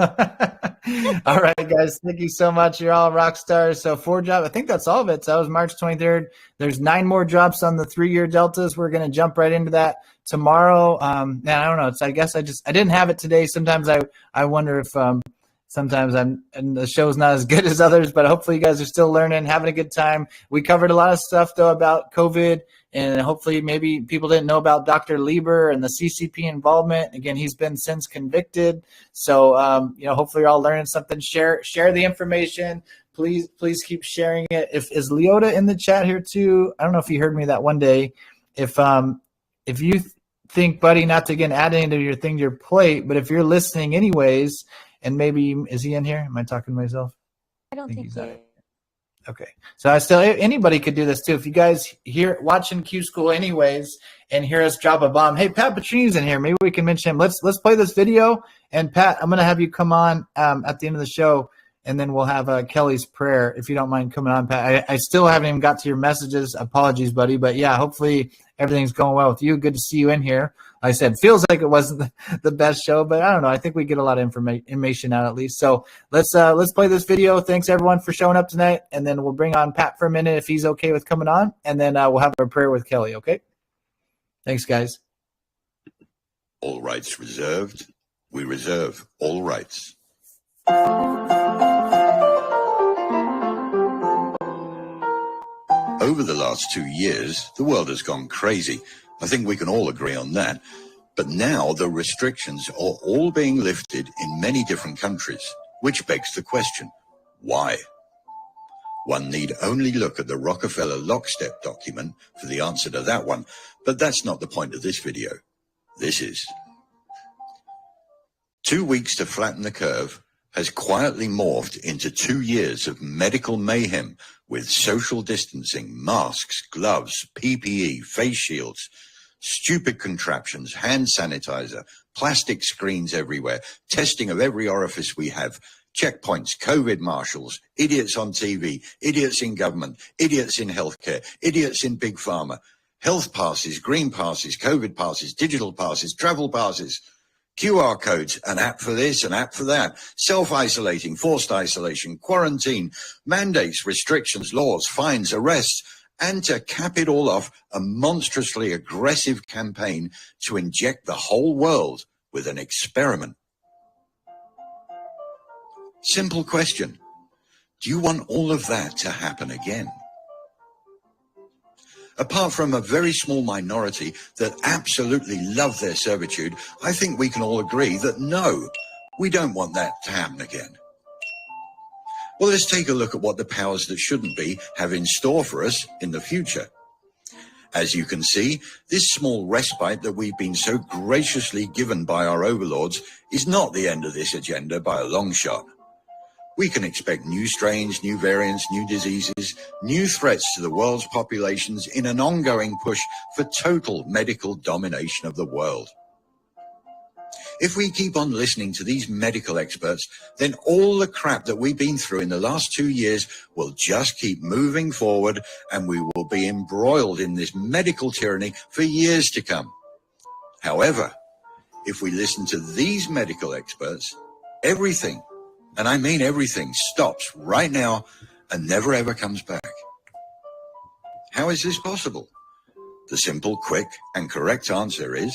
All right, guys. Thank you so much. You're all rock stars. So 4 jobs. I think that's all of it. So that was March 23rd. There's 9 more drops on the 3-year deltas. We're going to jump right into that tomorrow. Man, I don't know. I guess I didn't have it today. Sometimes I wonder if sometimes and the show's not as good as others, but hopefully you guys are still learning, having a good time. We covered a lot of stuff though about COVID, and hopefully maybe people didn't know about Dr. Lieber and the CCP involvement. Again, he's been since convicted. So, hopefully you're all learning something. Share the information. Please keep sharing it. Is Leota in the chat here too? I don't know if you heard me that one day. If you think, buddy, not to again add into your plate, but if you're listening anyways, and maybe, is he in here? Am I talking to myself? I don't think he's he not. is. Okay. So anybody could do this too. If you guys watching Qschqql anyways and hear us drop a bomb, hey, Pat Petrini's in here. Maybe we can mention him. Let's play this video. And Pat, I'm going to have you come on at the end of the show, and then we'll have Kelly's prayer, if you don't mind coming on, Pat. I still haven't even got to your messages. Apologies, buddy. But yeah, hopefully everything's going well with you. Good to see you in here. Like I said, feels like it wasn't the best show, but I don't know. I think we get a lot of information out at least. So let's play this video. Thanks everyone for showing up tonight, and then we'll bring on Pat for a minute if he's okay with coming on, and then we'll have a prayer with Kelly. Okay. Thanks, guys. All rights reserved. We reserve all rights. Over the last 2 years, the world has gone crazy. I think we can all agree on that. But now the restrictions are all being lifted in many different countries, which begs the question, why? One need only look at the Rockefeller lockstep document for the answer to that one, but that's not the point of this video. This is. 2 weeks to flatten the curve has quietly morphed into 2 years of medical mayhem with social distancing, masks, gloves, PPE, face shields, stupid contraptions, hand sanitizer, plastic screens everywhere, testing of every orifice we have, checkpoints, COVID marshals, idiots on TV, idiots in government, idiots in healthcare, idiots in big pharma, health passes, green passes, COVID passes, digital passes, travel passes, QR codes, an app for this, an app for that, self-isolating, forced isolation, quarantine, mandates, restrictions, laws, fines, arrests, and to cap it all off, a monstrously aggressive campaign to inject the whole world with an experiment. Simple question. Do you want all of that to happen again? Apart from a very small minority that absolutely love their servitude, I think we can all agree that no, we don't want that to happen again. Well, let's take a look at what the powers that shouldn't be have in store for us in the future. As you can see, this small respite that we've been so graciously given by our overlords is not the end of this agenda by a long shot. We can expect new strains, new variants, new diseases, new threats to the world's populations in an ongoing push for total medical domination of the world. If we keep on listening to these medical experts, then all the crap that we've been through in the last 2 years will just keep moving forward, and we will be embroiled in this medical tyranny for years to come. However, if we listen to these medical experts, everything, and I mean everything, stops right now and never ever comes back. How is this possible? The simple, quick, and correct answer is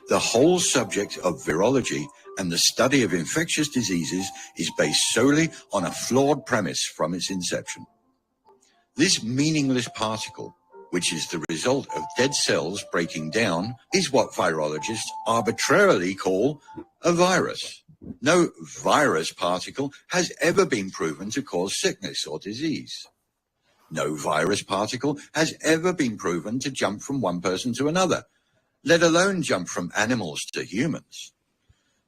the whole subject of virology and the study of infectious diseases is based solely on a flawed premise from its inception. This meaningless particle, which is the result of dead cells breaking down, is what virologists arbitrarily call a virus. No virus particle has ever been proven to cause sickness or disease. No virus particle has ever been proven to jump from one person to another, let alone jump from animals to humans.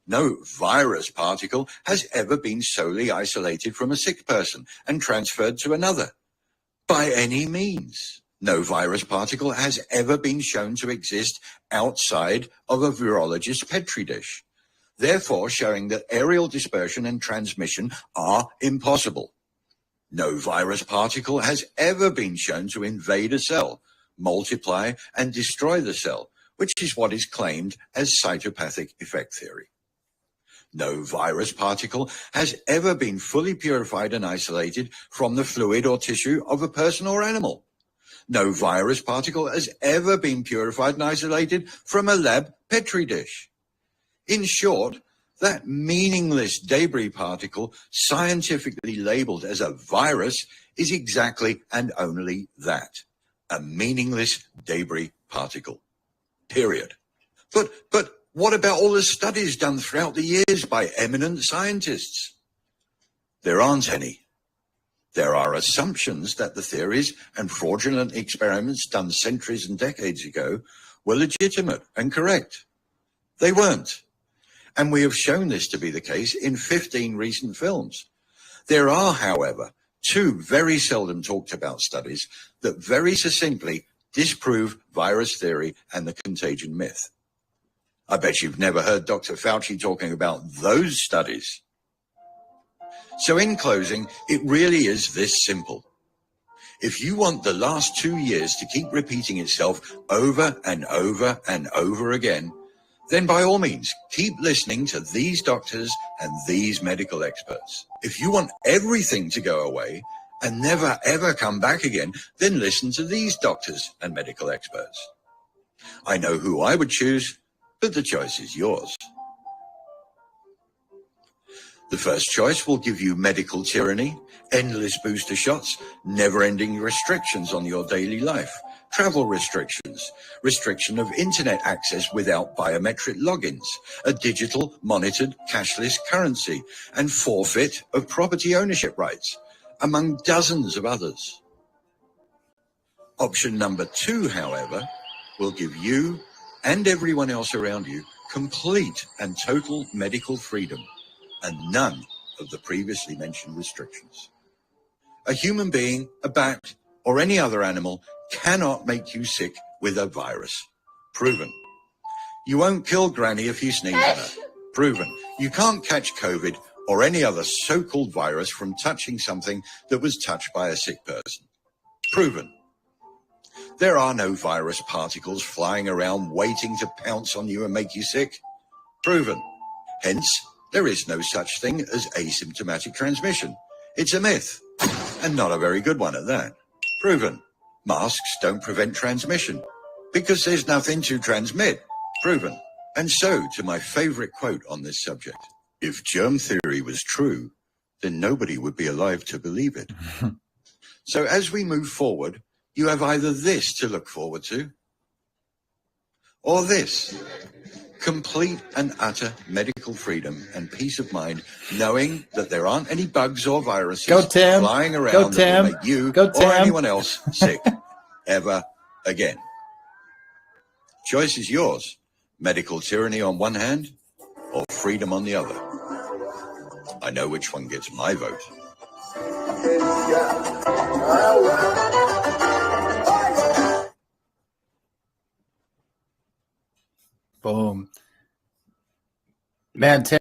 No virus particle has ever been solely isolated from a sick person and transferred to another. By any means. No virus particle has ever been shown to exist outside of a virologist's petri dish, therefore showing that aerial dispersion and transmission are impossible. No virus particle has ever been shown to invade a cell, multiply, and destroy the cell, which is what is claimed as cytopathic effect theory. No virus particle has ever been fully purified and isolated from the fluid or tissue of a person or animal. No virus particle has ever been purified and isolated from a lab petri dish. In short, that meaningless debris particle, scientifically labeled as a virus, is exactly and only that, a meaningless debris particle. Period. But what about all the studies done throughout the years by eminent scientists? There aren't any. There are assumptions that the theories and fraudulent experiments done centuries and decades ago were legitimate and correct. They weren't. And we have shown this to be the case in 15 recent films. There are, however, 2 very seldom talked about studies that very succinctly disprove virus theory and the contagion myth. I bet you've never heard Dr. Fauci talking about those studies. So in closing, it really is this simple. If you want the last 2 years to keep repeating itself over and over and over again, then by all means, keep listening to these doctors and these medical experts. If you want everything to go away and never ever come back again, then listen to these doctors and medical experts. I know who I would choose, but the choice is yours. The first choice will give you medical tyranny, endless booster shots, never-ending restrictions on your daily life, travel restrictions, restriction of internet access without biometric logins, a digital, monitored, cashless currency, and forfeit of property ownership rights, among dozens of others. Option number 2, however, will give you and everyone else around you complete and total medical freedom and none of the previously mentioned restrictions. A human being, a bat, or any other animal cannot make you sick with a virus. Proven. You won't kill Granny if you sneeze on her. Proven. You can't catch COVID or any other so-called virus from touching something that was touched by a sick person. Proven. There are no virus particles flying around waiting to pounce on you and make you sick. Proven. Hence, there is no such thing as asymptomatic transmission. It's a myth, and not a very good one at that. Proven. Masks don't prevent transmission because there's nothing to transmit. Proven. And so to my favorite quote on this subject. If germ theory was true, then nobody would be alive to believe it. So as we move forward, you have either this to look forward to or this. Complete and utter medical freedom and peace of mind, knowing that there aren't any bugs or viruses flying around that will make you or anyone else sick ever again. Choice is yours. Medical tyranny on one hand or freedom on the other. I know which one gets my vote. Boom. Man, Tim.